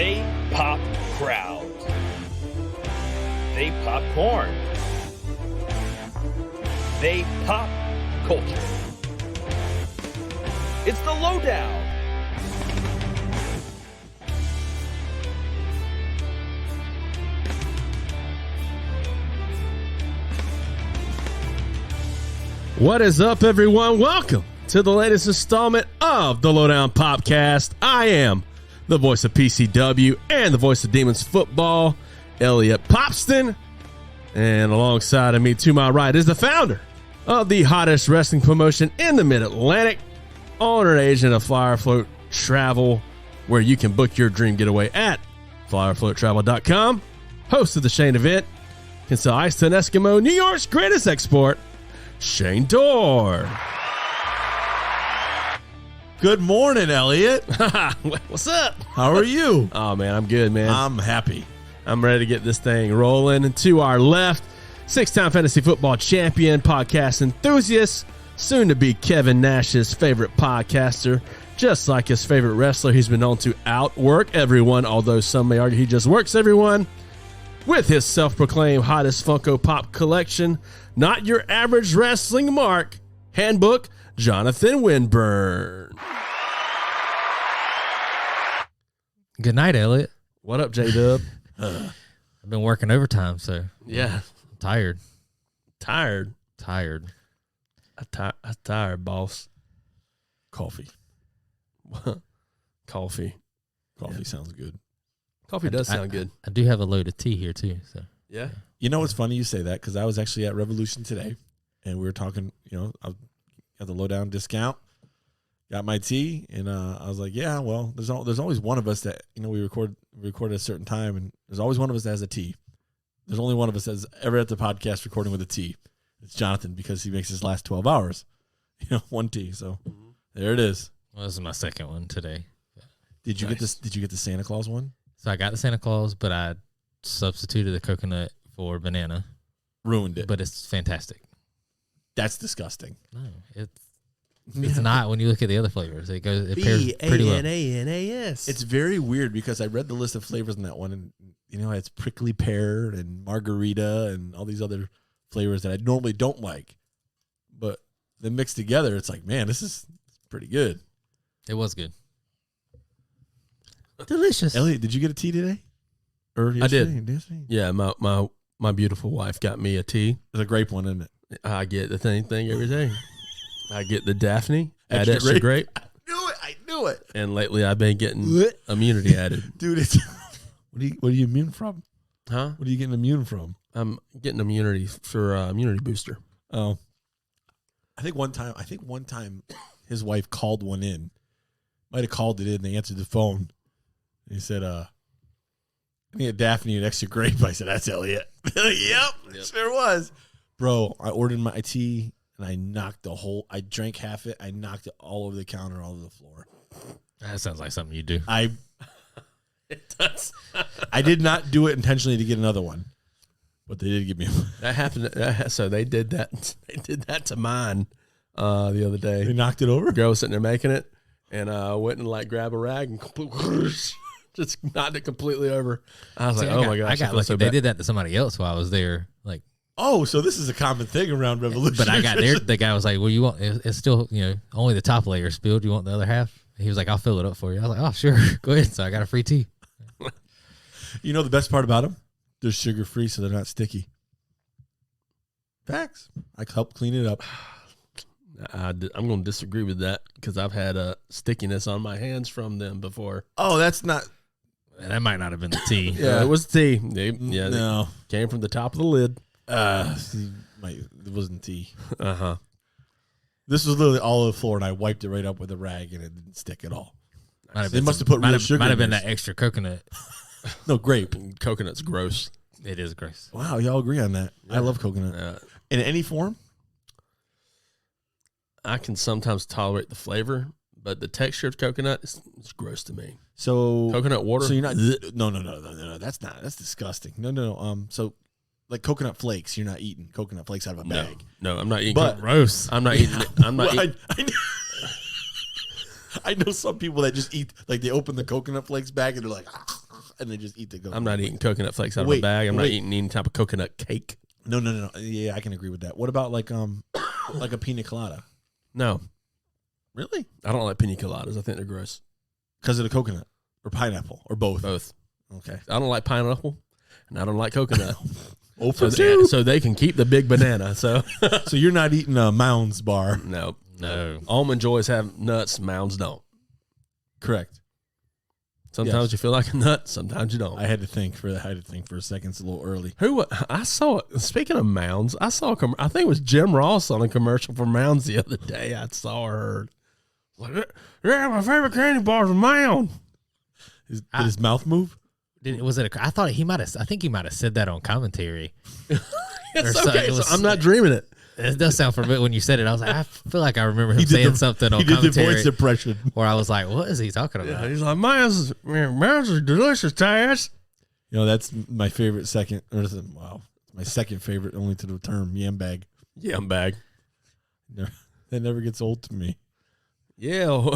They pop crowds. They pop corn. They pop culture. It's the Lowdown. What is up, everyone? Welcome to the latest installment of the Lowdown Popcast. I am the voice of PCW and the voice of Demons Football, Elliot Popston. And alongside of me to my right is the founder of the hottest wrestling promotion in the Mid-Atlantic, owner and agent of Flyer Float Travel, where you can book your dream getaway at flyerfloattravel.com. Host of the Shane event, can sell ice to an Eskimo, New York's greatest export, Shane Dorr. Good morning, Elliot. What's up? How are you? Oh, man, I'm good, man. I'm happy. I'm ready to get this thing rolling. And to our left, six-time fantasy football champion, podcast enthusiast, soon to be Kevin Nash's favorite podcaster, just like his favorite wrestler. He's been known to outwork everyone, although some may argue he just works everyone. With his self-proclaimed hottest Funko Pop collection, not your average wrestling mark, handbook, Johnathan Winburn. Good night, Elliot. What up, J-Dub? I've been working overtime, so Yeah. I'm tired. Tired. Tired. I'm tired, boss. Coffee. Coffee. Coffee sounds good. Coffee does sound good. I do have a load of tea here, too. So Yeah. You know what's funny you say that, because I was actually at Revolution today, and we were talking, I got the lowdown discount, got my tea, and I was like, yeah, well, there's always one of us that, we record at a certain time, and there's always one of us that has a tea. There's only one of us that's ever at the podcast recording with a tea. It's Johnathan, because he makes his last 12 hours, one tea. So there it is. well, this is my second one today. Did you Nice. get this? Did you get the Santa Claus one? So I got the Santa Claus, but I substituted the coconut for banana. Ruined it. But it's fantastic. That's disgusting. No, it's not when you look at the other flavors. It pairs pretty well. B-A-N-A-N-A-S. It's very weird because I read the list of flavors in that one, and it's prickly pear and margarita and all these other flavors that I normally don't like, but then mixed together, it's like, man, this is pretty good. It was good. Delicious. Elliot, did you get a tea today? Or I did. Yesterday? Yeah, my beautiful wife got me a tea. It's a grape one, isn't it? I get the same thing every day. I get the Daphne, add Extra extra grape. I knew it. And lately I've been getting immunity added. Dude, it's what are you immune from? Huh? What are you getting immune from? I'm getting immunity for immunity booster. Oh. I think one time his wife called one in. Might have called it in, they answered the phone. He said, I need a Daphne and extra grape. I said, that's Elliot. Yep, sure was. Bro, I ordered my tea and I drank half it. I knocked it all over the counter, all over the floor. That sounds like something you do. It does. I did not do it intentionally to get another one, but they did give me one. That happened. So they did that. They did that to mine the other day. They knocked it over? The girl was sitting there making it, and I went and grab a rag and just knocked it completely over. I was like, oh my gosh. I got lucky. so They bad. did that to somebody else while I was there. Oh, so this is a common thing around Revolution. But I got there. The guy was like, well, you want, it's still, only the top layer spilled. You want the other half? He was like, I'll fill it up for you. I was like, oh, sure. Go ahead. So I got a free tea. You know the best part about them? They're sugar-free, so they're not sticky. Facts. I help clean it up. I'm going to disagree with that because I've had a stickiness on my hands from them before. Oh, that's not... That might not have been the tea. Yeah, it was tea. They No. came from the top of the lid. It wasn't tea. Uh-huh. This was literally all over the floor, and I wiped it right up with a rag, and it didn't stick at all. They must have put real sugar Might have in been this. that extra coconut. No, grape. Coconut's gross. It is gross. Wow, y'all agree on that. Yeah. I love coconut. In any form? I can sometimes tolerate the flavor, but the texture of coconut is gross to me. So Coconut water? So you're not... No. That's disgusting. No. So like coconut flakes, you're not eating coconut flakes out of a bag. No, I'm not eating. But gross. I'm not eating. I'm not. Well, eating. I know some people that just eat, like they open the coconut flakes bag and they're like, and they just eat the coconut. I'm not eating coconut flakes out of a Wait, bag. I'm not wait. eating any type of coconut cake. No. Yeah, I can agree with that. What about like a pina colada? No, Really? I don't like pina coladas. I think they're gross. Because of the coconut or pineapple or both? Both. Okay. I don't like pineapple, and I don't like coconut. Oh, so, for two. so they can keep the big banana. So So you're not eating a Mounds bar? no. No. Almond Joys have nuts. Mounds don't. Correct. Sometimes Yes. you feel like a nut. Sometimes you don't. I had to think for that. I had to think for a second. It's a little early. Who I saw? Speaking of Mounds, I saw. I think it was Jim Ross on a commercial for Mounds the other day. I saw or heard. Like, yeah, my favorite candy bar is a Mound. Did his mouth move? I thought he might have. I think he might have said that on commentary. It's so- okay. it was- so I'm not dreaming it. It does sound familiar when you said it. I was like, I feel like I remember him He did saying the- something on He did the commentary voice impression. where I was like, what is he talking Yeah, about? he's like, Mounds is delicious, Taz. You know, that's my favorite second. Wow, my second favorite, only to the term yam bag. Yam bag. That never gets old to me. Yeah,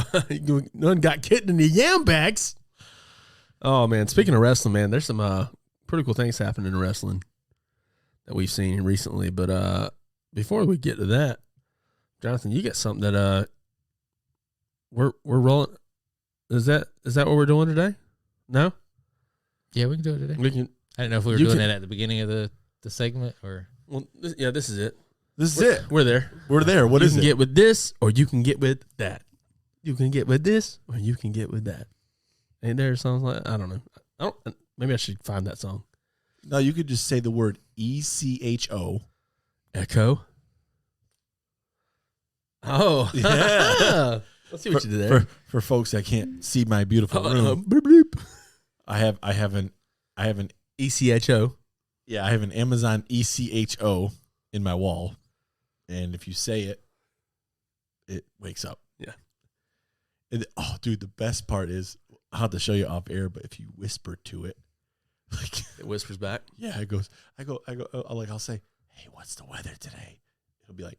none got kicked in the yam bags. Oh man, speaking of wrestling, man, there's some pretty cool things happening in wrestling that we've seen recently. But before we get to that, Johnathan, you got something that we're rolling. Is that what we're doing today? No, Yeah, we can do it today. we can. I didn't know if we were You doing can- it at the beginning of the segment or. Well, this is it. This is it. We're there. We're there. What you is can it? get with this, or you can get with that. You can get with this, or you can get with that. Ain't there songs like I don't know. Maybe I should find that song. No, you could just say the word ECHO. Echo. Oh Yeah. Let's see what you did there. For folks that can't see my beautiful room, Bloop, bloop. I have an ECHO. I have an Amazon ECHO in my wall, and if you say it, it wakes up. Yeah. And, oh, dude, the best part is I'll have to show you off air, but if you whisper to it, like It whispers back. yeah, I'll say, hey, what's the weather today? It'll be like,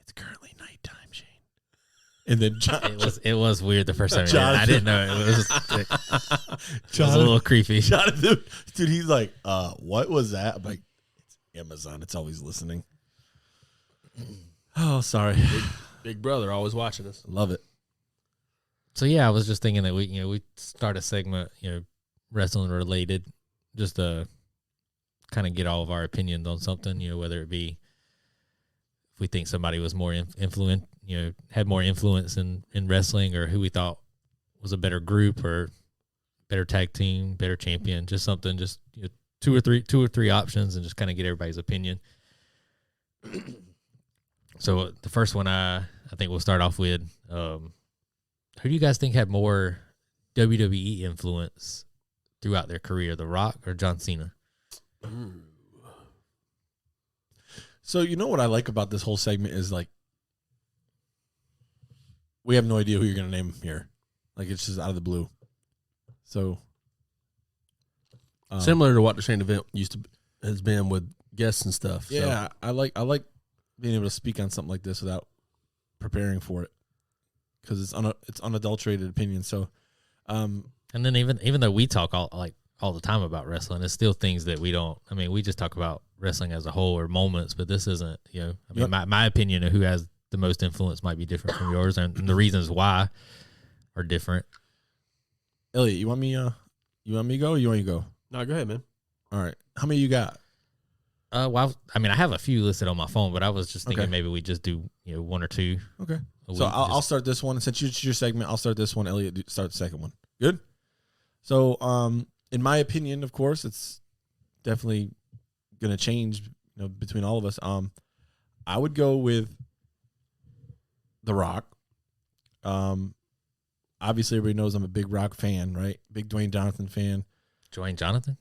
it's currently nighttime, Shane. And then It was weird the first time. Jonathan. I didn't know it was a little creepy. Jonathan, dude, he's like, what was that? I'm like, it's Amazon. It's always listening. Oh, sorry. Big brother always watching us. Love it. So yeah, I was just thinking that we start a segment, wrestling related, just to kind of get all of our opinions on something, whether it be if we think somebody was more influent, had more influence in wrestling, or who we thought was a better group or better tag team, better champion, just something, just two or three options, and just kind of get everybody's opinion. So the first one I think we'll start off with, who do you guys think had more WWE influence throughout their career, The Rock or John Cena? So you know what I like about this whole segment is like we have no idea who you're going to name here. Like it's just out of the blue. So Similar to what the Shane event has been with guests and stuff. So. yeah, I like being able to speak on something like this without preparing for it because it's unadulterated opinion. So, And then even though we talk all the time about wrestling, it's still things that we don't. I mean, we just talk about wrestling as a whole or moments, but this isn't. My opinion of who has the most influence might be different from yours, and the reasons why are different. Elliot, you want me to go or you want you to go? No, go ahead, man. All right. How many you got? Well, I have a few listed on my phone, but I was just thinking Okay. maybe we just do one or two. Okay. a So week, I'll just- start this one. Since it's your segment, I'll start this one. Elliot, start the second one. Good? So, in my opinion, of course, it's definitely going to change between all of us. I would go with The Rock. Obviously, everybody knows I'm a big Rock fan, right? Big Dwayne Johnathan fan. Join Jonathan.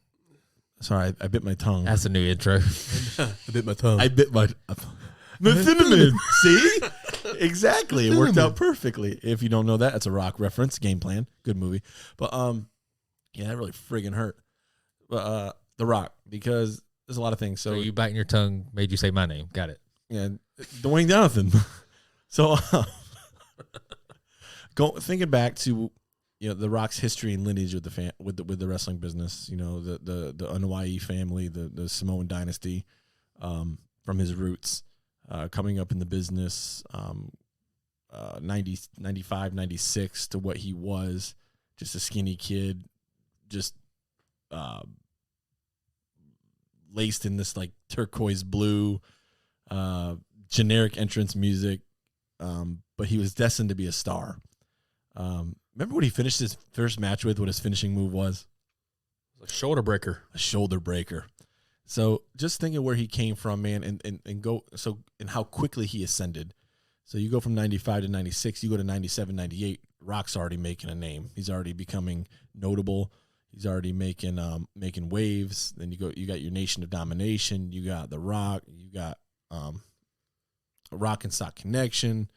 Sorry, I bit my tongue. That's a new intro. I bit my tongue. I bit my cinnamon. See? Exactly. It worked out perfectly. If you don't know that, it's a Rock reference. Game Plan. Good movie. But yeah, that really friggin' hurt. But The Rock, because there's a lot of things. So So you biting your tongue made you say my name. Got it. yeah, Dwayne Johnathan. So thinking back to The Rock's history and lineage with the wrestling business. The Anoa'i family, the Samoan dynasty, from his roots, coming up in the business, 95, 96 to what he was, just a skinny kid, just laced in this like turquoise blue, generic entrance music, but he was destined to be a star. Remember what he finished his first match with? What his finishing move was? A shoulder breaker. A shoulder breaker. So just thinking where he came from, man, and how quickly he ascended. So you go from 95 to 96, you go to 97, 98. Rock's already making a name. He's already becoming notable. He's already making waves. Then you got your Nation of Domination. You got The Rock. You got Rock and Sock Connection.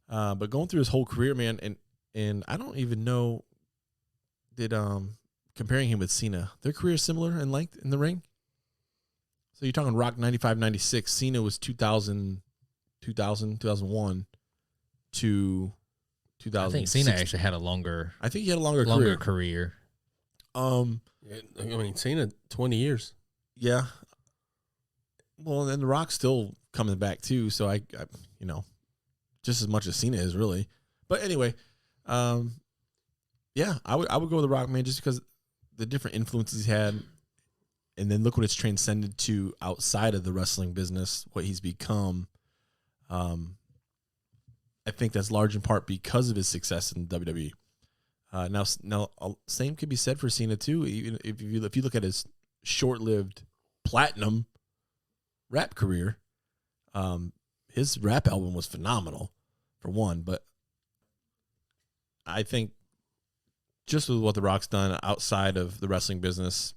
But going through his whole career, man, and I don't even know that comparing him with Cena, their career is similar in length in the ring. So you're talking Rock 95, 96. Cena was 2000, 2001 to 2000. I think Cena actually had a longer. I think he had a longer career. Cena 20 years. Yeah. Well, and then The Rock's still coming back too. So I just as much as Cena is really. But anyway, yeah, I would go with The Rock, man, just because the different influences he's had, and then look what it's transcended to outside of the wrestling business, what he's become. I think that's large in part because of his success in WWE. Now, same could be said for Cena too. Even if you look at his short-lived platinum rap career, his rap album was phenomenal, for one. But I think just with what The Rock's done outside of the wrestling business,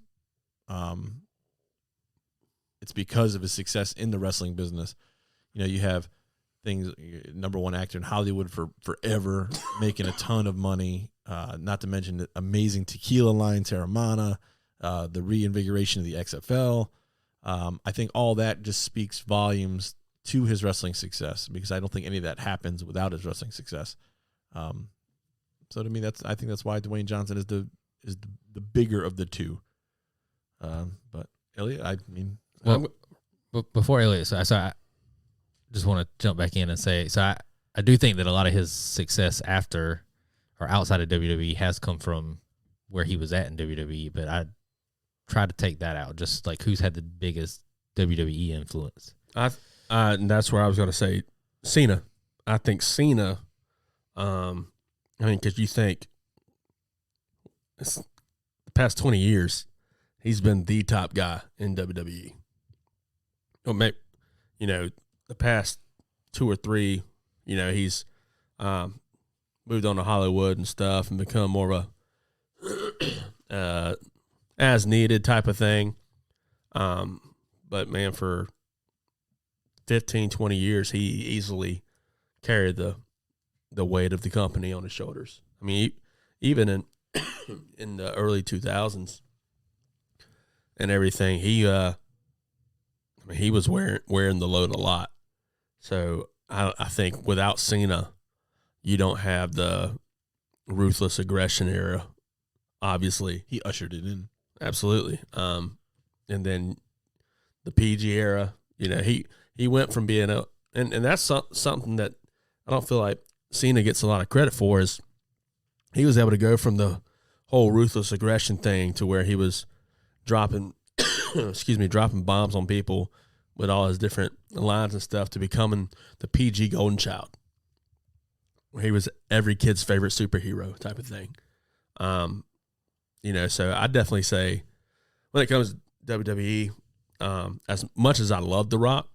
it's because of his success in the wrestling business. You have things, number one actor in Hollywood for forever, making a ton of money. Not to mention the amazing tequila line, Terramana, the reinvigoration of the XFL. I think all that just speaks volumes to his wrestling success, because I don't think any of that happens without his wrestling success. So to me, I think that's why Dwayne Johnson is the bigger of the two. But Elliot, but before Elliot, so I just want to jump back in and say, so I do think that a lot of his success after or outside of WWE has come from where he was at in WWE, but I try to take that out. Just like who's had the biggest WWE influence. And that's where I was going to say Cena. I think Cena, because you think the past 20 years, he's been the top guy in WWE. Or maybe, the past 2 or 3, he's moved on to Hollywood and stuff and become more of a as needed type of thing. But man, for 15, 20 years, he easily carried the weight of the company on his shoulders. I mean, even in the early 2000s and everything, he was wearing the load a lot. So I think without Cena, you don't have the ruthless aggression era. Obviously, he ushered it in. Absolutely. And then the PG era, he went from being and that's something that I don't feel like Cena gets a lot of credit for, is he was able to go from the whole ruthless aggression thing to where he was dropping bombs on people with all his different lines and stuff, to becoming the PG golden child, where he was every kid's favorite superhero type of thing. So I definitely say when it comes to WWE, as much as I love The Rock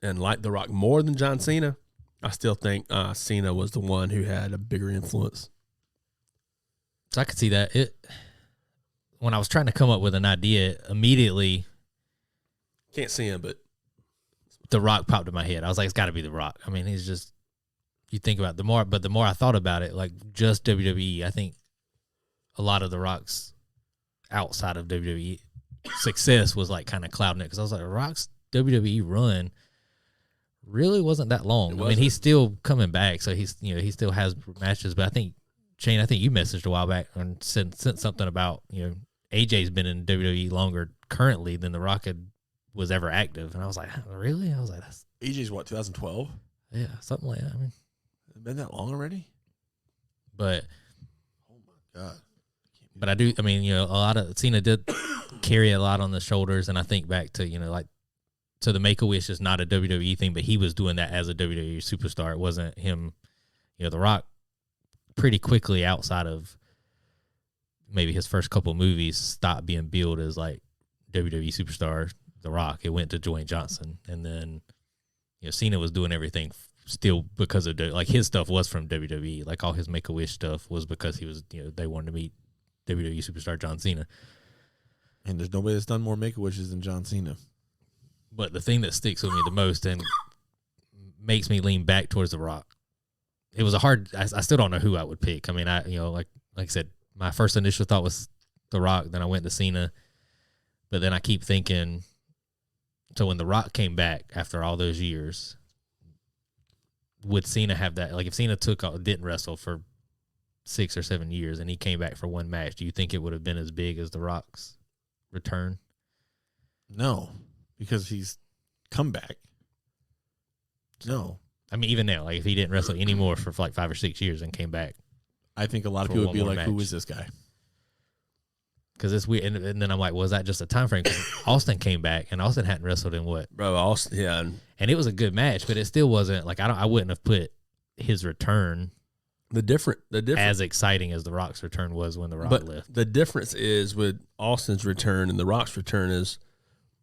and like The Rock more than John Cena, I still think Cena was the one who had a bigger influence. So I could see that. When I was trying to come up with an idea, immediately can't see him, but The Rock popped in my head. I was like, it's got to be The Rock. I mean, he's just, you think about it, the more I thought about it, like just WWE, I think a lot of The Rock's outside of WWE success was like kind of clouding it, because I was like, The Rock's WWE run really wasn't that long. I mean, he's still coming back, so he still has matches, but I think Shane, I think you messaged a while back and sent something about, AJ's been in WWE longer currently than The Rock was ever active. And I was like, really? I was like, that's, AJ's what, 2012? yeah, something like that. I mean, It's been that long already? but Oh my God. But I do, I mean, a lot of Cena did carry a lot on the shoulders, and I think back to, so the Make-A-Wish is not a WWE thing, but he was doing that as a WWE superstar. It wasn't him, The Rock pretty quickly outside of maybe his first couple movies stopped being billed as like WWE superstar, The Rock. It went to Dwayne Johnson, and then, Cena was doing everything still because of, like, his stuff was from WWE. Like, all his Make-A-Wish stuff was because he was, they wanted to meet WWE superstar John Cena. And there's nobody that's done more Make-A-Wishes than John Cena. But the thing that sticks with me the most and makes me lean back towards The Rock, it was I still don't know who I would pick. I mean, like I said, my first initial thought was The Rock, then I went to Cena. But then I keep thinking, so when The Rock came back after all those years, would Cena have that? Like, if Cena didn't wrestle for 6 or 7 years and he came back for one match, do you think it would have been as big as The Rock's return? No, because he's come back. No. I mean, even now, like, if he didn't wrestle anymore for like 5 or 6 years and came back, I think a lot of For people would one be more like, who match. is this guy? because it's weird. And then I'm like, was that just a time frame? 'Cause Austin came back, and Austin hadn't wrestled in what? Bro, Austin, yeah. And it was a good match, but it still wasn't like I wouldn't have put his return The different as exciting as The Rock's return was when The Rock but left. the difference is with Austin's return and The Rock's return is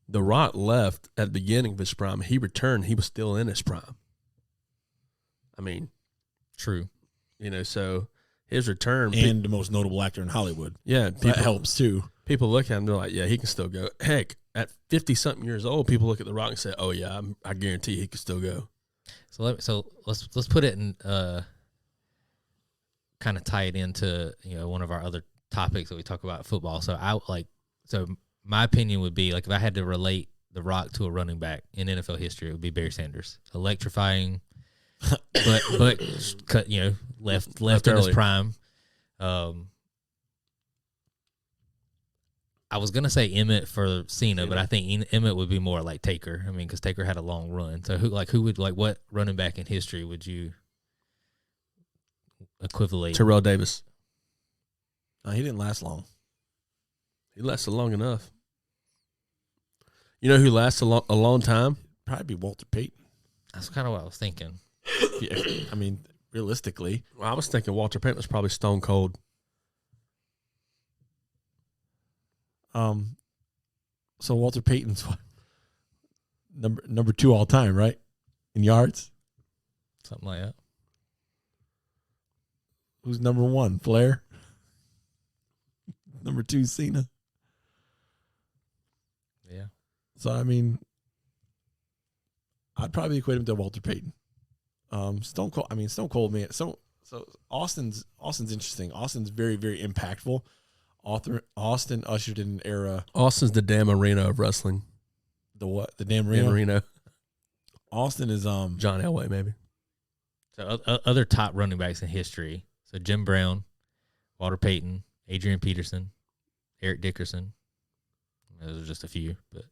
The Rock left at the beginning of his prime. He returned. He was still in his prime. I mean, True. so his return. And the most notable actor in Hollywood. Yeah, That helps too. People look at him, they're like, yeah, he can still go. Heck, at 50-something years old, people look at The Rock and say, oh, yeah, I guarantee he can still go. So let's put it in kind of tie it into one of our other topics that we talk about football. So my opinion would be, like, if I had to relate The Rock to a running back in NFL history, it would be Barry Sanders. Electrifying, but cut left in his early. prime. I was gonna say Emmett for Cena, but I think Emmett would be more like Taker. I mean, because Taker had a long run. So what running back in history would you equivalent? Terrell Davis. No, he didn't last long. He lasted long enough. You know who lasts a long time? Probably be Walter Payton. That's kind of what I was thinking. Yeah, I mean, realistically. Well, I was thinking Walter Payton was probably stone cold. So Walter Payton's what? Number 2 all time, right? In yards. Something like that. Who's number 1? Flair. Number 2, Cena. Yeah. So I mean, I'd probably equate him to Walter Payton. Stone Cold. I mean, Stone Cold, man. So Austin's interesting. Austin's very, very impactful. Austin ushered in an era. Austin's the Dan Marino of wrestling. The what? The Dan Dan Marino. Marino. Austin is John Elway, maybe. So other top running backs in history. So Jim Brown, Walter Payton, Adrian Peterson, Eric Dickerson. Those are just a few, but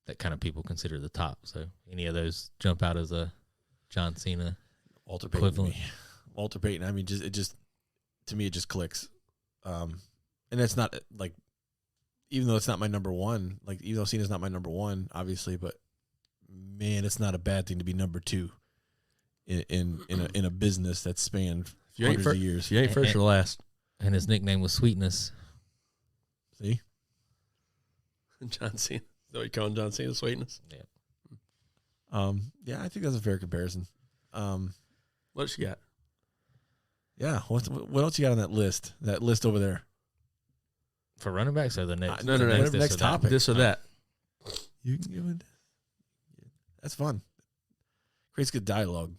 that kind of people consider the top. So any of those jump out as a John Cena Walter Payton. equivalent? Walter Payton. I mean, to me, it just clicks. And that's not like, even though it's not my number 1, like, even though Cena's not my number 1, obviously, but man, it's not a bad thing to be number 2 in a business that's spanned hundreds of years. If you ain't first or last. And his nickname was Sweetness. See? John Cena. So you calling John Cena sweetness? Yeah. Yeah, I think that's a fair comparison. What else you got? Yeah. What else you got on that list? That list over there. For running backs or the next? No, the no. Whatever this next or that? topic. This or that. You can give it. That's fun. Creates good dialogue.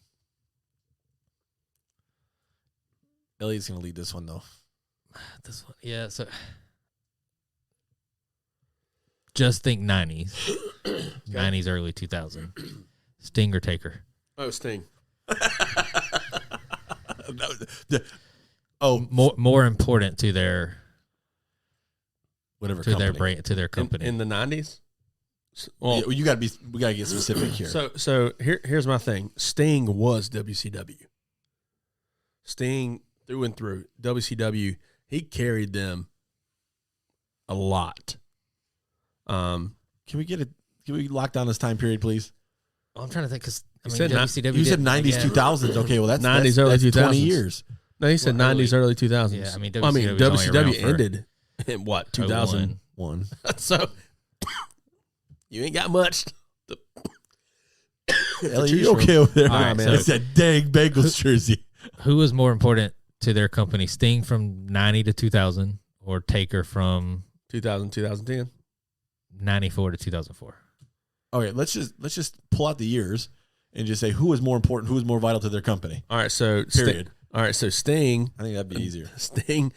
Elliot's gonna lead this one though. This one, yeah. So just think 90s, 90s, early 2000. Sting or Taker? Oh, Sting. more important to their whatever to company. their brand, to their company. in the 90s. Well, we got to get specific here. So here's my thing. Sting was WCW. Sting through and through. WCW, he carried them a lot. Can we lock down this time period, please? I'm trying to think because WCW You said 90s, 2000s. Okay, well that's 90s, early 2000s. 20 years. No, he said 90s, early 2000s. Yeah, I mean, WCW ended in what, 2001? So you ain't got much. Elliot, you okay over there? All right, man. It's that dang Bengals jersey. Who was more important to their company, Sting from 90 to 2000 or Taker from 2000, 2010. 94 to 2004? Okay, let's just pull out the years and just say who was more important, who was more vital to their company. All right, so Period. So Sting, I think that'd be easier. Sting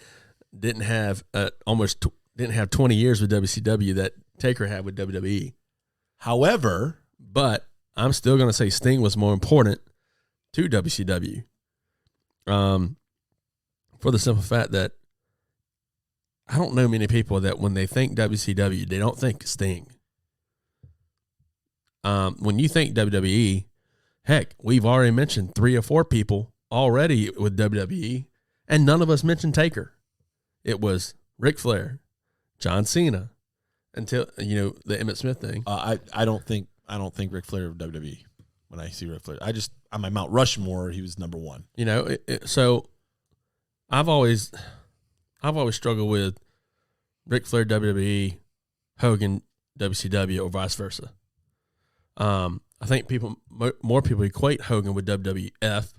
didn't have 20 years with WCW that Taker had with WWE. However, But I'm still going to say Sting was more important to WCW. For the simple fact that I don't know many people that when they think WCW, they don't think Sting. When you think WWE, heck, we've already mentioned 3 or 4 people already with WWE, and none of us mentioned Taker. It was Ric Flair, John Cena, until the Emmitt Smith thing. I don't think Ric Flair of WWE. When I see Ric Flair, on my Mount Rushmore, he was number 1. So I've always struggled with Ric Flair WWE, Hogan WCW, or vice versa. I think more people equate Hogan with WWF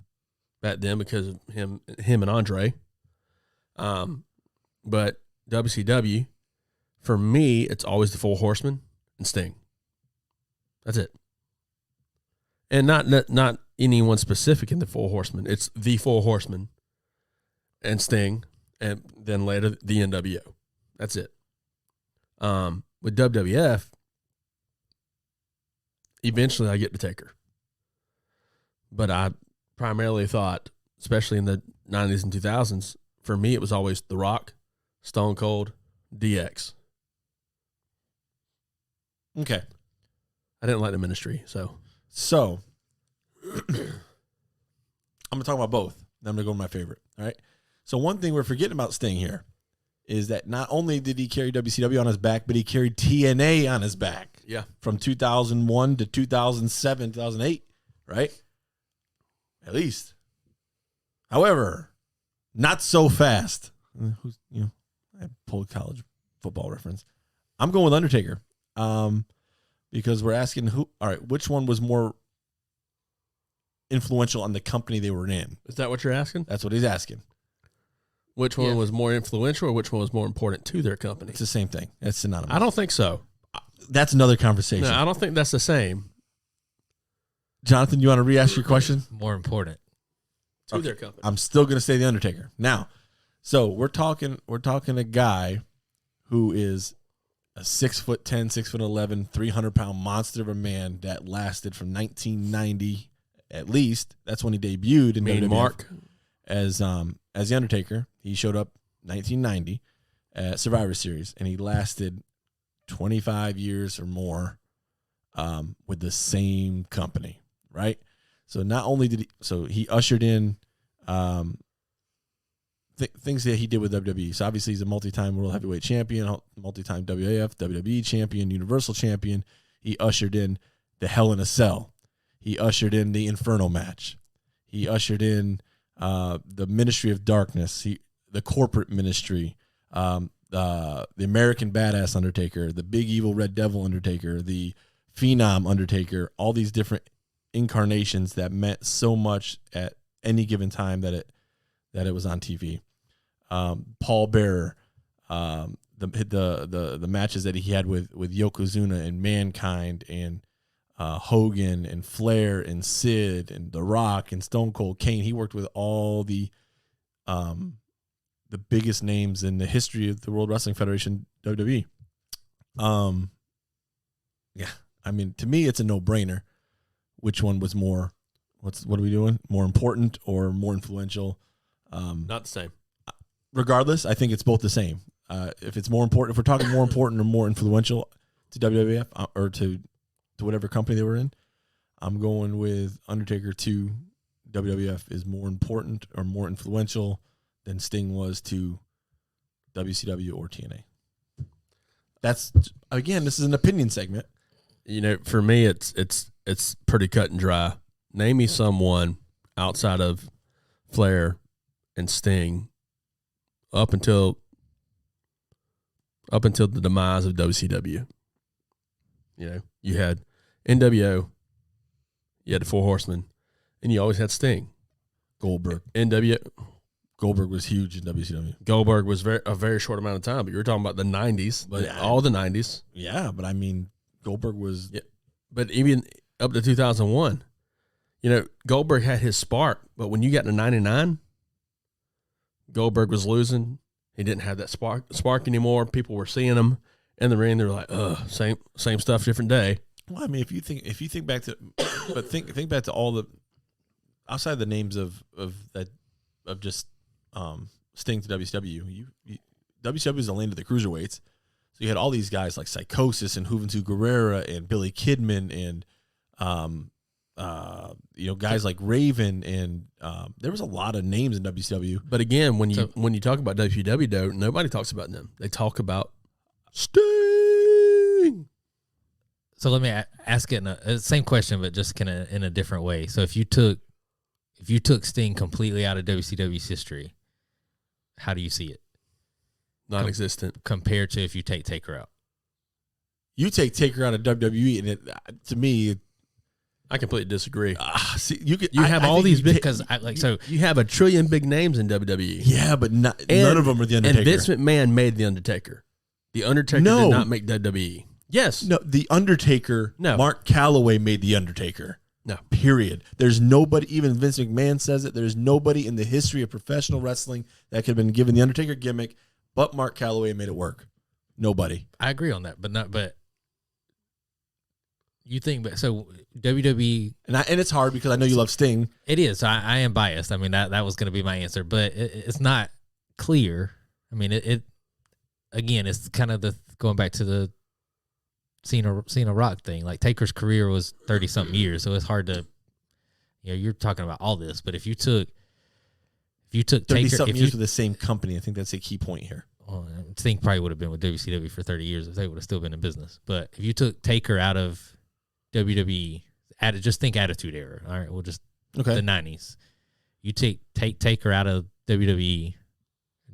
back then because of him and Andre. But WCW, for me, it's always the Four Horsemen and Sting. That's it. And not anyone specific in the Four Horsemen. It's the Four Horsemen and Sting, and then later the NWO. That's it. With WWF, eventually I get to Taker. But I primarily thought, especially in the 90s and 2000s, for me it was always The Rock, Stone Cold, DX. Okay. I didn't like the Ministry, so I'm going to talk about both. Then I'm going to go with my favorite. All right. So one thing we're forgetting about Sting here is that not only did he carry WCW on his back, but he carried TNA on his back. Yeah. From 2001 to 2007, 2008, right? At least. However, not so fast. I pulled college football reference. I'm going with Undertaker. Because we're asking which one was more influential on the company they were in? Is that what you're asking? That's what he's asking. Which one was more influential or which one was more important to their company? It's the same thing. It's synonymous. I don't think so. That's another conversation. No, I don't think that's the same. Johnathan, you want to re-ask your question? More important To their company. I'm still going to say The Undertaker. Now, so we're talking a guy who is a 6'10", 6'11", 300-pound monster of a man that lasted from 1990 at least. That's when he debuted in Mean WWF Mark as The Undertaker. He showed up 1990 at Survivor Series, and he lasted 25 years or more with the same company, right? So not only did he ushered in things that he did with WWE. So obviously he's a multi-time World Heavyweight Champion, multi-time WAF, WWE Champion, Universal Champion. He ushered in the Hell in a Cell. He ushered in the Inferno match. He ushered in the Ministry of Darkness, the corporate ministry, the American Badass Undertaker, the Big Evil Red Devil Undertaker, the Phenom Undertaker, all these different incarnations that meant so much at any given time that it was on TV. Paul Bearer, the matches that he had with Yokozuna and Mankind and Hogan and Flair and Sid and The Rock and Stone Cold Kane. He worked with all the biggest names in the history of the World Wrestling Federation, WWE. Yeah, I mean, to me, it's a no-brainer. Which one was more? What are we doing? More important or more influential? Not the same. regardless, I think it's both the same. If it's more important, if we're talking more important or more influential to WWF or to whatever company they were in, I'm going with Undertaker to WWF is more important or more influential than Sting was to WCW or TNA. That's, again, this is an opinion segment. You know, for me, it's pretty cut and dry. Name me someone outside of Flair and Sting up until the demise of WCW. You know, you had NWO, you had the Four Horsemen, and you always had Sting. Goldberg was huge in WCW. Goldberg was a very short amount of time, but you were talking about the 90s, but all the 90s. Yeah, but I mean, Goldberg was... Yeah, but even up to 2001, you know, Goldberg had his spark, but when you got to 99, Goldberg was losing. He didn't have that spark anymore. People were seeing him in the ring. They were like, same stuff, different day. Well, I mean, if you think back to, but think back to all the outside the names of just Sting to WCW. WCW is the land of the cruiserweights, so you had all these guys like Psychosis and Juventud Guerrera and Billy Kidman and guys like Raven and there was a lot of names in WCW. But again, when you talk about WCW, though, nobody talks about them. They talk about Sting. So let me ask it in the same question, but just kind of in a different way. So if you took Sting completely out of WCW's history, how do you see it? Non-existent. Compared to if you take Taker out. You take Taker out of WWE, and to me, I completely disagree. You have all these big because you have a trillion big names in WWE. Yeah, but none of them are the Undertaker. And Vince McMahon made the Undertaker. The Undertaker did not make WWE. Yes. No, the Undertaker. No. Mark Calloway made the Undertaker. No. Period. There's nobody. Even Vince McMahon says it. There's nobody in the history of professional wrestling that could have been given the Undertaker gimmick, but Mark Calloway made it work. Nobody. I agree on that, but you think, but so WWE and it's hard because I know you love Sting. It is. I am biased. I mean that was going to be my answer, but it's not clear. I mean it again. It's kind of going back to the Cena Rock thing. Like Taker's career was 30-something years, so it's hard to, you're talking about all this. But if you took 30-something years with the same company, I think that's a key point here. Well, Sting probably would have been with WCW for 30 years if they would have still been in business. But if you took Taker out of WWE, just think Attitude Era. All right, we'll just the 90s. You take Taker out of WWE.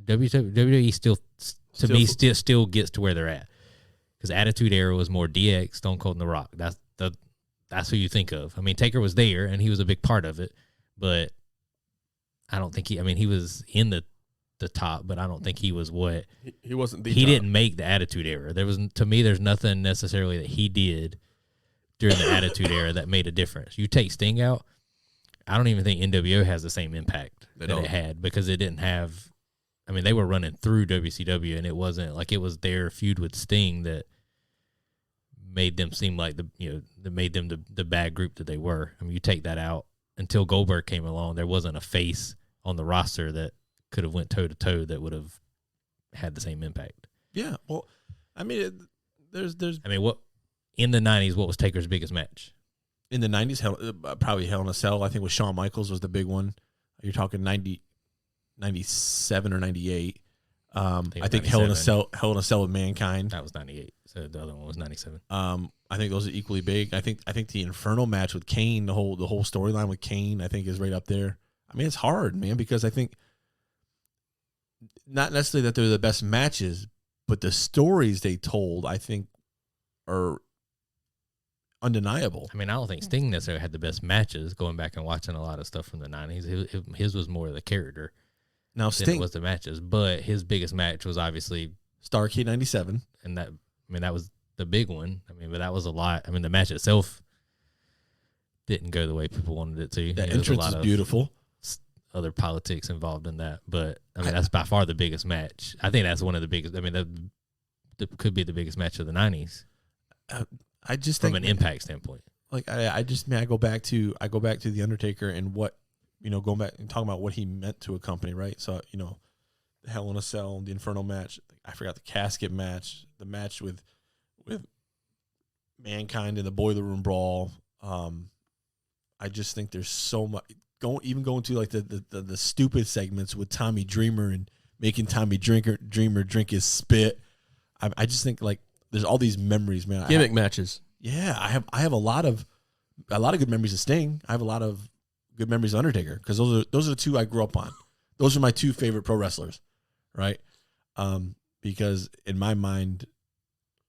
WWE still gets to where they're at because Attitude Era was more DX, Stone Cold, and The Rock. That's who you think of. I mean, Taker was there and he was a big part of it, but I don't think he was in the top, but I don't think he was what he wasn't. He didn't make the Attitude Era. There's nothing necessarily that he did during the Attitude Era that made a difference. You take Sting out, I don't even think NWO has the same impact that it had because it didn't have. I mean, they were running through WCW, and it wasn't like it was their feud with Sting that made them seem like that made them the bad group that they were. I mean, you take that out until Goldberg came along, there wasn't a face on the roster that could have went toe to toe that would have had the same impact. Yeah, well, I mean, there's. I mean, what in the 90s? What was Taker's biggest match? In the 90s, probably Hell in a Cell. I think with Shawn Michaels was the big one. You're talking 97 or 98. I think Hell in a Cell with Mankind. That was 98. So the other one was 97. I think those are equally big. I think the Inferno match with Kane, the whole storyline with Kane, I think is right up there. I mean, it's hard, man, because I think not necessarily that they're the best matches, but the stories they told, I think, are undeniable. I mean, I don't think Sting necessarily had the best matches. Going back and watching a lot of stuff from the 90s, his was more of the character. Now Sting was the matches, but his biggest match was obviously Starrcade '97, and that was the big one. I mean, but that was a lot. I mean, the match itself didn't go the way people wanted it to. The entrance is beautiful. Other politics involved in that, but I mean that's by far the biggest match. I think that's one of the biggest. I mean, that could be the biggest match of the 90s. I just from think, an impact standpoint. Like I go back to the Undertaker and what going back and talking about what he meant to a company, right? So Hell in a Cell, the Inferno match. I forgot the casket match, the match with Mankind in the Boiler Room Brawl. I just think there's so much going to like the stupid segments with Tommy Dreamer and making Tommy Dreamer drink his spit. I just think like there's all these memories, man. Gimmick matches. Yeah, I have a lot of good memories of Sting. I have a lot of good memories of Undertaker because those are the two I grew up on. Those are my two favorite pro wrestlers, right? Because in my mind,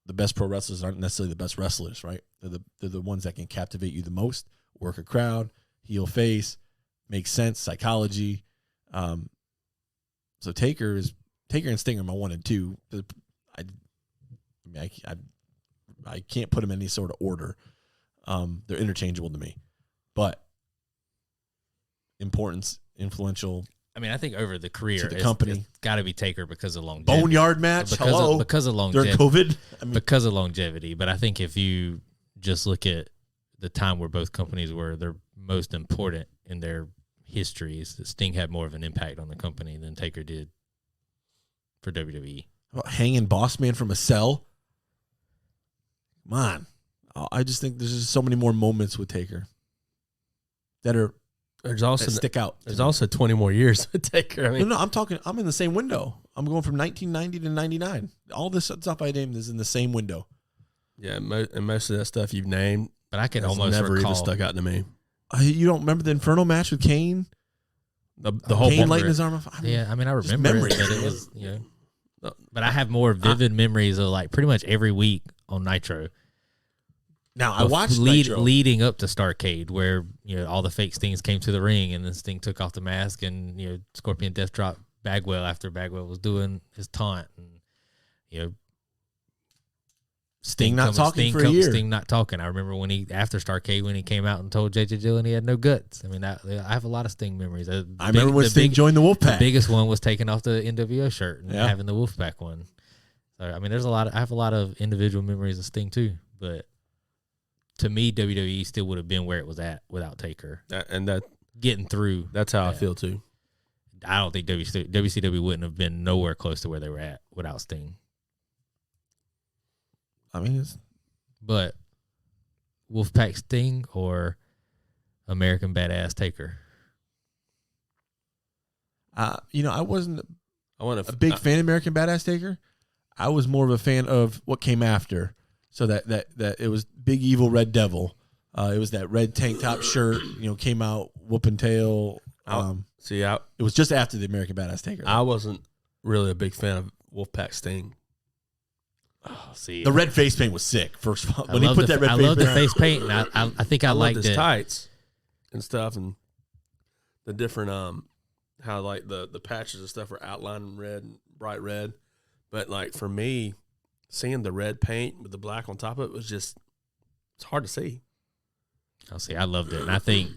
the best pro wrestlers aren't necessarily the best wrestlers, right? They're the ones that can captivate you the most, work a crowd, heel face, make sense, psychology. So Taker and Sting are my 1 and 2. I can't put them in any sort of order. They're interchangeable to me, but importance, influential. I mean, I think over the career, To the company. it's got to be Taker because of longevity. Boneyard match, because of longevity. During COVID. I mean, Because of longevity. But I think if you just look at the time where both companies were their most important in their histories, Sting had more of an impact on the company than Taker did for WWE. how about hanging Boss Man from a cell. Come on. I just think there's just so many more moments with Taker that stick out. There's also 20 more years with Taker. I mean, No, I'm in the same window. I'm going from 1990 to 99. All this stuff I named is in the same window. yeah, and most of that stuff you've named But I can has almost never recall. even stuck out to me. You don't remember the Inferno match with Kane? The whole Kane point- lighting his arm off? I mean, Yeah, I mean, I just remember memory. it, but it was, but I have more vivid memories of like pretty much every week on Nitro. Now, I watched Nitro. leading up to Starrcade, where all the fake Stings came to the ring, and then Sting took off the mask, and Scorpion Death dropped Bagwell after Bagwell was doing his taunt, and Sting not talking for a year. Sting not talking. I remember after Starrcade when he came out and told JJ Dillon he had no guts. I mean, I have a lot of Sting memories. I remember when Sting joined the The Wolfpack. biggest one was taking off the NWO shirt and Yeah. having the Wolfpack one. So I mean, I have a lot of individual memories of Sting too, but to me, WWE still would have been where it was at without Taker. and Getting through, that's how I Yeah. feel too. I don't think WCW wouldn't have been nowhere close to where they were at without Sting. I mean, But Wolfpack Sting or American Badass Taker? I wasn't I want a big fan of American Badass Taker. I was more of a fan of what came after. So that it was Big Evil Red Devil. It was that red tank top shirt, came out whooping tail. See, It was just after the American Badass Taker. I wasn't really a big fan of Wolfpack Sting. Oh, see, The red face paint was sick. First of all, I when he love put the, that red I face love the paint face paint. And I think I loved liked his it. tights and stuff, and the different how like the patches and stuff were outlined in red, and bright red. But like for me, seeing the red paint with the black on top of it was just it's hard to see. I'll see. I loved it, and I think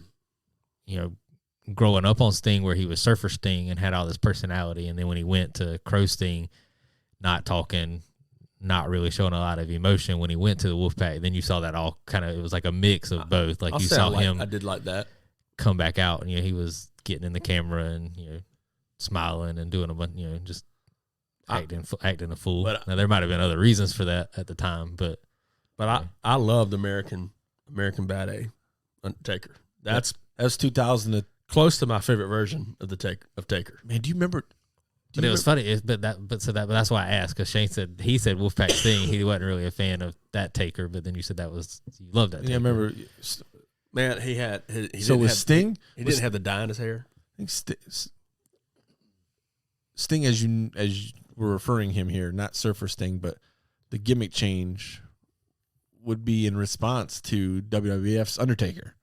growing up on Sting, where he was Surfer Sting and had all this personality, and then when he went to Crow Sting, not talking, not really showing a lot of emotion. When he went to the Wolfpack, then you saw that all kind of. It was like a mix of both. Like I'll you say saw I him did like that. come back out, and he was getting in the camera and smiling and doing a bunch, just acting a fool. But Now there might have been other reasons for that at the time, but I loved American Badass Taker. That's 2000. close to my favorite version of Taker. Man, do you remember? But it was funny. But that's why I asked, because Shane said Wolfpack Sting. He wasn't really a fan of that Taker, but then you said you loved that. Yeah, I Taker. Man, he So didn't was have, Sting? He didn't have the dye in his hair. I think Sting, as you were referring him here, not Surfer Sting, but the gimmick change would be in response to WWF's Undertaker.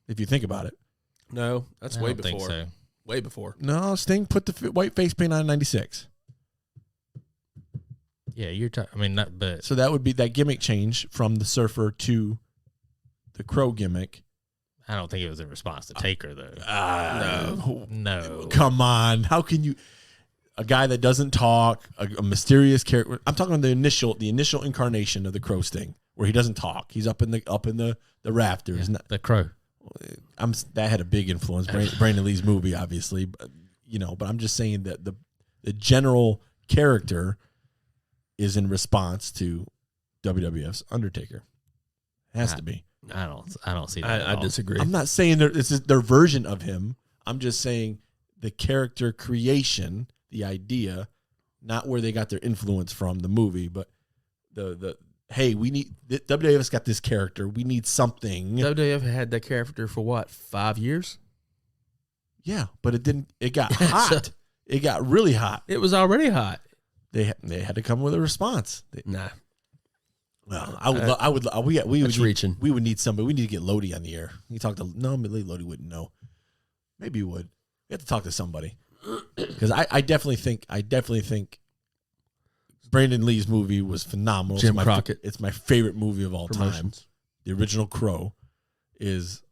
If you think about it. No, that's I way don't think before. so. Way before. No, Sting put the white face paint on in 96. Yeah, you're talking. I mean, not, but So that would be that gimmick change from the Surfer to the Crow gimmick. I don't think it was in response to Taker though. No. Come on. How can you... A guy that doesn't talk, a mysterious character. I'm talking the initial incarnation of the Crow Sting, where he doesn't talk. He's up in the rafters. The Crow. that had a big influence. Brandon Lee's movie, obviously, but, but I'm just saying that the general character is in response to WWF's Undertaker. It has to be. I don't see that. I disagree. I'm not saying this is their version of him. I'm just saying the character creation, the idea, not where they got their influence from, the movie, but the hey, WWF's got this character. We need something. WWF had that character for what, 5 years? Yeah, but it got hot. It got really hot. It was already hot. They had to come with a response. Nah. Well, I would. We would reaching. We would need somebody. We need to get Lodi on the air. You talk to Lodi wouldn't know. Maybe you would. We have to talk to somebody because I definitely think Brandon Lee's movie was phenomenal. Jim Crockett. It's my favorite movie of all time. Promotions. The original Crow is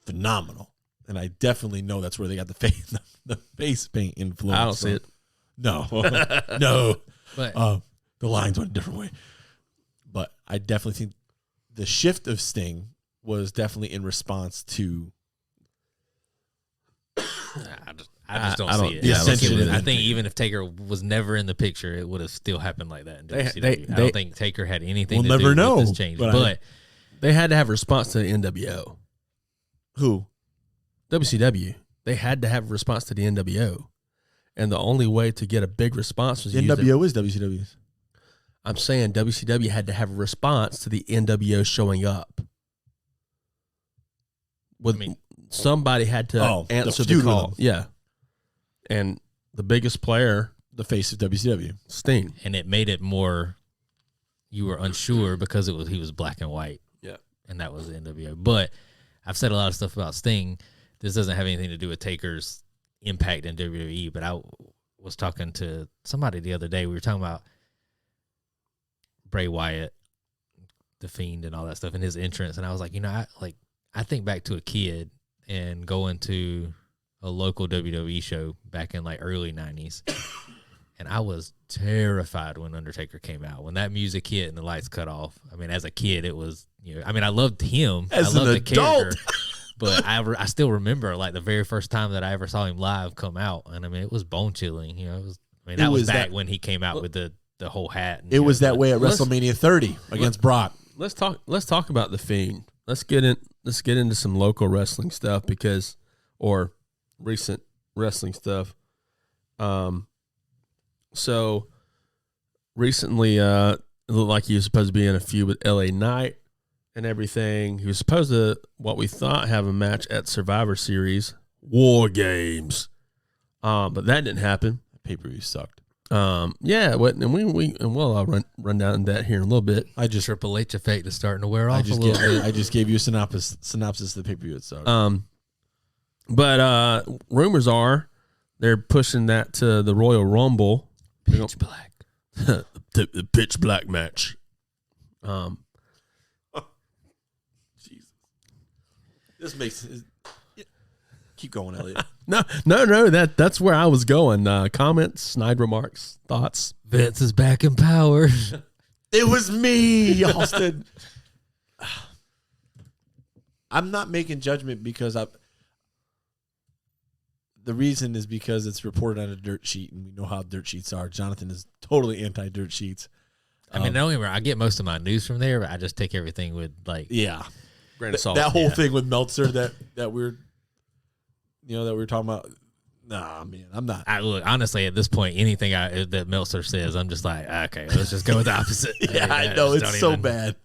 phenomenal, and I definitely know that's where they got the face paint influence. I don't see it. No, no. But The lines went a different way. But I definitely think the shift of Sting was definitely in response to. I just don't see it. yeah, I think even if Taker was never in the picture, it would have still happened like that in WCW. I don't think Taker had anything We'll to never do know, with this change. but They had to have a response to the NWO. Who? WCW. They had to have a response to the NWO. And the only way to get a big response was NWO is WCW's. I'm saying WCW had to have a response to the NWO showing up. Somebody had to answer the call. Yeah. And the biggest player, The face of WCW. Sting. And it made it more, you were unsure because he was black and white. Yeah. And that was the NWO. But I've said a lot of stuff about Sting. This doesn't have anything to do with Taker's impact in WWE, but I was talking to somebody the other day. We were talking about Bray Wyatt, the Fiend, and all that stuff, and his entrance. And I was like, I think back to a kid and going to a local WWE show back in like early 90s. And I was terrified when Undertaker came out. When that music hit and the lights cut off. I mean, as a kid, it was, I loved him. As I loved an the adult. character. But I still remember like the very first time that I ever saw him live come out. And I mean, it was bone chilling. That was back when he came out with the whole hat. And, It was that way at let's- WrestleMania 30 against Brock. Let's talk about the Fiend. Let's get into some local wrestling stuff or recent wrestling stuff. So recently, it looked like he was supposed to be in a feud with LA Knight and everything. He was supposed to, what we thought, have a match at Survivor Series War Games, but that didn't happen. Pay-per-view sucked. Yeah, I'll run down that here in a little bit. Triple H effect is starting to wear off a little bit. I just gave you a synopsis of the pay-per-view. It sucked. But rumors are they're pushing that to the Royal Rumble. Pitch black. the pitch black match. Jesus. This makes keep going, Elliot. No. That's where I was going. Comments, snide remarks, thoughts. Vince is back in power. It was me, Austin. I'm not making judgment because the reason is because it's reported on a dirt sheet, and we know how dirt sheets are. Johnathan is totally anti-dirt sheets. I mean, don't get me wrong, I get most of my news from there, but I just take everything with Grain of salt. That whole thing with Meltzer that we're that we were talking about. Nah, man, I'm not. Look, honestly, at this point, anything that Meltzer says, I'm just like, okay, let's just go with the opposite. Yeah, I know it's so bad.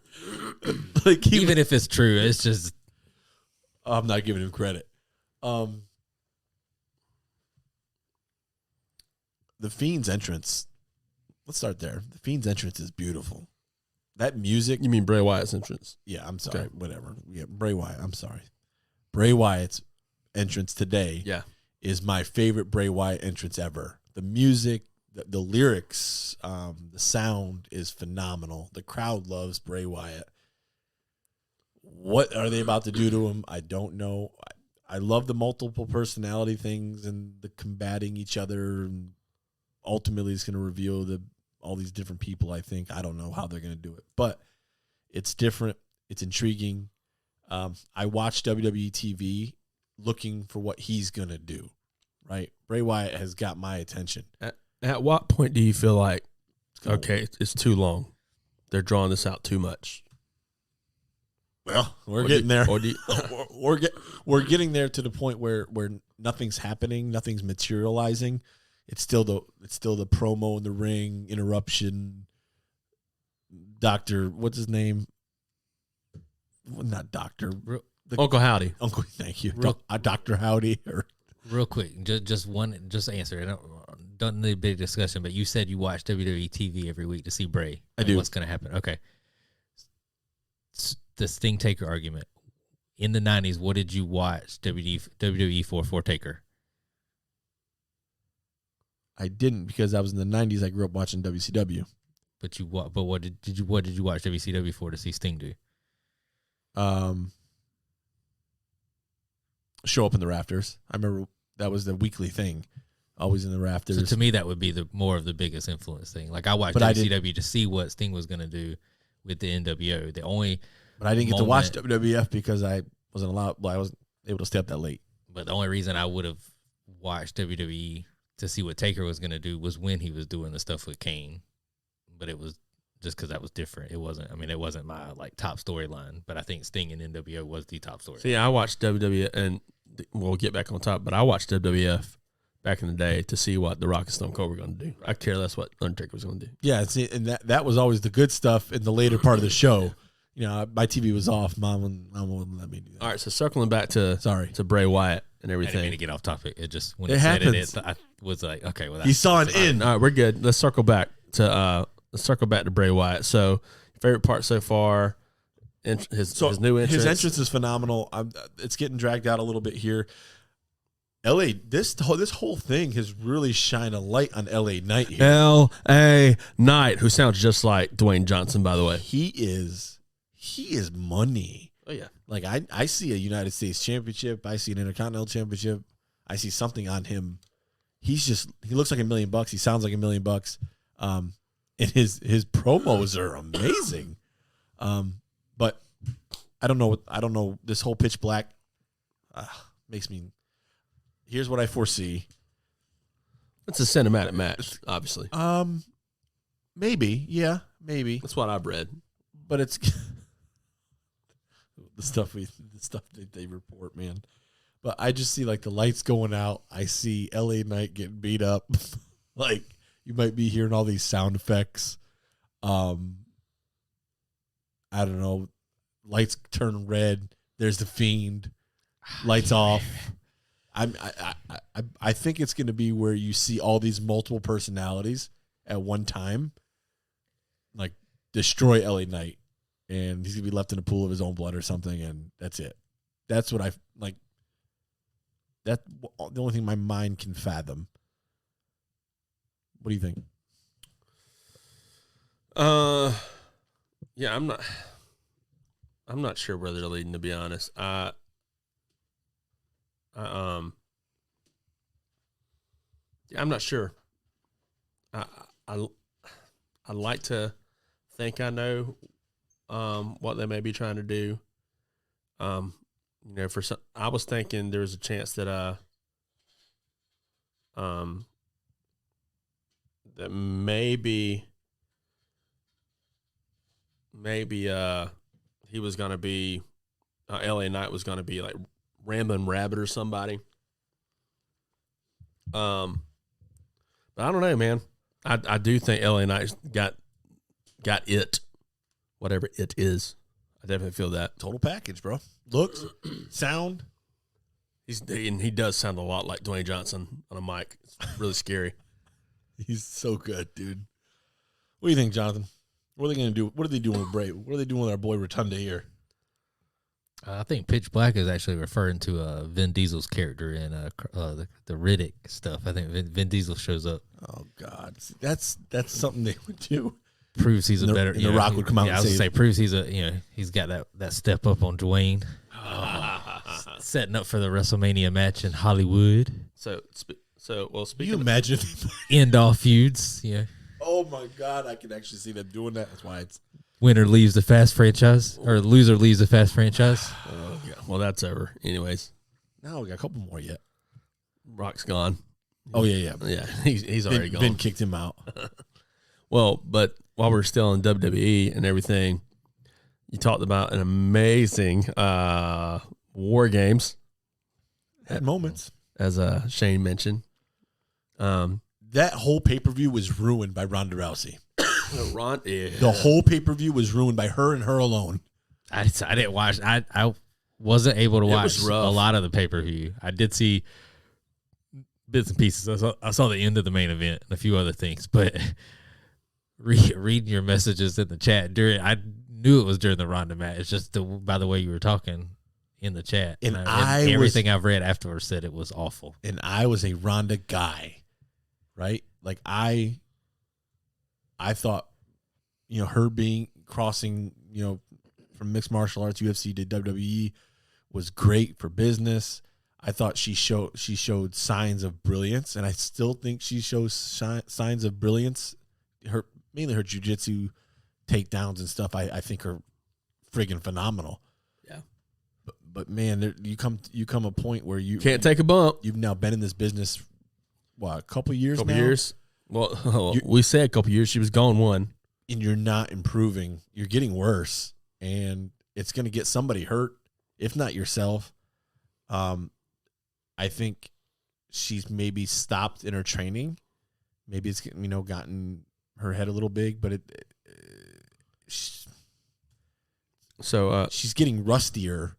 Like even if it's true, it's just I'm not giving him credit. The Fiend's entrance. Let's start there. The Fiend's entrance is beautiful. That music. You mean Bray Wyatt's entrance? Yeah, I'm sorry. Okay. Whatever. Yeah, Bray Wyatt. I'm sorry. Bray Wyatt's entrance today. Yeah. Is my favorite Bray Wyatt entrance ever. The music, the lyrics, the sound is phenomenal. The crowd loves Bray Wyatt. What are they about to do to him? I don't know. I love the multiple personality things and the combating each other. And ultimately, it's going to reveal all these different people, I think. I don't know how they're going to do it. But it's different. It's intriguing. I watch WWE TV looking for what he's going to do, right? Bray Wyatt has got my attention. At what point do you feel like, okay, it's too long? They're drawing this out too much. Well, we're getting there. Or do you, we're getting there to the point where nothing's happening, nothing's materializing. It's still the promo in the ring, interruption. Doctor, what's his name? Well, not Doctor. Uncle Howdy. Uncle, thank you, Dr. Howdy. Real quick, just answer. I don't need a big discussion, but you said you watch WWE TV every week to see Bray. I do. What's going to happen? Okay. The Sting Taker argument. In the 90s, what did you watch WWE for Taker? I didn't, because I was in the 90s. I grew up watching WCW. But what did you watch WCW for to see Sting do? Show up in the rafters. I remember that was the weekly thing. Always in the rafters. So to me, that would be more of the biggest influence thing. Like I watched WCW to see what Sting was going to do with the NWO. But I didn't get to watch WWF because I wasn't allowed. Well, I wasn't able to stay up that late. But the only reason I would have watched WWE to see what Taker was going to do was when he was doing the stuff with Kane. But it was just because that was different. It wasn't my top storyline. But I think Sting and NWO was the top story. See, I watched WWF, and we'll get back on top. But I watched WWF back in the day to see what The Rock and Stone Cold were going to do. I care less what Undertaker was going to do. Yeah, see, and that was always the good stuff in the later part of the show. You know, my TV was off. Mom wouldn't let me do that. All right, so circling back to Bray Wyatt and I everything. didn't mean to get off topic. It just when it happens. I was like, okay, well, he saw an in. All right, we're good. Let's circle back to Bray Wyatt. So, favorite part so far, his new entrance. His entrance is phenomenal. It's getting dragged out a little bit here. LA, this whole thing has really shined a light on LA Knight here. LA Knight, who sounds just like Dwayne Johnson, by the way. He is money. Oh yeah. Like I see a United States Championship, I see an Intercontinental Championship, I see something on him. He looks like $1 million. He sounds like $1 million. And his promos are amazing. But I don't know. This whole Pitch Black makes me. Here's what I foresee. It's a cinematic match, obviously. Maybe, yeah, maybe. That's what I've read. But it's the stuff that they report, man. But I just see like the lights going out. I see LA Knight getting beat up. Like you might be hearing all these sound effects. I don't know. Lights turn red. There's the Fiend. Lights off. I think it's going to be where you see all these multiple personalities at one time, like destroy LA Knight, and he's going to be left in a pool of his own blood or something, and that's it. That's what I like. That's the only thing my mind can fathom. What do you think? Yeah, I'm not sure where they're leading, to be honest. Yeah, I'm not sure. I like to think I know what they may be trying to do. For some, I was thinking there's a chance that that maybe he was going to be LA Knight was going to be like Ramblin' Rabbit or somebody. But I don't know, man. I do think LA Knight's got it, whatever it is. I definitely feel that. Total package, bro. Looks, sound. He does sound a lot like Dwayne Johnson on a mic. It's really scary. He's so good, dude. What do you think, Jonathan? What are they going to do? What are they doing with Bray? What are they doing with our boy Rotunda here? I think Pitch Black is actually referring to Vin Diesel's character in the Riddick stuff. I think Vin Diesel shows up. Oh God, that's something they would do. Proves he's a better. The Rock would come out. Yeah, I was gonna say proves he's got that step up on Dwayne. Setting up for the WrestleMania match in Hollywood. So speaking. You imagine end all feuds. Yeah. Oh my God, I can actually see them doing that. That's why it's. Winner leaves the Fast franchise, or loser leaves the Fast franchise. Oh, yeah. Well, that's over. Anyways, No, we got a couple more yet. Rock's gone. Oh, yeah. Yeah, he's already gone. Ben kicked him out. Well, but while we're still in WWE and everything, you talked about an amazing War Games. Had moments. As Shane mentioned. That whole pay-per-view was ruined by Ronda Rousey. Yeah. The whole pay-per-view was ruined by her and her alone. I didn't watch. I wasn't able to watch was rough. a lot of the pay-per-view. I did see bits and pieces. I saw the end of the main event and a few other things, but reading your messages in the chat I knew it was during the Ronda match. It's just by the way you were talking in the chat, And everything I've read afterwards said it was awful. And I was a Ronda guy, right? Like I thought, her crossing, from mixed martial arts, UFC to WWE was great for business. I thought she showed signs of brilliance, and I still think she shows signs of brilliance. Mainly her jiu-jitsu takedowns and stuff I think are friggin' phenomenal. Yeah. But man, you come a point where you can't take a bump. You've now been in this business, a couple years now? Years. Well, we said a couple years. She was gone one. And you're not improving. You're getting worse, and it's going to get somebody hurt, if not yourself. I think she's maybe stopped in her training. Maybe it's gotten her head a little big, but she's getting rustier.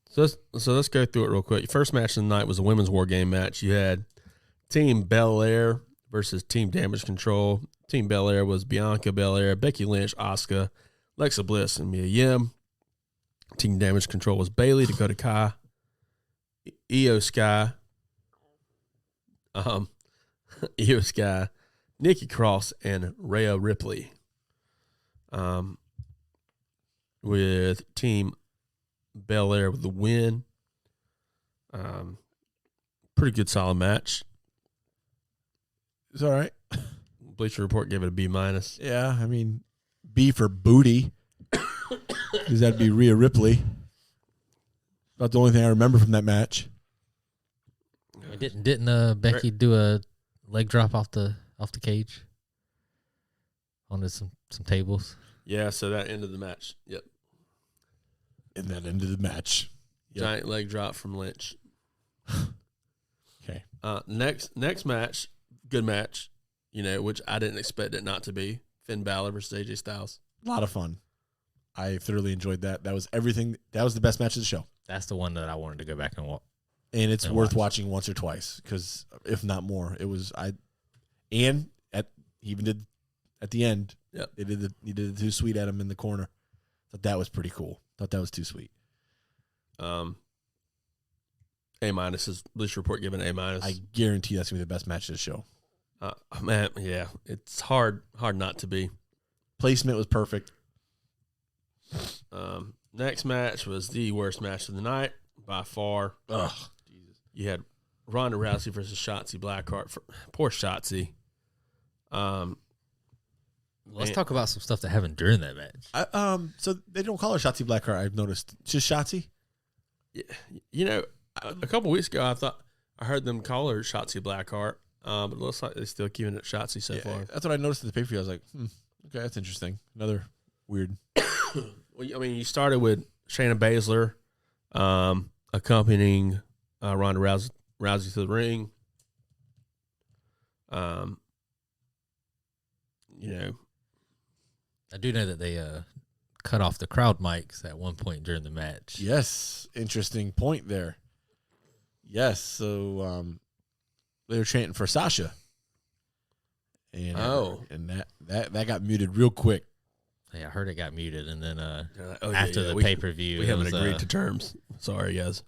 So let's go through it real quick. Your first match of the night was a women's War Game match. You had Team Belair versus Team Damage Control. Team Belair was Bianca Belair, Becky Lynch, Asuka, Alexa Bliss, and Mia Yim. Team Damage Control was Bayley, Dakota Kai, Io Sky, Nikki Cross, and Rhea Ripley. With Team Belair with the win. Pretty good, solid match. It's all right. Bleacher Report gave it a B-. Yeah, I mean, B for booty. Because that'd be Rhea Ripley. About the only thing I remember from that match. Didn't Becky do a leg drop off the cage onto some tables? Yeah, so that ended the match. Yep. And that ended the match. Yep. Giant leg drop from Lynch. Okay. Next match, good match, which I didn't expect it not to be. Finn Balor versus AJ Styles. A lot of fun. I thoroughly enjoyed that. That was everything. That was the best match of the show. That's the one that I wanted to go back and watch. And it's worth watching once or twice, because if not more, it was he even did at the end. Yep. He did the too sweet at him in the corner. Thought that was pretty cool. Thought that was too sweet. A- is Bleacher Report giving A-. I guarantee that's gonna be the best match of the show. Man, yeah, it's hard not to be. Placement was perfect. Next match was the worst match of the night by far. Ugh. Jesus. You had Ronda Rousey versus Shotzi Blackheart. Poor Shotzi. Let's talk about some stuff that happened during that match. So they don't call her Shotzi Blackheart, I've noticed. It's just Shotzi? A couple weeks ago, I thought I heard them call her Shotzi Blackheart, but it looks like they're still keeping it Shotzi so far. That's what I noticed in the pay-per-view. I was like, okay, that's interesting. Another weird. Well, I mean, you started with Shayna Baszler accompanying Ronda Rousey to the ring. I do know that they cut off the crowd mics at one point during the match. Yes, interesting point there. Yes, so they were chanting for Sasha. And and that got muted real quick. Yeah, I heard it got muted, and then after the pay-per-view, we haven't agreed to terms. Sorry, guys.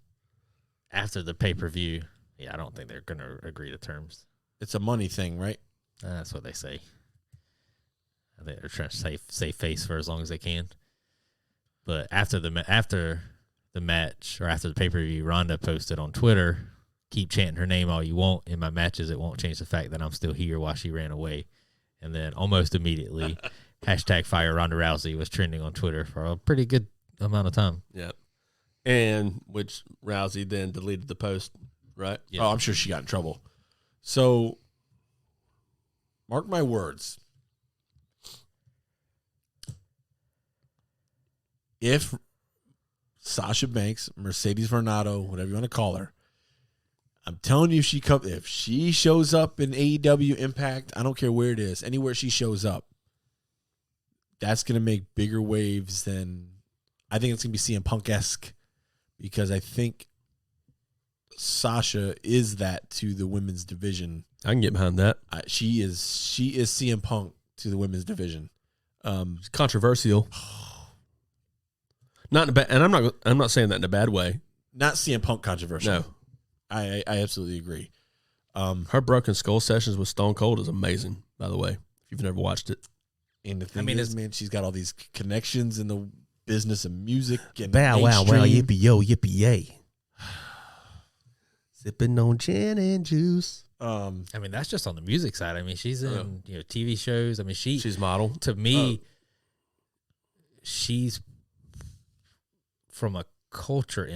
After the pay-per-view, yeah, I don't think they're going to agree to terms. It's a money thing, right? That's what they say. I think they're trying to save face for as long as they can. But after the match, or after the pay-per-view, Ronda posted on Twitter, "Keep chanting her name all you want. In my matches, it won't change the fact that I'm still here while she ran away." And then almost immediately, hashtag Fire Ronda Rousey was trending on Twitter for a pretty good amount of time. Yeah. And which Rousey then deleted the post, right? Yeah. Oh, I'm sure she got in trouble. So, mark my words. If Sasha Banks, Mercedes Varnado, whatever you want to call her, I'm telling you, if she shows up in AEW Impact, I don't care where it is, anywhere she shows up, that's going to make bigger waves than, I think it's going to be CM Punk-esque, because I think Sasha is that to the women's division. I can get behind that. She is CM Punk to the women's division. It's controversial. Not in a bad, and I'm not saying that in a bad way. Not CM Punk controversial. No. I absolutely agree. Her Broken Skull sessions with Stone Cold is amazing, by the way, if you've never watched it. And the thing is, man, she's got all these connections in the business of music and Bow wow wow mainstream. yippee yo yippee yay. Sipping on gin and juice. I mean, that's just on the music side. I mean, she's in TV shows. I mean, She's model. to me, she's from a culture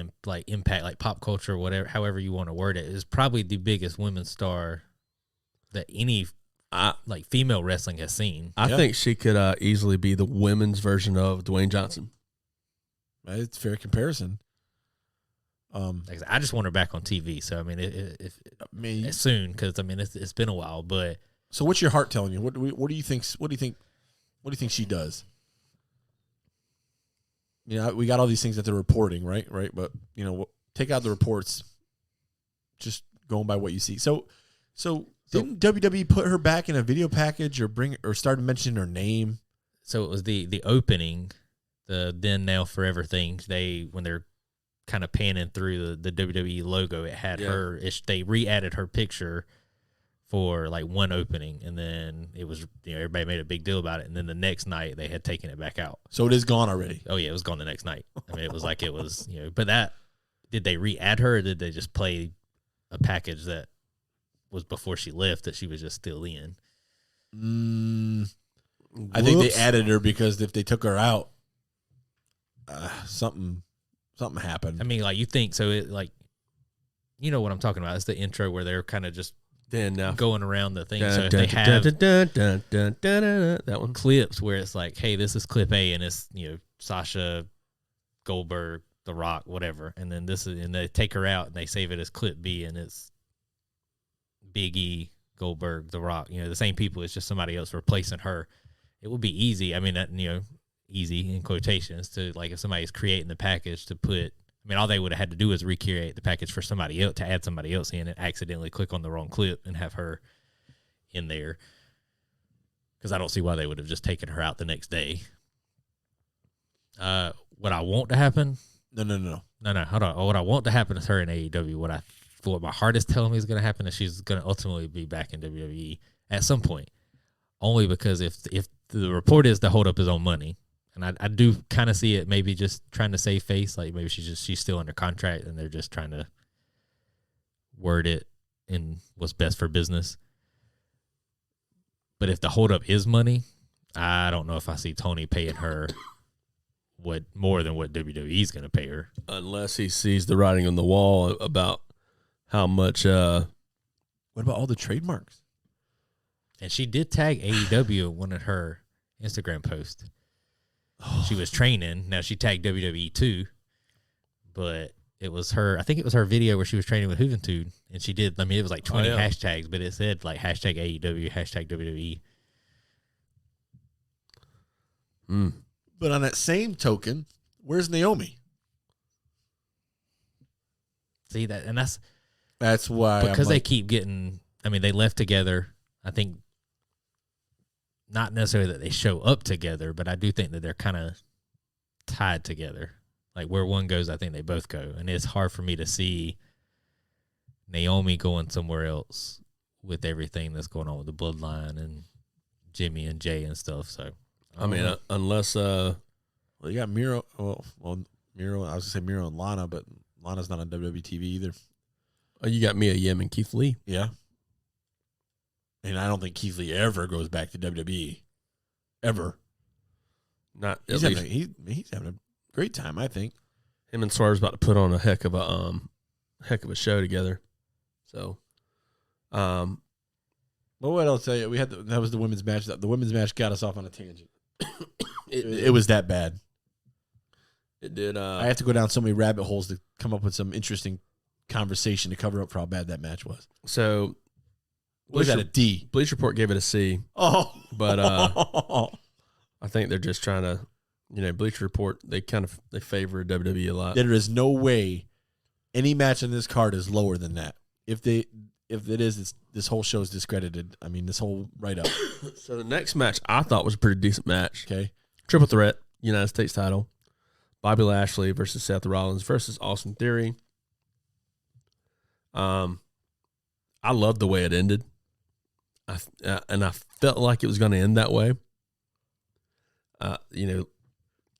impact, like pop culture, whatever, however you want to word it, is probably the biggest women's star that any like female wrestling has seen. I think she could easily be the women's version of Dwayne Johnson. It's a fair comparison. Like I said, I just want her back on TV. So I mean, if soon, because I mean it's been a while. But so, what's your heart telling you? What do you think? What do you think she does? You know, we got all these things that they're reporting, right? But you know, take out the reports. Just going by what you see. So didn't WWE put her back in a video package or started mentioning her name? So it was the opening, the then now forever thing. When they're kind of panning through the WWE logo, it had her. They re-added her picture for like one opening, and then it was everybody made a big deal about it, and then the next night they had taken it back out. So it is gone already. Oh yeah, it was gone the next night. I mean, it was like it was But that, did they re-add her, or did they just play a package that was before she left that she was just still in? I think they added her because if they took her out, something happened. I mean, like you think so? It like, you know what I'm talking about? It's the intro where they're kind of just going around the thing. So if they have that one clips where it's like, hey, this is clip A, and it's Sasha, Goldberg, The Rock, whatever, and then and they take her out and they save it as clip B, and it's Big E, Goldberg, The Rock, the same people. It's just somebody else replacing her. It would be easy. I mean, easy in quotations to, like, if somebody's creating the package to put. I mean, all they would have had to do is recreate the package for somebody else, to add somebody else in, and accidentally click on the wrong clip and have her in there. Because I don't see why they would have just taken her out the next day. What I want to happen? No. Hold on. What I want to happen is her in AEW. What my heart is telling me is going to happen is she's going to ultimately be back in WWE at some point. Only because if the report is the holdup is on money. And I do kind of see it maybe just trying to save face. Like maybe she's still under contract and they're just trying to word it in what's best for business. But if the holdup is money, I don't know if I see Tony paying her more than what WWE's going to pay her. Unless he sees the writing on the wall about how much. What about all the trademarks? And she did tag AEW in one of her Instagram posts. She was training. Now she tagged WWE too, but it was her. I think it was her video where she was training with Juventud, and she did. I mean, it was like 20 hashtags, but it said like hashtag AEW, hashtag WWE. But on that same token, where's Naomi? See that, and that's why because they keep getting. I mean, they left together. I think. Not necessarily that they show up together, but I do think that they're kind of tied together. Like where one goes, I think they both go. And it's hard for me to see Naomi going somewhere else with everything that's going on with the bloodline and Jimmy and Jay and stuff. So, I mean, unless you got Miro. Well, Miro. I was gonna say Miro and Lana, but Lana's not on WWE TV either. You got Mia Yim and Keith Lee. Yeah. And I don't think Keith Lee ever goes back to WWE. Ever. Not He's at having, least. he's having a great time, I think. Him and Swerve's about to put on a heck of a show together. So, Well, what else? We had that was the women's match. The women's match got us off on a tangent. It was that bad. It did. I had to go down so many rabbit holes to come up with some interesting conversation to cover up for how bad that match was. So, Was that a D? Bleach Report gave it a C, Oh, but I think they're just trying to, Bleach Report, they favor WWE a lot. there is no way any match on this card is lower than that. If it is, this whole show is discredited. I mean, this whole write-up. So the next match I thought was a pretty decent match. Okay. Triple threat, United States title. Bobby Lashley versus Seth Rollins versus Austin Theory. I loved the way it ended. And I felt like it was going to end that way.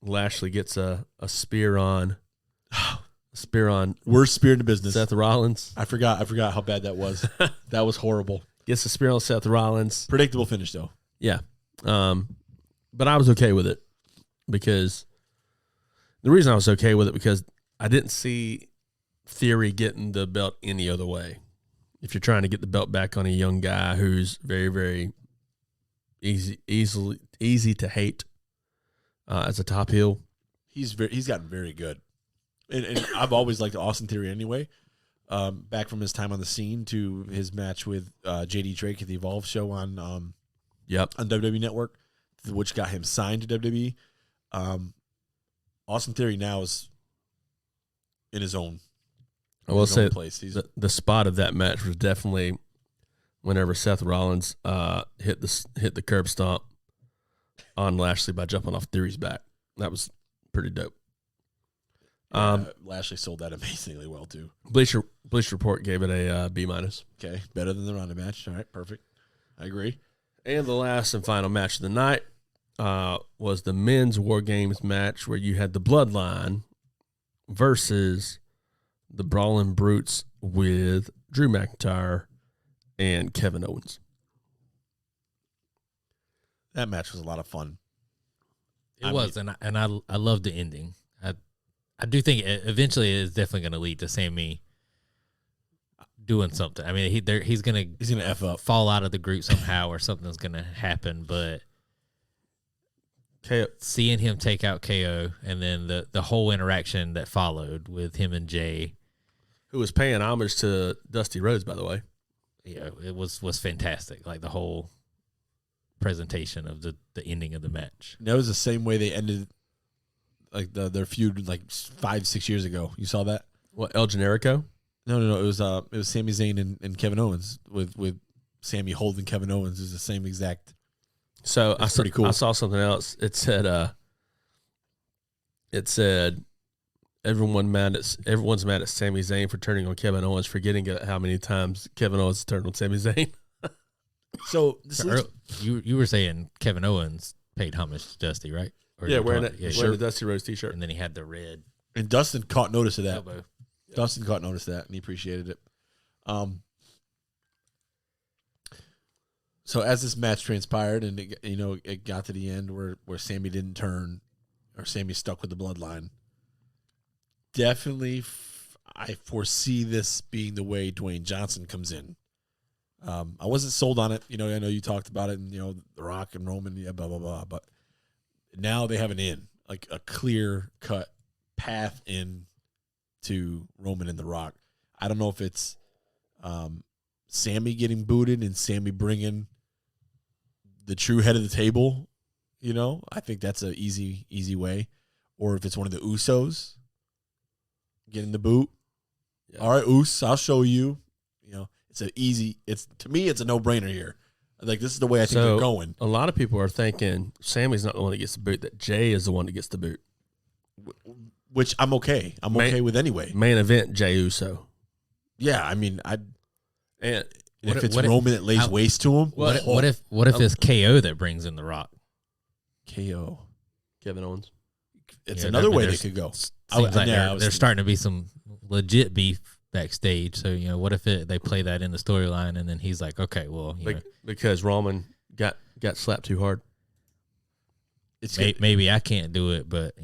Lashley gets a spear on Worst spear in the business. Seth Rollins. I forgot how bad that was. That was horrible. Gets a spear on Seth Rollins. Predictable finish, though. Yeah. But I was okay with it because the reason I was okay with it because I didn't see Theory getting the belt any other way. If you're trying to get the belt back on a young guy who's very, very easy to hate as a top heel, He's gotten very good. And I've always liked Austin Theory anyway. Back from his time on the scene to his match with JD Drake at the Evolve show on WWE Network, which got him signed to WWE. Austin Theory now is in his own. I will say place. the spot of that match was definitely whenever Seth Rollins hit the curb stomp on Lashley by jumping off Theory's back. That was pretty dope. Lashley sold that amazingly well too. Bleach Report gave it a B-. Okay, better than the Ronda match. All right, perfect. I agree. And the last and final match of the night was the men's War Games match where you had the Bloodline versus the Brawling Brutes with Drew McIntyre and Kevin Owens. That match was a lot of fun. It was, and I loved the ending. I do think eventually it is definitely going to lead to Sammy doing something. I mean, he's gonna F up, fall out of the group somehow, or something's gonna happen. But seeing him take out KO, and then the whole interaction that followed with him and Jay, who was paying homage to Dusty Rhodes, by the way. Yeah, it was fantastic. Like the whole presentation of the ending of the match. That was the same way they ended like their feud like 5-6 years ago. You saw that? What, El Generico? No. It was Sami Zayn and Kevin Owens with Sammy holding Kevin Owens. Is the same exact. So pretty cool. I saw something else. It said everyone's mad at Sami Zayn for turning on Kevin Owens, forgetting how many times Kevin Owens turned on Sami Zayn. So you were saying Kevin Owens paid homage to Dusty, right? Or wearing the Dusty Rhodes t-shirt. And then he had the red and Dustin caught notice of that. elbow. Dustin caught notice of that, and he appreciated it. So as this match transpired, and it got to the end where Sammy didn't turn, or Sammy stuck with the Bloodline. Definitely, I foresee this being the way Dwayne Johnson comes in. I wasn't sold on it. I know you talked about it, and The Rock and Roman, blah blah blah. But now they have an in, like a clear cut path in to Roman and The Rock. I don't know if it's Sammy getting booted and Sammy bringing the true head of the table. I think that's an easy way, or if it's one of the Usos getting the boot. Yeah. All right, Us, I'll show you. To me, it's a no-brainer here. Like, this is the way I think they're going. A lot of people are thinking Sammy's not the one that gets the boot, that Jay is the one that gets the boot. Which I'm okay. I'm okay with anyway. Main event, Jay Uso. Yeah, I mean, and if it's Roman that lays waste to him. What if it's KO that brings in The Rock? KO. Kevin Owens. It's another way they could go. Seems like there's starting to be some legit beef backstage. So, what if they play that in the storyline and then he's like, okay, well, because Roman got slapped too hard. maybe I can't do it, but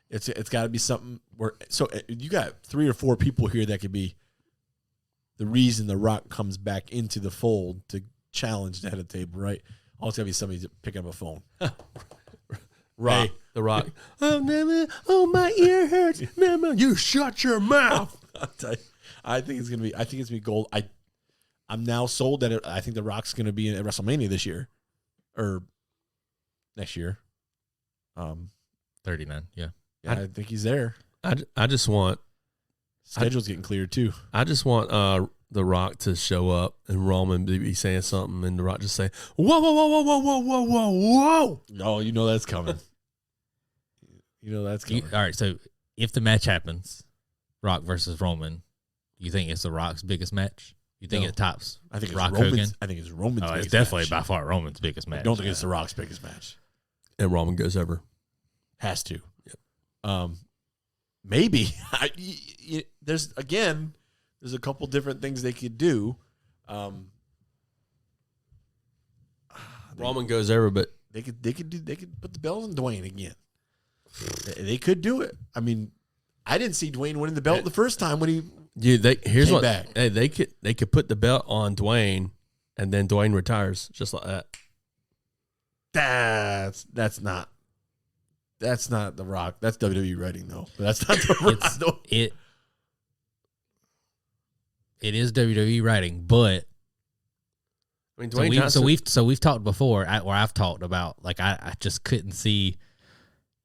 it's got to be something where. So you got 3 or 4 people here that could be the reason The Rock comes back into the fold to challenge the head of the table, right? All it's got to be somebody picking up a phone. Rock, Hey. The Rock. Oh, my ear hurts. You shut your mouth. I'll tell you, I think it's gonna be gold. I'm now sold that I think The Rock's gonna be at WrestleMania this year or next year. 39. Yeah. I think he's there. I just want Schedule's getting cleared too. I just want The Rock to show up and Roman be saying something and The Rock just say, whoa, whoa, whoa, whoa, whoa, whoa, whoa, whoa, whoa. Oh, you know that's coming. All right. So if the match happens, Rock versus Roman, you think it's The Rock's biggest match? You think it tops? I think it's Rock Roman's. Hogan? I think it's Roman's. Oh, it's biggest definitely match. by far Roman's biggest match. I don't think it's The Rock's biggest match. And Roman goes over. Has to. Yep. Maybe. There's a couple different things they could do. Roman goes over, but They could put the belt on Dwayne again. They could do it. I mean, I didn't see Dwayne winning the belt the first time when he here's came what back. Hey, they could put the belt on Dwayne and then Dwayne retires just like that. That's not The Rock. That's WWE writing though. But that's not The Rock. though. It is WWE writing, but I mean, Dwayne so we've talked before, where I've talked about like I just couldn't see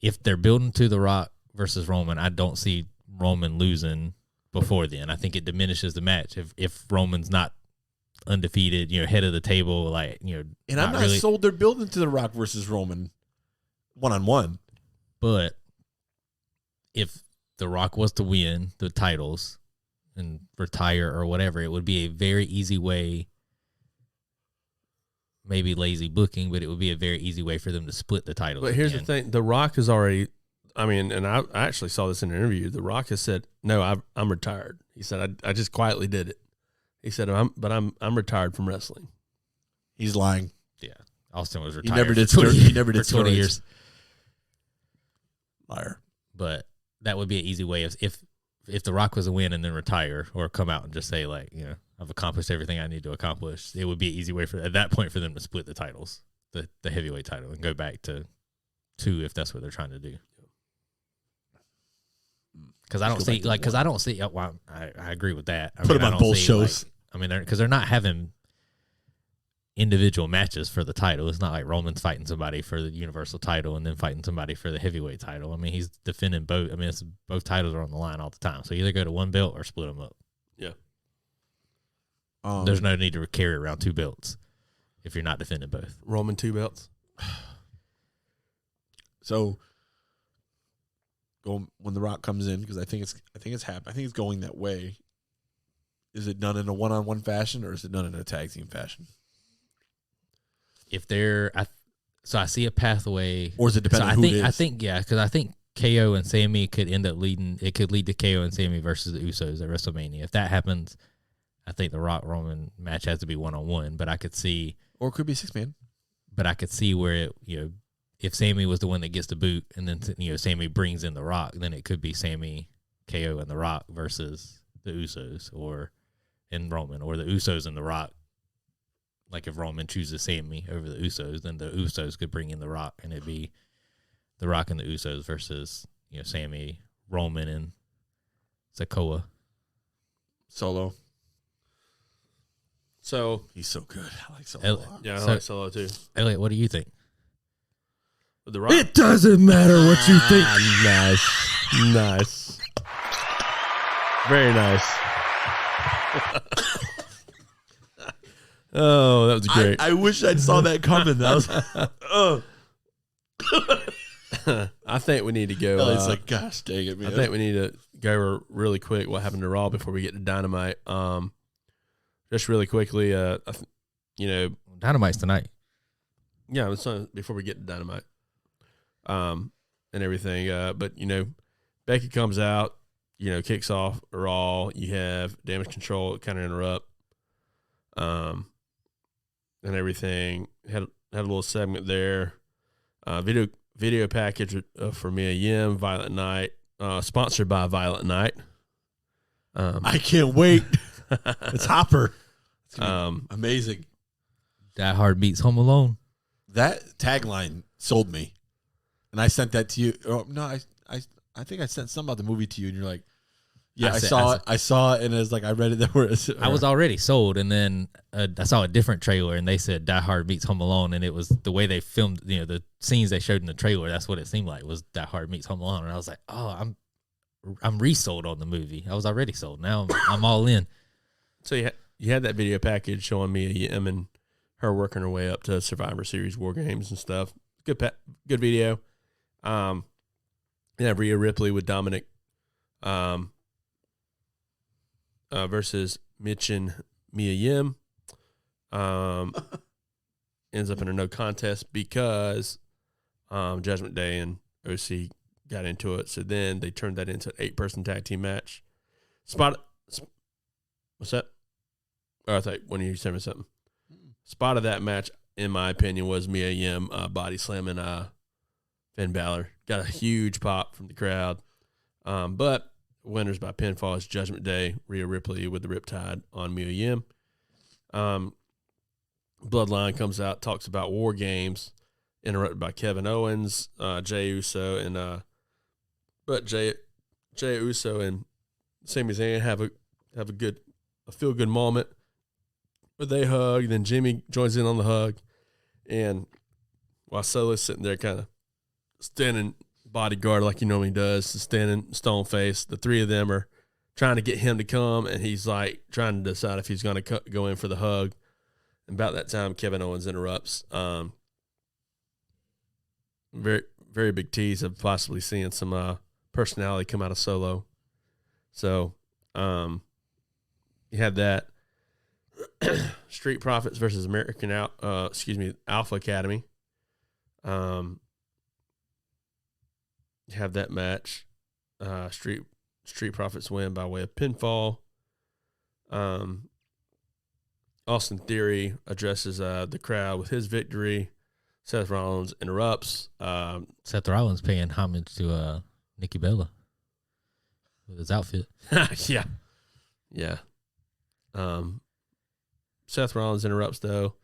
if they're building to The Rock versus Roman. I don't see Roman losing before then. I think it diminishes the match if Roman's not undefeated, head of the table, And I'm not really sold they're building to The Rock versus Roman 1-on-1. But if The Rock was to win the titles and retire or whatever, it would be a very easy way. Maybe lazy booking, but it would be a very easy way for them to split the titles. But here's again. the thing: The Rock is already. I mean, and I actually saw this in an interview. The Rock has said, "No, I'm retired." He said, "I just quietly did it." He said, "I'm retired from wrestling." He's lying. Yeah, Austin was He retired. never did. He Never did 20 steroids. years. Liar. But that would be an easy way if The Rock was a win and then retire or come out and just say I've accomplished everything I need to accomplish. It would be an easy way at that point for them to split the titles, the heavyweight title, and go back to 2 if that's what they're trying to do. Because I don't see Well, I agree with that. Put them on both shows. Because they're not having individual matches for the title. It's not like Roman's fighting somebody for the Universal title and then fighting somebody for the heavyweight title. I mean, he's defending both. I mean, both titles are on the line all the time. So either go to one belt or split them up. Yeah. There's no need to carry around 2 belts if you're not defending both. Roman 2 belts. So, when The Rock comes in, because I think it's happening. I think it's going that way. Is it done in a 1-on-1 fashion or is it done in a tag team fashion? If they're, I see a pathway, Or is it depending on who it is? I think because I think KO and Sammy could end up leading. It could lead to KO and Sammy versus the Usos at WrestleMania. If that happens, I think the Rock Roman match has to be 1-on-1. But I could see, Or it could be 6-man. But I could see where if Sammy was the one that gets the boot, and then Sammy brings in the Rock, then it could be Sammy, KO, and the Rock versus the Usos and Roman, or the Usos and the Rock. Like if Roman chooses Sammy over the Usos, then the Usos could bring in the Rock, and it'd be the Rock and the Usos versus Sammy, Roman, and Sikoa. Solo. So He's so good. I like Solo a lot. yeah, I So- like Solo too. Elliot, what do you think? With The Rock. It doesn't matter what you think. Nice. Very nice. Oh, that was great. I wish I'd saw that coming. That was, I think we need to go. It's like, gosh dang it, man. I think we need to go over really quick what happened to Raw before we get to Dynamite. Just really quickly, Dynamite's tonight. yeah, before we get to Dynamite, and everything. But Becky comes out, kicks off Raw. You have Damage Control kind of interrupt, and everything. Had a little segment there. video package for Mia Yim, Violent Night, sponsored by Violent Night. I can't wait. It's Hopper. It's gonna be amazing. Die Hard meets Home Alone. That tagline sold me, and I sent that to you. Oh, no, I think I sent some about the movie to you, and you're like, "Yeah, I saw it, and it was like I read it." I was already sold, and then I saw a different trailer, and they said Die Hard meets Home Alone, and it was the way they filmed, the scenes they showed in the trailer. That's what it seemed like was Die Hard meets Home Alone, and I was like, "Oh, I'm resold on the movie. I was already sold. Now I'm all in." So you had that video package showing Mia Yim and her working her way up to Survivor Series War Games and stuff. Good video. Rhea Ripley with Dominic versus Mitch and Mia Yim. Ends up in a no contest because Judgment Day and OC got into it. So then they turned that into an 8-person tag team match. What's that? Oh, I thought when you sent me something. Spot of that match, in my opinion, was Mia Yim body slamming Finn Balor. Got a huge pop from the crowd. But winners by pinfall is Judgment Day, Rhea Ripley with the Riptide on Mia Yim. Bloodline comes out, talks about War Games, interrupted by Kevin Owens, Jey Uso, and but Jey Uso and Sami Zayn have a feel good moment where they hug. Then Jimmy joins in on the hug, and while Solo's sitting there, kind of standing bodyguard like he normally does, standing stone face. The three of them are trying to get him to come, and he's like trying to decide if he's going to go in for the hug. And about that time, Kevin Owens interrupts. Very, very big tease of possibly seeing some personality come out of Solo. So, you had that. Street Profits versus Alpha Academy. You have that match. Street Profits win by way of pinfall. Austin Theory addresses the crowd with his victory. Seth Rollins interrupts. Seth Rollins paying homage to Nikki Bella with his outfit. Yeah. Seth Rollins interrupts, though,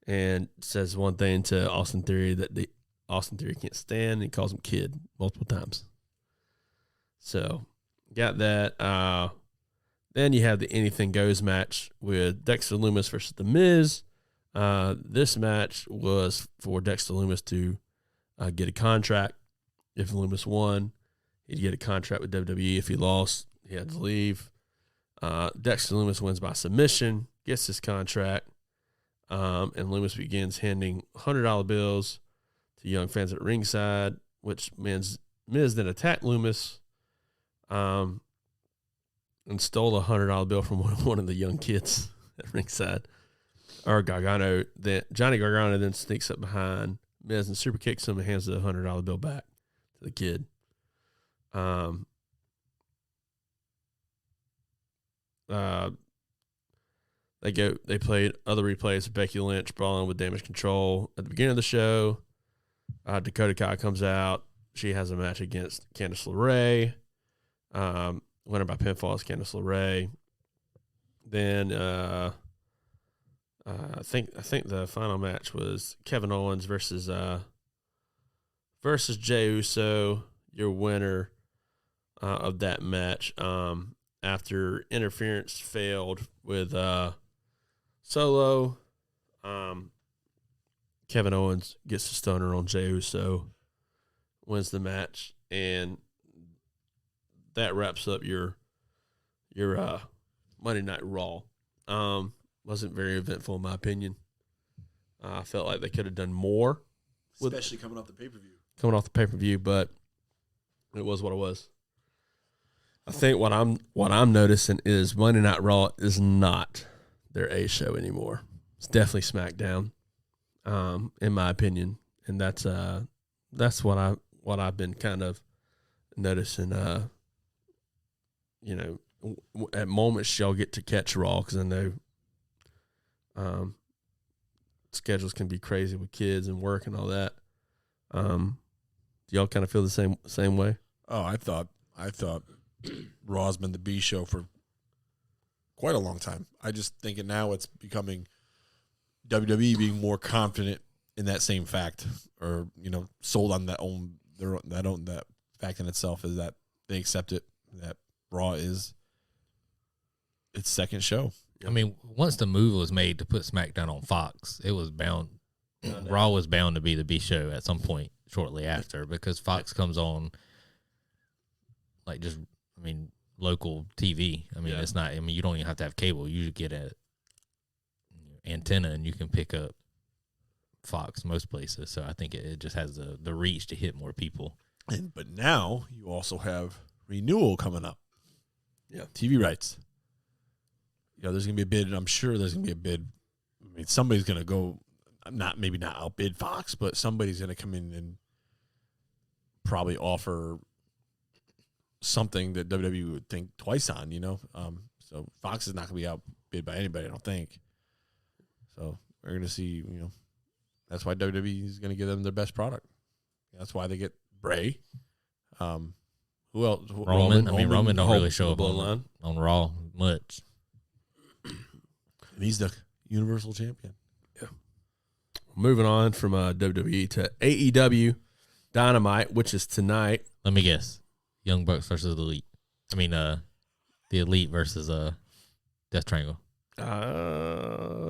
and says one thing to Austin Theory that Austin Theory can't stand, and he calls him kid multiple times. So, got that. Then you have the Anything Goes match with Dexter Lumis versus The Miz. This match was for Dexter Lumis to get a contract. If Lumis won, he'd get a contract with WWE. If he lost, he had to leave. Dexter Lumis wins by submission, gets his contract, and Lumis begins handing $100 bills to young fans at ringside, which Miz then attacked Lumis and stole a $100 bill from one of the young kids at ringside. Or Gargano. Johnny Gargano then sneaks up behind Miz and super kicks him and hands the $100 bill back to the kid. They played other replays of Becky Lynch brawling with Damage Control at the beginning of the show. Dakota Kai comes out. She has a match against Candice LeRae. Winner by pinfall is Candice LeRae. Then I think the final match was Kevin Owens versus Jey Uso. Your winner of that match. After interference failed with Solo, Kevin Owens gets the stunner on Jey Uso, wins the match, and that wraps up your Monday Night Raw. Wasn't very eventful in my opinion. I felt like they could have done more, especially coming off the pay-per-view. But it was what it was. I think what I'm noticing is Monday Night Raw is not their A show anymore. It's definitely SmackDown, in my opinion, and that's what I've been kind of noticing. At moments y'all get to catch Raw because I know schedules can be crazy with kids and work and all that. Do y'all kind of feel the same way? Oh, I thought Raw's been the B show for quite a long time. I just think now it's becoming WWE being more confident in that same fact, or sold on that fact in itself, is that they accept it, that Raw is its second show. I mean, once the move was made to put SmackDown on Fox, it was bound. Raw was bound to be the B show at some point shortly after, because Fox comes on local TV. I mean, it's not. I mean, you don't even have to have cable. You get an antenna and you can pick up Fox most places. So I think it just has the reach to hit more people. But now you also have renewal coming up. Yeah, TV rights. There's going to be a bid, and I'm sure there's going to be a bid. I mean, somebody's going to go, maybe not outbid Fox, but somebody's going to come in and probably offer something that WWE would think twice on, So Fox is not going to be outbid by anybody, I don't think. So we're going to see, that's why WWE is going to give them their best product. That's why they get Bray. Who else? Roman. Roman don't really show up on Raw much. And he's the Universal Champion. Yeah. Moving on from WWE to AEW Dynamite, which is tonight. Let me guess. Young Bucks versus the Elite. I mean, the Elite versus Death Triangle.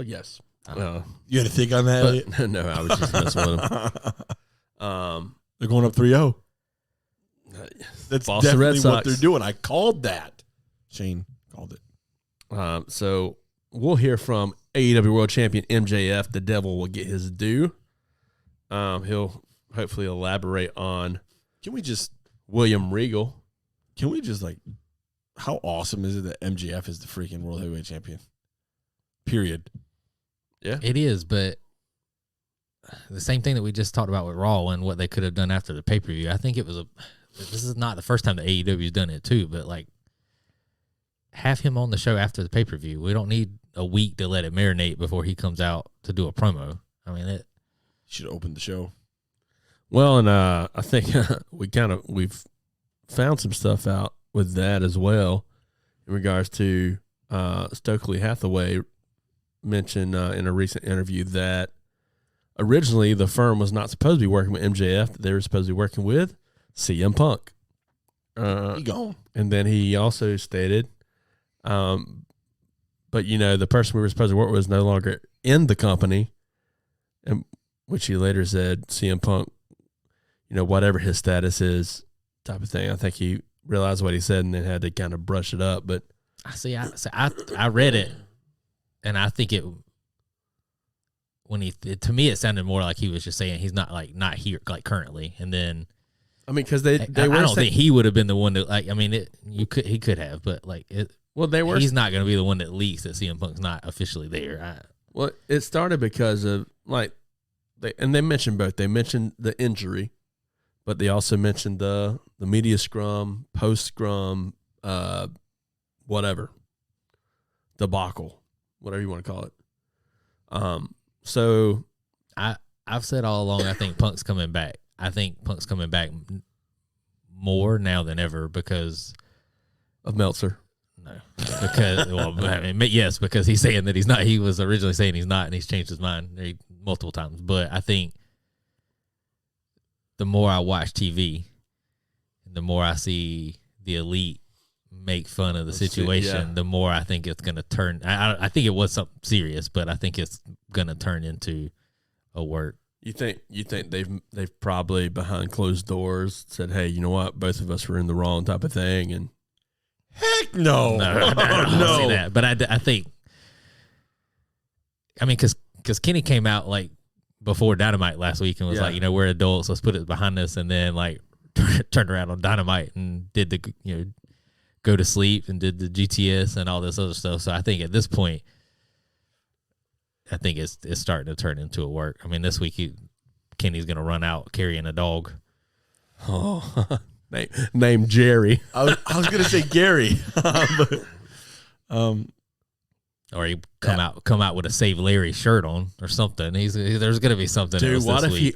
Yes. You had to think on that, Elliot? No, I was just messing with them. They're going up 3-0. That's Boston definitely Red Sox. what they're doing. I called that. Shane called it. So we'll hear from AEW World Champion MJF. The Devil will get his due. He'll hopefully elaborate on. Can we just William Regal? How awesome is it that MJF is the freaking World Heavyweight Champion? Period. Yeah, it is. But the same thing that we just talked about with Raw and what they could have done after the pay-per-view. I think this is not the first time that AEW's done it too, but have him on the show after the pay-per-view. We don't need a week to let it marinate before he comes out to do a promo. I mean, should have opened the show. Well, and I think we've found some stuff out with that as well in regards to Stokely Hathaway mentioned in a recent interview that originally the firm was not supposed to be working with MJF. They were supposed to be working with CM Punk. He gone. And then he also stated, but the person we were supposed to work with is no longer in the company, and which he later said CM Punk, whatever his status is, type of thing. I think he realized what he said and then had to kind of brush it up. But I read it, and I think to me it sounded more like he was just saying he's not here currently, and then. I mean, because I don't think he would have been the one that he could have, but he's not going to be the one that leaks that CM Punk's not officially there. Well, it started because of they mentioned both. They mentioned the injury, but they also mentioned the media scrum, post scrum, whatever, debacle, whatever you want to call it. So I've said all along, I think Punk's coming back. I think Punk's coming back more now than ever because of Meltzer. No, because yes, because he's saying that he's not. He was originally saying he's not, and he's changed his mind multiple times. But I think the more I watch TV, and the more I see the Elite make fun of the situation, the more I think it's going to turn. I think it was something serious, but I think it's going to turn into a work. You think they've probably behind closed doors said, "Hey, you know what? Both of us were in the wrong," type of thing, and heck no, I don't see that. But I think, because Kenny came out before Dynamite last week and was we're adults, let's put it behind us, and then turned around on Dynamite and did the go to sleep and did the GTS and all this other stuff. So I think at this point, I think it's starting to turn into a work. I mean, this week Kenny's going to run out carrying a dog. Oh, named Jerry. I was going to say Gary. Or he come out with a Save Larry shirt on or something. There's gonna be something. Dude, else what this if week.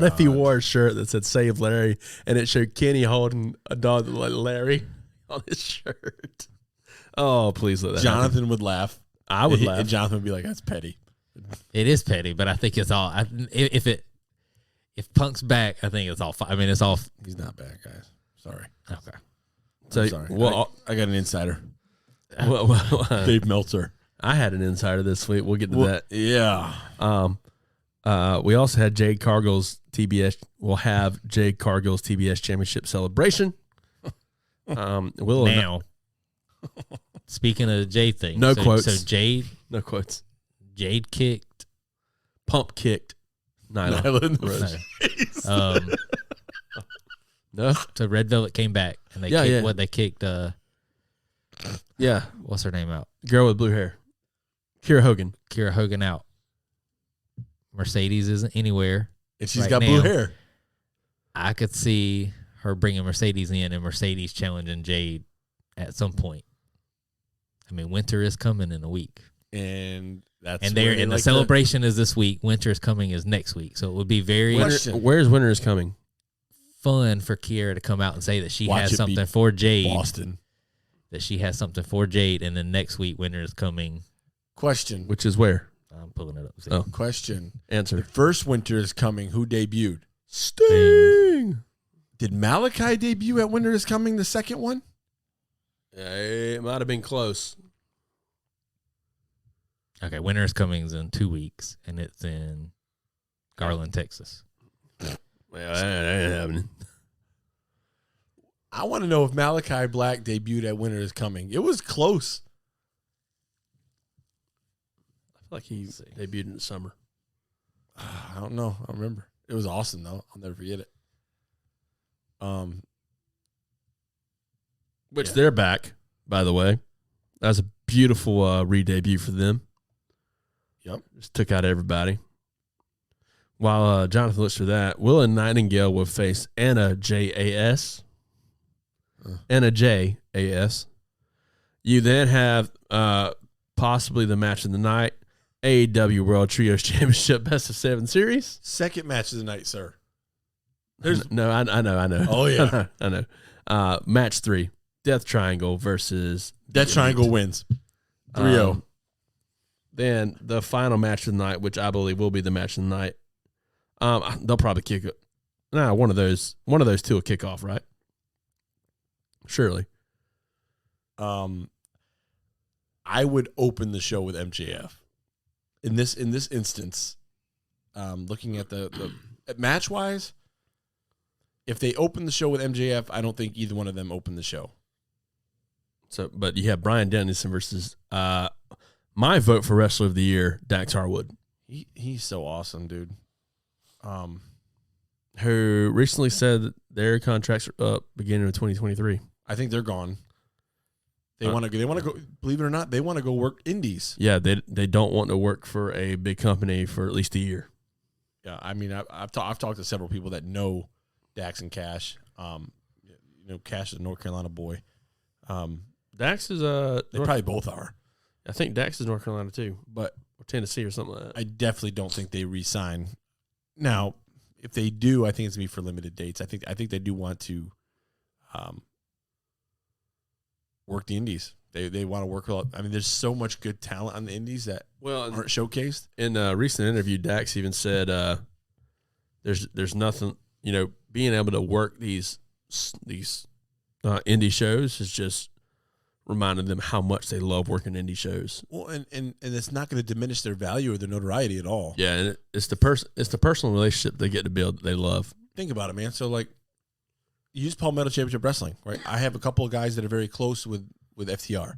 if he wore a shirt that said "Save Larry" and it showed Kenny holding a dog that looked like Larry on his shirt? Oh, please let that happen. Jonathan would laugh. I would laugh. And Jonathan would be like, "That's petty." It is petty, but I think it's all. If Punk's back, I think it's all. I mean, it's all. He's not back, guys. Sorry. Okay. So, I'm sorry. well, I got an insider. Dave Meltzer. I had an insider this week. We'll get to that. Yeah. We also had Jade Cargill's TBS. We'll have Jade Cargill's TBS championship celebration. Now, speaking of the Jade thing, no quotes. So Jade, No quotes. Jade kicked, Pump kicked Nyla in the Rose. face. No. So Red Velvet came back and they Yeah, kicked yeah. what they kicked. Yeah. What's her name out? Girl with blue hair. Kira Hogan. Kira Hogan out. Mercedes isn't anywhere. And she's right got now. blue hair. I could see her bringing Mercedes in and Mercedes challenging Jade at some point. I mean, winter is coming in a week. And that's And where there, they and the like celebration is this week. Winter is coming is next week. So it would be very Question. Where's Winter is Coming? fun for Kiera to come out and say that she Watch has it be something for Jade. Boston. That she has something for Jade, and then next week Winter is coming. Question. Which is where? I'm pulling it up. See. Oh. Question. Answer. The first Winter is Coming. Who debuted? Sting. Did Malachi debut at Winter is Coming, the second one? It might have been close. Okay, Winter is coming in 2 weeks, and it's in Garland, Texas. Well, that ain't happening. I want to know if Malachi Black debuted at Winter is Coming. It was close. I feel like he debuted in the summer. I don't know. I don't remember. It was awesome, though. I'll never forget it. Which they're back, by the way. That was a beautiful re-debut for them. Yep. Just took out everybody. While Johnathan looks for that, Will and Nightingale will face Anna J.A.S. Anna J.A.S. You then have possibly the match of the night, AEW World Trios Championship Best of 7 Series. Second match of the night, sir. No, I know. Oh, yeah. I know. Match 3, Death Triangle versus Death Triangle wins. 3-0. Then the final match of the night, which I believe will be the match of the night. They'll probably kick it. Nah, one of those two will kick off, right? Surely. I would open the show with MJF. In this instance, looking at the match wise, if they open the show with MJF, I don't think either one of them opened the show. So, but you have Bryan Danielson versus my vote for Wrestler of the Year, Dax Harwood, He's so awesome, dude. who recently said that their contracts are up beginning of 2023. I think they're gone. They want to go. Believe it or not, they want to go work indies. Yeah, they don't want to work for a big company for at least a year. Yeah, I mean, I've talked to several people that know Dax and Cash. Cash is a North Carolina boy. Dax is They probably both are, I think Dax is North Carolina too, but or Tennessee or something like that. I definitely don't think they re-sign. Now, if they do, I think it's gonna be for limited dates. I think they do want to work the indies. They want to work with. I mean, there's so much good talent on the indies that aren't showcased. In a recent interview, Dax even said there's nothing, being able to work these indie shows is just reminding them how much they love working indie shows. Well, and it's not going to diminish their value or their notoriety at all. Yeah, and it's the personal relationship they get to build that they love. Think about it, man. So, like, you use Palmetto Championship Wrestling, right? I have a couple of guys that are very close with FTR.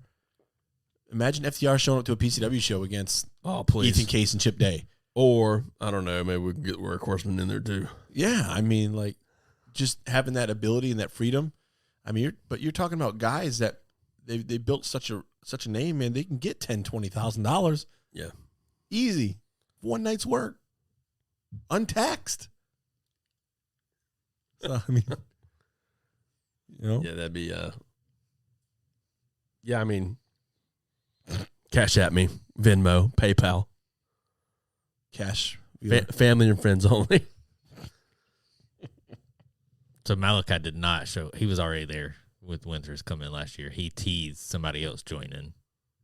Imagine FTR showing up to a PCW show against Ethan Case and Chip Day. Or, I don't know, maybe we can get Workhorseman in there too. Yeah, I mean, like, just having that ability and that freedom. I mean, you're talking about guys that they built such a name, man. They can get $10,000-$20,000. Yeah, easy, one night's work, untaxed. So, I mean, yeah, that'd be. Yeah, I mean, Cash at me, Venmo, PayPal, Cash. family and friends only. So Malachi did not show. He was already there with Winters coming last year. He teased somebody else joining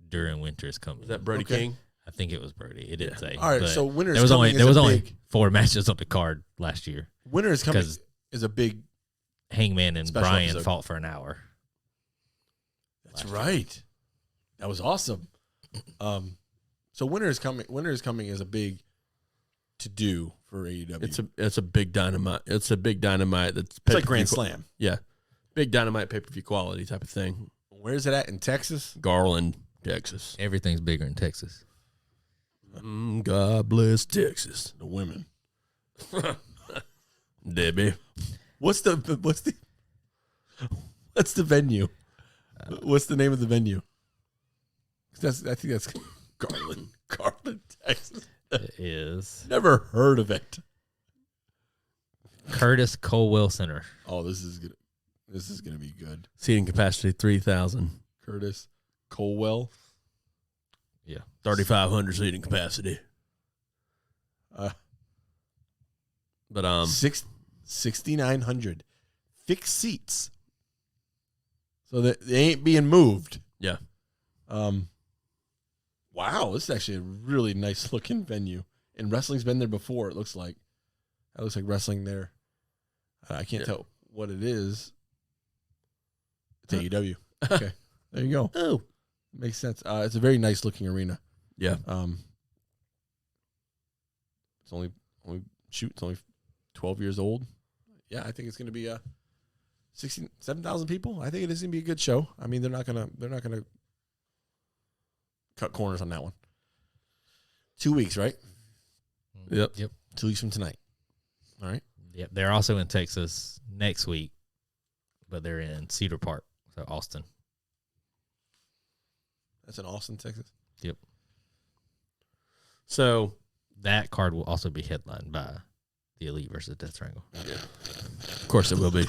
during Winters coming. Is that Brody Okay. King? I think it was Brody. It didn't say. All right, but so Winters there was coming only is there was a only big- 4 matches on the card last year. Winter is coming 'Cause- is a big. Hangman and Special Brian episode. fought for an hour. That's right. That was awesome. So Winter is coming. Winter is coming is a big to do for AEW. It's a big dynamite. It's a big dynamite. That's It's like Grand Slam. Yeah, big dynamite pay-per-view quality type of thing. Where's it at in Texas? Garland, Texas. Everything's bigger in Texas. God bless Texas, The women. Debbie. What's the venue? What's the name of the venue? I think that's Garland, Texas. It is Never heard of it. Curtis Colwell Center. Oh, this is gonna be good. Seating capacity 3,000. Curtis Colwell. Yeah. 3,500 seating capacity. But 6,900 fixed seats, so that they ain't being moved. yeah, Wow, this is actually a really nice looking venue, and wrestling's been there before. It looks like wrestling there. I can't tell what it is. It's AEW. Okay, there you go. Oh, Makes sense. It's a very nice looking arena. yeah. It's only 12 years old. Yeah, I think it's going to be 7,000 people. I think it is going to be a good show. I mean, they're not going to cut corners on that one. 2 weeks, right? Yep. 2 weeks from tonight. All right. Yep. They're also in Texas next week, but they're in Cedar Park, so Austin. That's in Austin, Texas. Yep. So That card will also be headlined by the Elite versus Death Triangle. of course it will be.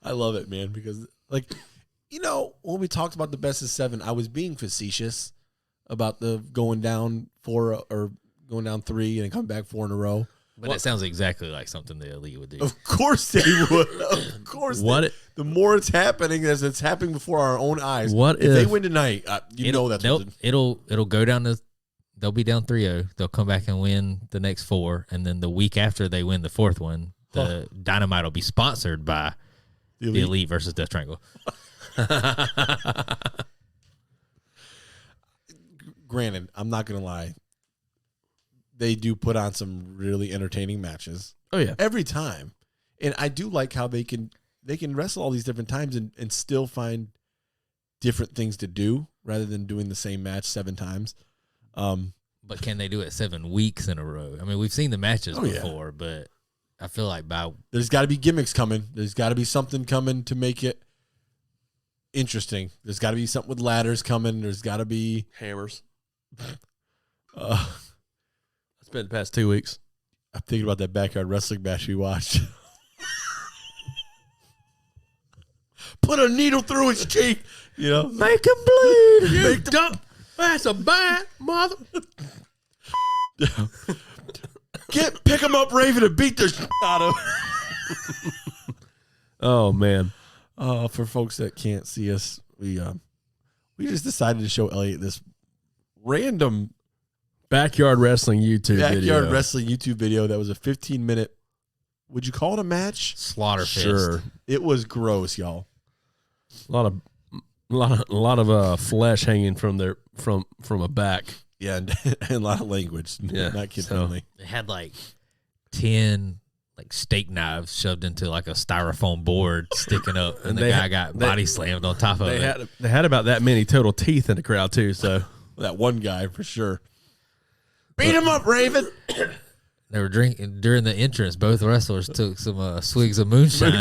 I love it, man, because when we talked about the best of 7, I was being facetious about the going down 4 or going down 3 and come back 4 in a row. But it sounds exactly like something the Elite would do. Of course they would. Of course. The more it's happening, as it's happening before our own eyes. What if they if- win tonight? It'll go down they'll be down 3-0. They'll come back and win the next 4, and then the week after they win the 4th one, the Dynamite will be sponsored by the Elite versus Death Triangle. Granted, I'm not gonna lie. They do put on some really entertaining matches Oh yeah. every time, and I do like how they can wrestle all these different times and still find different things to do rather than doing the same match 7 times. But can they do it 7 weeks in a row? I mean, we've seen the matches Yeah. before, but I feel like There's got to be gimmicks coming. There's got to be something coming to make it interesting. There's got to be something with ladders coming. There's got to be Hammers. uh, It's been the past 2 weeks. I'm thinking about that backyard wrestling match we watched. Put a needle through his cheek, Make him bleed. You dump. That's a bad mother. Pick him up, Raven, and beat the shit out of him. Oh man. For folks that can't see us, we just decided to show Elliot this random Backyard wrestling YouTube backyard video. wrestling YouTube video that was a 15-minute. Would you call it a match? Slaughter Fest. Sure. It was gross, y'all. A lot of flesh hanging from a back. Yeah, and a lot of language. Yeah, Not kid so- friendly. They had like 10 steak knives shoved into like a styrofoam board sticking up, and the They guy had- got they- body slammed on top of it. They had about that many total teeth in the crowd too. So That one guy for sure. Beat him up, Raven. They were drinking during the entrance. Both wrestlers took some swigs of moonshine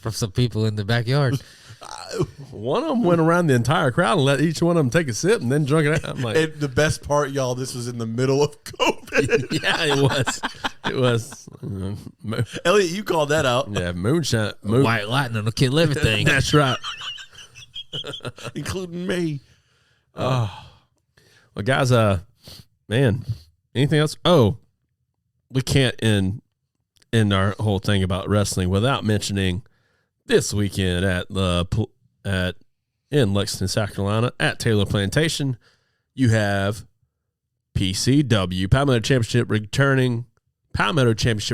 from some people in the backyard. one of them went around the entire crowd and let each one of them take a sip and then drunk it out. I'm like, And the best part, y'all, this was in the middle of COVID. yeah, it was. It was. Elliot, you called that out. Yeah, moonshine. White lightning will kill everything. That's right. including me. Well, guys, man, anything else? Oh, we can't end our whole thing about wrestling without mentioning this weekend in Lexington, South Carolina, at Taylor Plantation, you have PCW, Palmetto Championship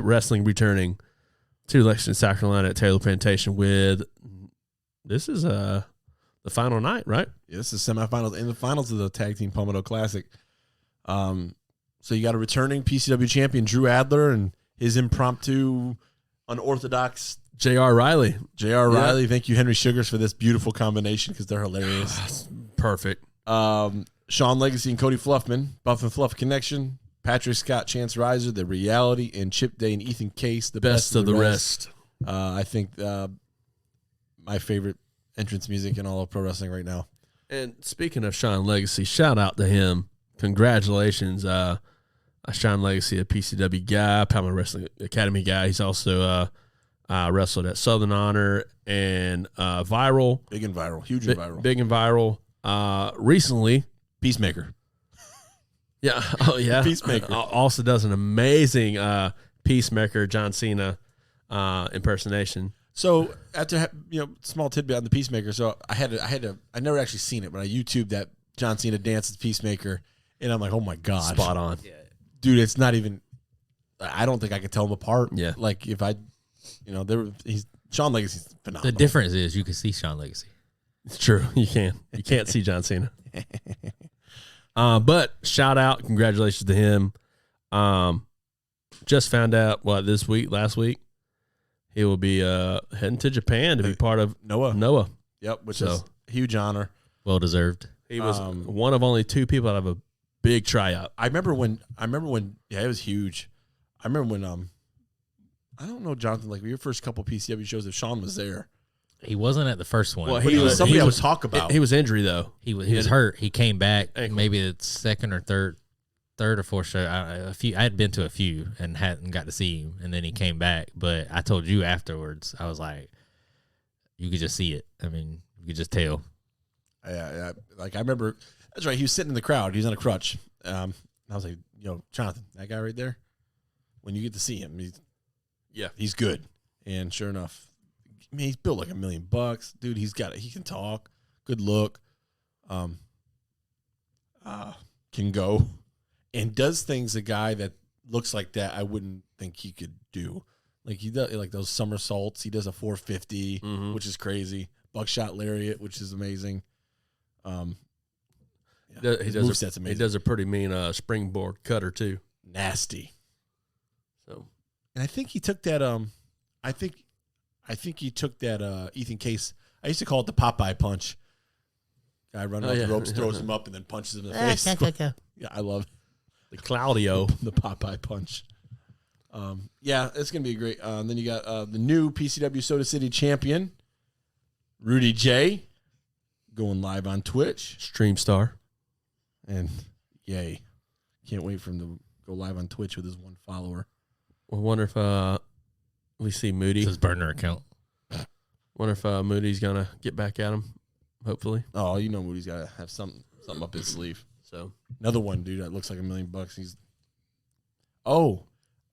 Wrestling returning to Lexington, South Carolina at Taylor Plantation this is the final night, right? Yeah, this is semifinals and the finals of the Tag Team Palmetto Classic. So you got a returning PCW champion, Drew Adler, and his impromptu, unorthodox J.R. Riley. J.R. Riley. Thank you, Henry Sugars, for this beautiful combination because they're hilarious. Perfect. Sean Legacy and Cody Fluffman, Buff and Fluff Connection, Patrick Scott, Chance Riser, The Reality, and Chip Day and Ethan Case, the best of the rest. I think my favorite entrance music in all of pro wrestling right now. And speaking of Sean Legacy, shout out to him. Congratulations. Sean Legacy, a PCW guy, Palmetto Wrestling Academy guy. He's also wrestled at Southern Honor and Viral. Big and viral. Huge and viral. Big and viral. Recently, Peacemaker. Yeah. Oh, yeah. Peacemaker. Also does an amazing Peacemaker John Cena impersonation. So after small tidbit on the Peacemaker. So I never actually seen it, but I YouTubed that John Cena dances Peacemaker, and I'm like, oh my god, spot on, dude. It's not even. I don't think I could tell them apart. Yeah, like if I, he's Sean Legacy's phenomenal. The difference is you can see Sean Legacy. It's true. You can't see John Cena. But shout out, congratulations to him. Just found out last week, he will be heading to Japan to be part of Noah. Yep, which is a huge honor. Well deserved. He was one of only two people out of a big tryout. I remember when it was huge. I remember when I don't know, Jonathan, like your first couple PCW shows, if Sean was there. He wasn't at the first one. Well, he was somebody I would talk about. He was injured though. He was hurt. He came back maybe the second or third or fourth show. I had been to a few and hadn't got to see him, and then he came back. But I told you afterwards, I was like, you could just see it. I mean, you could just tell. Yeah. Like I remember, that's right. He was sitting in the crowd. He was on a crutch. I was like, Jonathan, that guy right there. When you get to see him, he's good. And sure enough, I mean, he's built like $1 million, dude. He can talk, good look, can go, and does things a guy that looks like that I wouldn't think he could do. Like he does, like those somersaults. He does a 450, which is crazy. Buckshot lariat, which is amazing. He does a pretty mean springboard cutter too. Nasty. So, and I think he took that. I think he took that Ethan Case. I used to call it the Popeye punch. Guy running off the ropes, throws him up, and then punches him in the face. Yeah, I love the Claudio, the Popeye punch. Yeah, it's gonna be great. Then you got the new PCW Soda City champion, Rudy J, going live on Twitch, Stream Star, and yay, can't wait for him to go live on Twitch with his one follower. I wonder if we see Moody. It's his burner account. Wonder if Moody's gonna get back at him. Hopefully. Oh, Moody's gotta have something up his sleeve. So another one, dude, that looks like $1 million. He's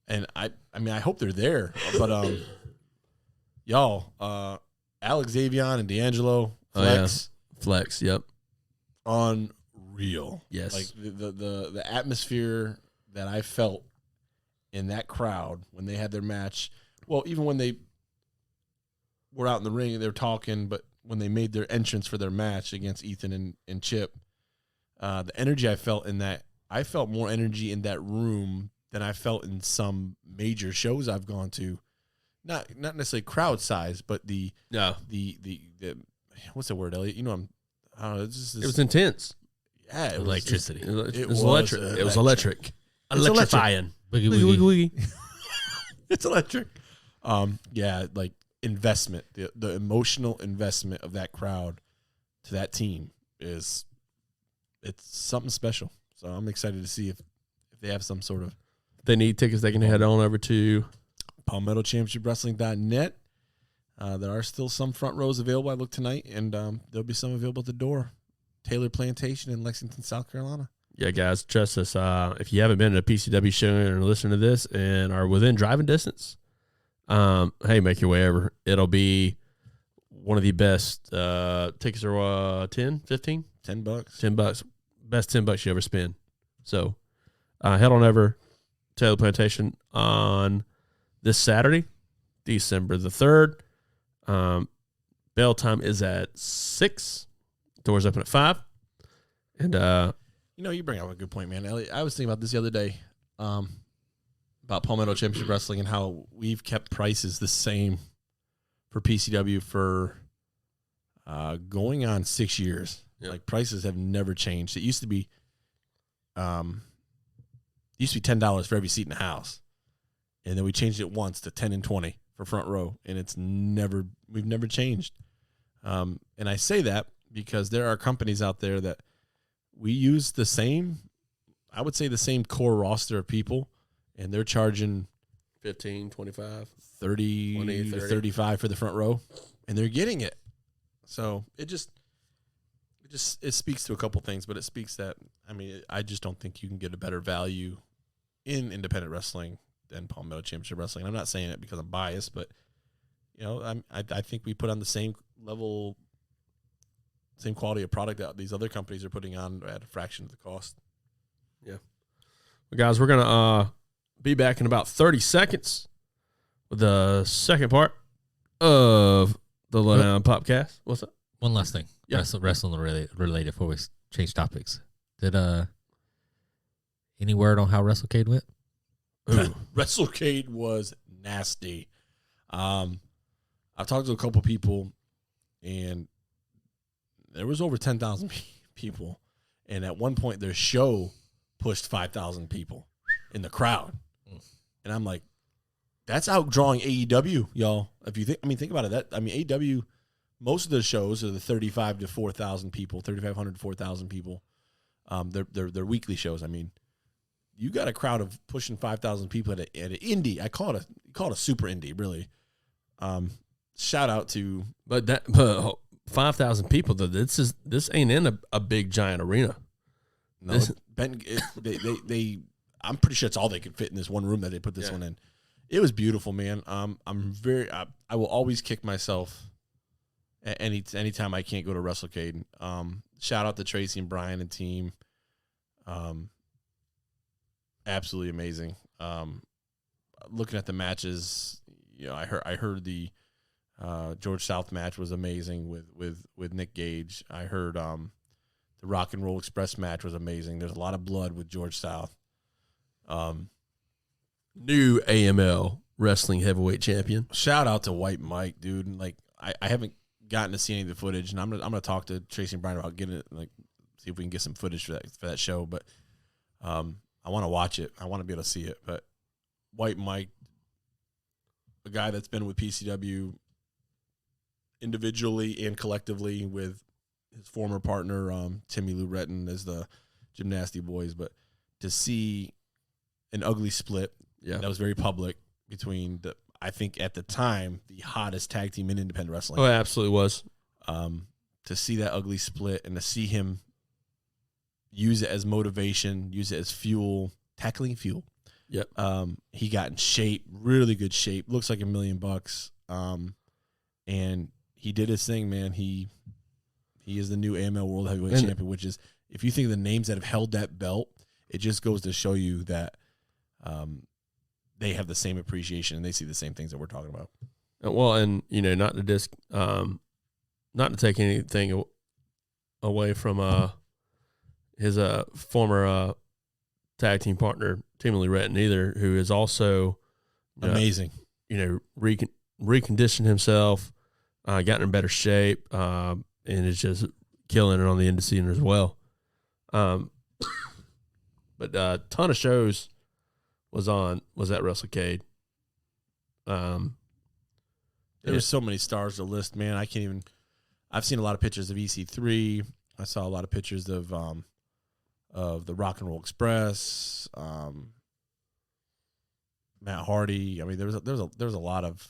and I mean I hope they're there, but y'all, Alex Avion and D'Angelo Flex, yep, unreal. Yes, like the atmosphere that I felt in that crowd when they had their match. Well, even when they were out in the ring and they were talking, but when they made their entrance for their match against Ethan and Chip, the energy I felt in that, I felt more energy in that room than I felt in some major shows I've gone to. Not necessarily crowd size, but the what's the word, Elliot? I don't know. It was intense. Yeah, electricity. It was electric. It was electric. Electrifying. Wiggy, wiggy, wiggy. It's electric. Yeah, like investment, the emotional investment of that crowd to that team it's something special. So I'm excited to see if they have some sort of. If they need tickets, they can head on over to PalmettoChampionshipWrestling.net. There are still some front rows available. I looked tonight, and there'll be some available at the door. Taylor Plantation in Lexington, South Carolina. Yeah, guys, trust us. If you haven't been to a PCW show and listening to this and are within driving distance, hey, make your way over. It'll be one of the best. Tickets are 10, 15? $10. $10. Best $10 you ever spend. So head on over to Taylor Plantation on this Saturday, December the 3rd. Bell time is at 6. Doors open at 5. And you bring up a good point, man. Elliot, I was thinking about this the other day about Palmetto Championship Wrestling and how we've kept prices the same for PCW for going on 6 years. Yeah. Like, prices have never changed. It used to be $10 for every seat in the house, and then we changed it once to 10 and 20 for front row, and we've never changed. And I say that because there are companies out there that we use the same core roster of people, and they're charging 15, 25, 30, 20, 30. 30. 35 for the front row, and they're getting it. So it speaks to a couple things, but it speaks that, I just don't think you can get a better value in independent wrestling than Palmetto Championship Wrestling. I'm not saying it because I'm biased, but I think we put on the same level, same quality of product that these other companies are putting on at a fraction of the cost. Yeah. Well, guys, we're going to be back in about 30 seconds with the second part of the Lowdown Popcast. What's up? One last thing. Yeah. Wrestling related before we change topics. Did any word on how WrestleCade went? WrestleCade was nasty. I've talked to a couple people, and there was over 10,000 people. And at one point, their show pushed 5,000 people in the crowd. And I'm like, that's outdrawing AEW, y'all. If you think about it, AEW, most of the shows are the 35 to 4,000 people, 3,500 to 4,000 people. They're weekly shows. You got a crowd of pushing 5,000 people at an indie. I call it a super indie, really. Shout out to, But 5,000 people, though, this ain't in a big giant arena. no, I'm pretty sure it's all they could fit in this one room that they put this one in. It was beautiful, man. I will always kick myself at anytime I can't go to WrestleCade. Shout out to Tracy and Brian and team. Absolutely amazing. Looking at the matches, I heard the George South match was amazing with Nick Gage. I heard the Rock and Roll Express match was amazing. There's a lot of blood with George South. New AML wrestling heavyweight champion. Shout out to White Mike, dude. Like, I haven't gotten to see any of the footage, and I'm gonna talk to Tracy and Brian about getting it, like, see if we can get some footage for that show. But I want to watch it. I want to be able to see it. But White Mike, a guy that's been with PCW individually and collectively with his former partner, Timmy Lou Retton, as the Gymnasty Boys. But to see an ugly split that was very public between I think at the time, the hottest tag team in independent wrestling. Oh, it absolutely was. To see that ugly split and to see him use it as motivation, use it as fuel, tackling fuel. Yep. He got in shape, really good shape. Looks like $1 million. And he did his thing, man. He is the new AML World Heavyweight Champion, which is, if you think of the names that have held that belt, it just goes to show you that they have the same appreciation and they see the same things that we're talking about. Well, and not to take anything away from his former tag team partner, Timmy Lee Retton, either, who is also amazing. Reconditioned himself, gotten in better shape, and is just killing it on the indie scene as well. But a ton of shows was at WrestleCade. There was so many stars to list, man. I can't even. I've seen a lot of pictures of EC3. I saw a lot of pictures of the Rock and Roll Express, Matt Hardy. There was a lot of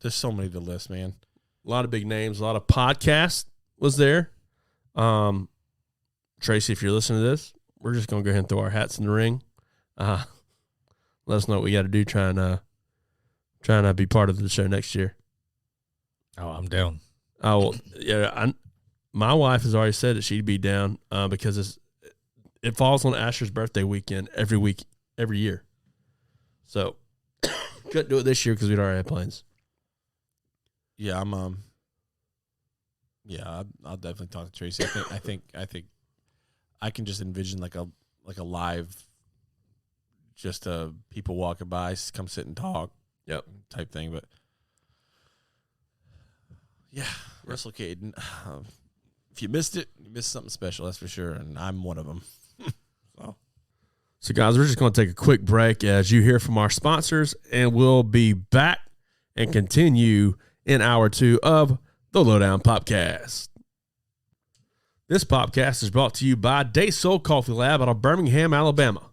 There's so many to list, man. A lot of big names, a lot of podcasts was there. Tracy, if you're listening to this, we're just going to go ahead and throw our hats in the ring. Let us know what we got to do trying to be part of the show next year. Oh, I'm down. Oh, yeah. My wife has already said that she'd be down because it falls on Asher's birthday weekend every year. So couldn't do it this year because we'd already had plans. Yeah, I'll definitely talk to Tracy. I think I can just envision like a live, just people walking by, come sit and talk, type thing. But yeah, WrestleCade. If you missed it, you missed something special. That's for sure, and I'm one of them. So guys, we're just going to take a quick break as you hear from our sponsors, and we'll be back and continue in hour 2 of the Lowdown Popcast. This podcast is brought to you by Day Soul Coffee Lab out of Birmingham, Alabama.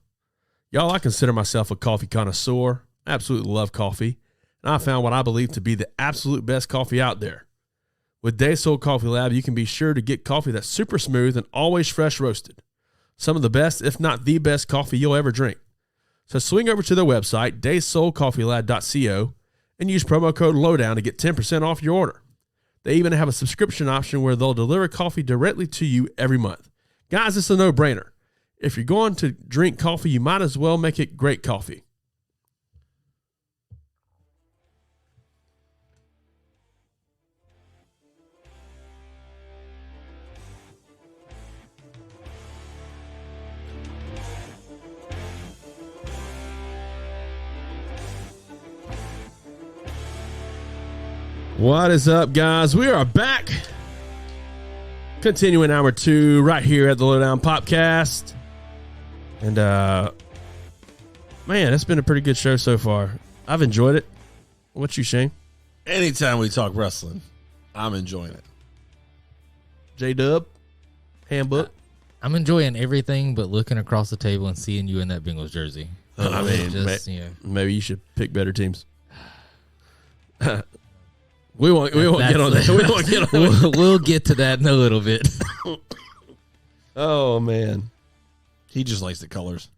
Y'all, I consider myself a coffee connoisseur. I absolutely love coffee, and I found what I believe to be the absolute best coffee out there. With Day Soul Coffee Lab, you can be sure to get coffee that's super smooth and always fresh roasted. Some of the best, if not the best, coffee you'll ever drink. So swing over to their website, daysoulcoffeelab.co, and use promo code LOWDOWN to get 10% off your order. They even have a subscription option where they'll deliver coffee directly to you every month. Guys, it's a no-brainer. If you're going to drink coffee, you might as well make it great coffee. What is up, guys? We are back. Continuing hour 2 right here at the Lowdown Popcast. And, man, it's been a pretty good show so far. I've enjoyed it. What you, Shane? Anytime we talk wrestling, I'm enjoying it. J-Dub, handbook. I'm enjoying everything but looking across the table and seeing you in that Bengals jersey. I mean, Just, maybe you should pick better teams. We won't get on that. We won't get on that. We'll get to that in a little bit. Oh, man. He just likes the colors.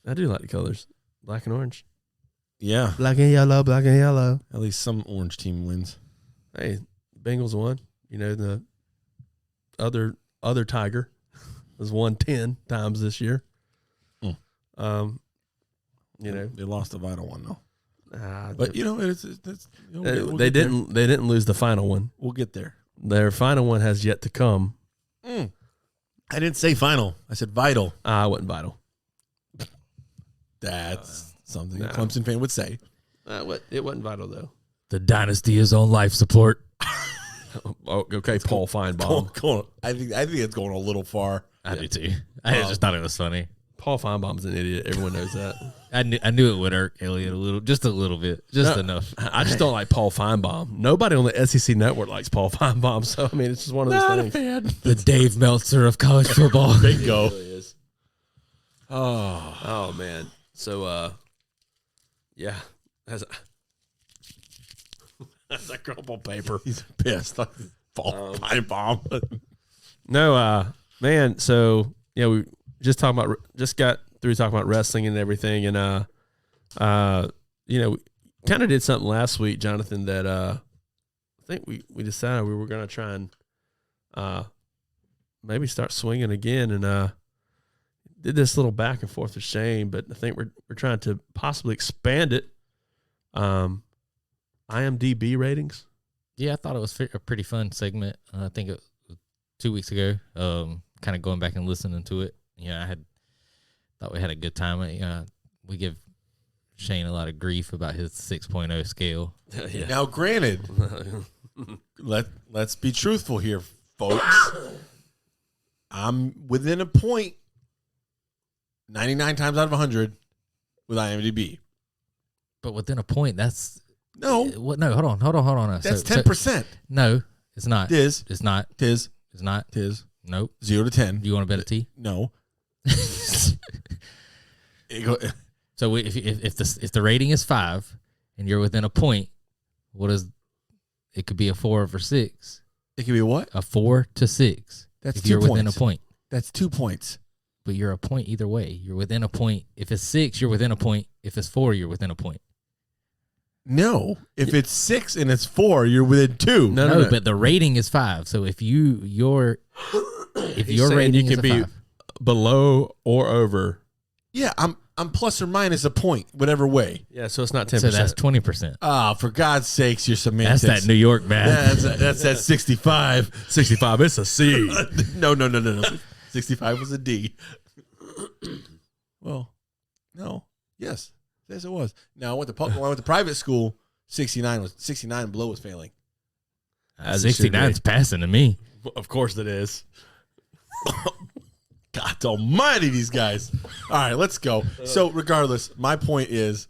I do like the colors. Black and orange. Yeah. Black and yellow, black and yellow. At least some orange team wins. Hey, Bengals won. You know, the other Tiger has won 10 times this year. Hmm. You know, they lost the vital one though. But you know, they didn't lose the final one. We'll get there. Their final one has yet to come. I didn't say final. I said vital. It wasn't vital. That's something a Clemson fan would say. It wasn't vital though. The dynasty is on life support. Oh, okay, Paul Feinbaum. I think it's going a little far. I do too. I just thought it was funny. Paul Feinbaum's an idiot. Everyone knows that. I knew it would irk Elliot just a little bit, enough. I just don't like Paul Feinbaum. Nobody on the SEC network likes Paul Feinbaum. So I mean, it's just one of those things. The Dave Meltzer of college football. Bingo. It really is. Oh man. So yeah, that's a crumpled paper. He's pissed. Paul Feinbaum. No, man. So yeah, we just got through talking about wrestling and everything, and you know, we kind of did something last week, Johnathan, that I think we decided we were going to try and maybe start swinging again, and did this little back and forth with Shane, but I think we're trying to possibly expand it. IMDB ratings. Yeah, I thought it was a pretty fun segment. I think it was 2 weeks ago. Kind of going back and listening to it. Yeah, I thought we had a good time. We give Shane a lot of grief about his 6.0 scale. Yeah. Now, granted, let's be truthful here, folks. I'm within a point 99 times out of 100 with IMDb. But within a point, that's no. What? No, hold on. That's 10%. No, it's not. Tis. It's not. Tis. It's not. Tis. Nope. 0 to 10. Do you want to bet a T? No. So if the rating is 5 and you're within a point, what is It could be a 4 or 6. It could be what? A 4 to 6. That's if 2 you're points. within a point. That's 2 points. But you're a point either way. You're within a point. If it's 6, you're within a point. If it's 4, you're within a point. No. If it's 6 and it's 4, you're within 2. No, but the rating is 5. So if your rating you is can a be 5. below or over. Yeah, I'm plus or minus a point, whatever way. Yeah, so it's not 10%. So that's 20%. Ah, for God's sakes, you're semantics. That's that New York math. That's that 65. 65. It's a C. No. 65 was a D. Well, no. Yes. Yes, it was. Now, when I went to private school, 69 and below was failing. As it should 69's be. passing to me. Of course it is. God almighty, these guys. All right, let's go. So, regardless, my point is,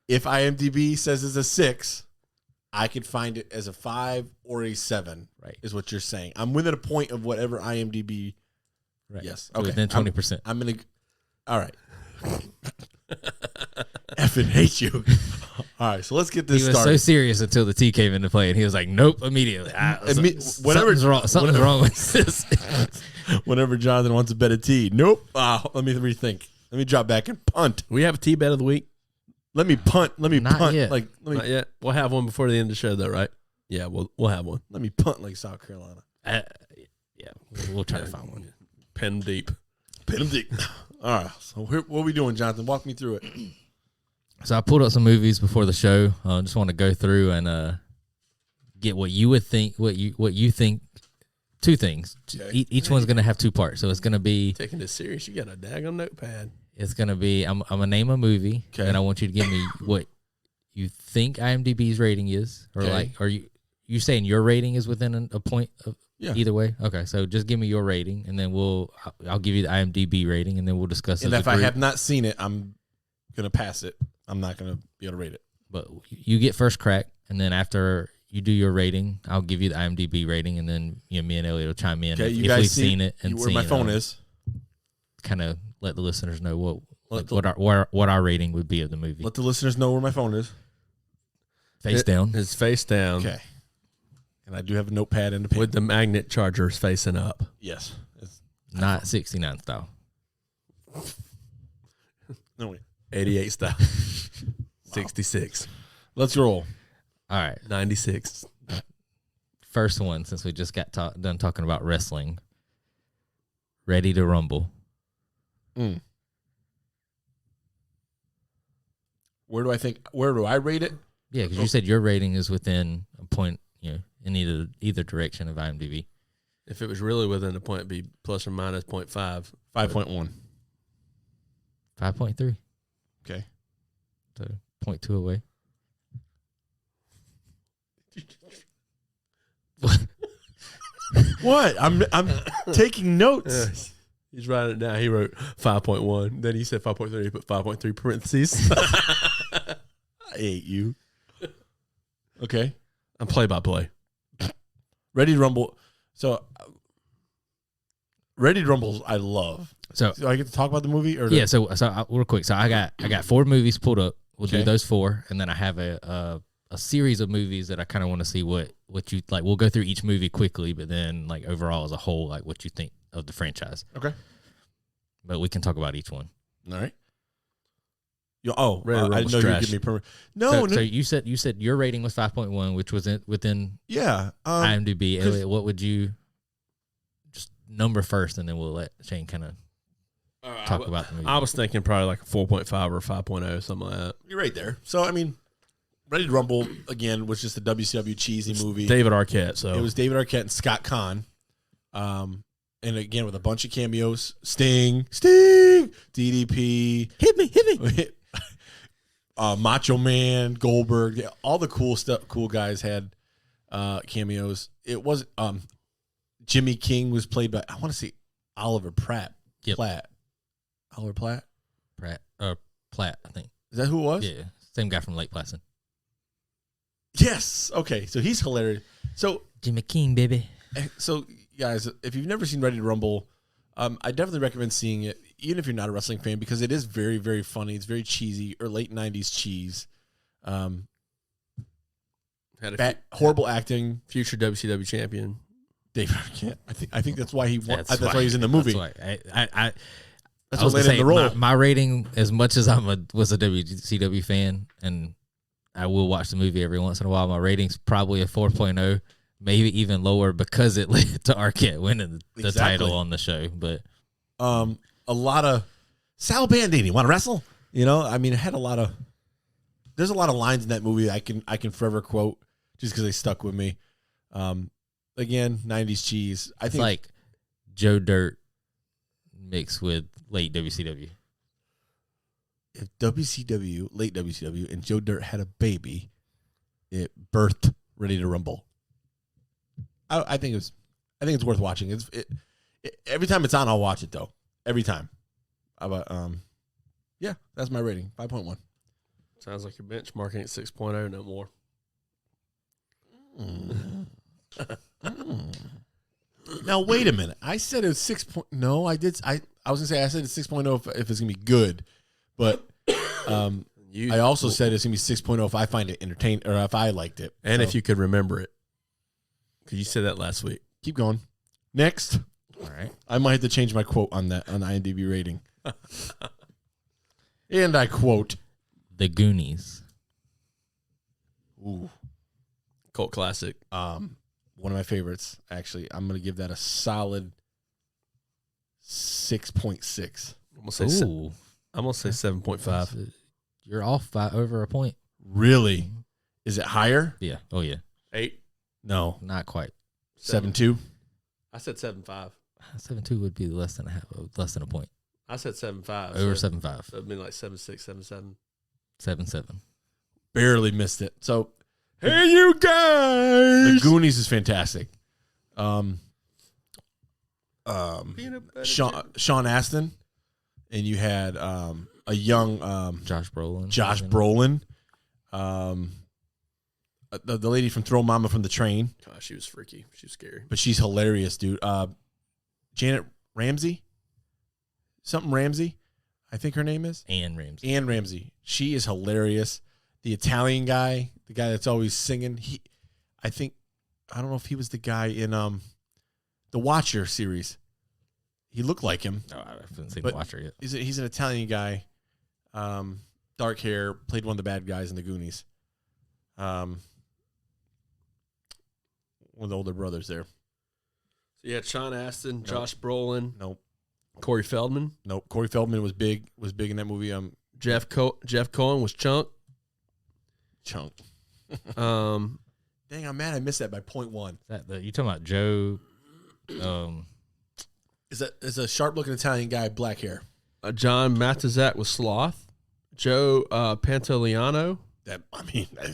if IMDb says it's a 6, I could find it as a 5 or a 7. Right. Is what you're saying. I'm within a point of whatever IMDb. Right. Yes. Okay. Okay. Within 20%. I'm gonna. All right. Effing hate you. All right, so let's get this He was started. so serious until the T came into play, and he was like, "Nope!" Immediately. Something's wrong. Something's wrong with this. Whenever Johnathan wants a bet of tea, nope. Let me rethink. Let me drop back and punt. We have a tea bet of the week. Let me punt. Let me Not punt. yet. Not yet. We'll have one before the end of the show, though, right? Yeah, we'll have one. Let me punt like South Carolina. Yeah, we'll try to find one. Pen deep. Pin 'em deep. All right. So what are we doing, Johnathan? Walk me through it. So I pulled up some movies before the show. Just want to go through and get what you would think. What you think. 2 things. Okay. Each one's gonna have 2 parts. So it's gonna be. Taking this serious, you got a daggone notepad. It's gonna be. I'm gonna name a movie, Okay. and I want you to give me what you think IMDb's rating is, or Okay. are you saying your rating is within a point of Yeah. either way? Okay, so just give me your rating, and then I'll give you the IMDb rating, and then we'll discuss. And as if a I group. have not seen it, I'm gonna pass it. I'm not gonna be able to rate it. But you get first crack, and then after you do your rating, I'll give you the IMDb rating, and then me and Elliot will chime in Okay, if you guys we've see seen it and where my phone is. Kind of let the listeners know Let what our rating would be of the movie. Let the listeners know where my phone is. Face down. It's face down. Okay. And I do have a notepad and a pen. With the magnet chargers facing up. Yes. It's, Not 69 style. no wait. 88 style. 66. Let's roll. All right. 96. First one, since we just got done talking about wrestling. Ready to Rumble. Where do I rate it? Yeah, because you said your rating is within a point, in either direction of IMDb. If it was really within a point, it'd be plus or minus 0.5. 5.1. 5.3. Okay. So 0.2 away. What? I'm taking notes. He's writing it down. He wrote 5.1. Then he said 5.3. He put 5.3 parentheses. I hate you. Okay. I'm play-by-play. Ready to Rumble. So, Ready to Rumble, I love. So Do I get to talk about the movie? Or yeah, so real quick. So I got 4 movies pulled up. We'll do Okay. those 4, and then I have a series of movies that I kind of want to see what you like. We'll go through each movie quickly, but then like overall as a whole, like what you think of the franchise. Okay. But we can talk about each one. All right. Ready to I didn't Rumble's know you were trash. giving me permission. So No. you said your rating was 5.1, which was within Yeah. IMDb. 'cause- Elliot, what would you just number first, and then we'll let Shane kind of talk about the movie. I was thinking probably like a 4.5 or 5.0, something like that. You're right there. So, I mean, Ready to Rumble, again, was just a WCW cheesy movie. David Arquette. So It was David Arquette and Scott Conn. And again, with a bunch of cameos. Sting, DDP. hit me. Macho Man, Goldberg. All the cool guys had cameos. It was Jimmy King was played by, I want to say, Oliver Platt. Yep. Oliver Platt? Platt, I think. Is that who it was? Yeah, same guy from Lake Placid. Yes. Okay. So he's hilarious. So Jimmy King, baby. Guys, if you've never seen Ready to Rumble, I definitely recommend seeing it, even if you're not a wrestling fan, because it is very, very funny. It's very cheesy, or late 90s cheese. Had a horrible acting. future WCW champion. David Arquette. I think that's why he won. That's That's why he's in the movie. That's why I That's I was what gonna landed in the role. My rating, as much as was a WCW fan, and I will watch the movie every once in a while, my rating's probably a 4.0, maybe even lower because it led to Arquette winning the title on the show. But a lot of Sal Bandini want to wrestle. You know, I mean, it had a lot of. There's a lot of lines in that movie I can forever quote just because they stuck with me. Again, 90s cheese. I it's think like Joe Dirt mixed with late WCW. if late WCW, and Joe Dirt had a baby, it birthed Ready to Rumble. I think it's worth watching. Every time it's on, I'll watch it though. Every time. Yeah, that's my rating. 5.1. Sounds like you're benchmarking at 6.0 no more. Now wait a minute. I said it was 6. No, I did. I was gonna say I said it's 6.0 if it's gonna be good, but I also said it's gonna be 6.0 if I find it entertaining or if I liked it, And So, if you could remember it. Because you said that last week. keep going. Next, All right. I might have to change my quote on that on the IMDb rating. And I quote, The Goonies. "Ooh, Cult classic. one of my favorites. Actually, I'm gonna give that a solid 6.6. Ooh. I'm gonna say 7.5. You're off by over a point. Really? Is it higher? Yeah. Oh, yeah. 8. No, Not quite. 7.2. I said 7.5. 7.2 would be less than a point. I said 7.5. Over so 7.5. it'd been like 7.6, 7.7. 7.7. Barely missed it. So Hey, you The guys! Goonies is fantastic. Sean Astin, and you had a young Josh Brolin. Josh Brolin, the lady from Throw Mama from the Train, Gosh, she was freaky. She was scary. but she's hilarious, dude. Janet Ramsey, something Ramsey, I think her name is And Ramsey. Ann Ramsey. She is hilarious. The Italian guy, the guy that's always singing. I don't know if he was the guy in the Watcher series. He looked like him. No, I haven't seen But- The Watcher yet. He's an Italian guy, dark hair, played one of the bad guys in the Goonies. One of the older brothers there. So you had Sean Astin, Josh Brolin, Nope. Corey Feldman, Corey Feldman was big in that movie. Jeff Cohen was Chunk. Chunk. Um, Dang, I'm mad I missed that by 0.1. You talking about Joe? Is a sharp looking Italian guy, black hair. John Matizak was Sloth. Joe Pantoliano. That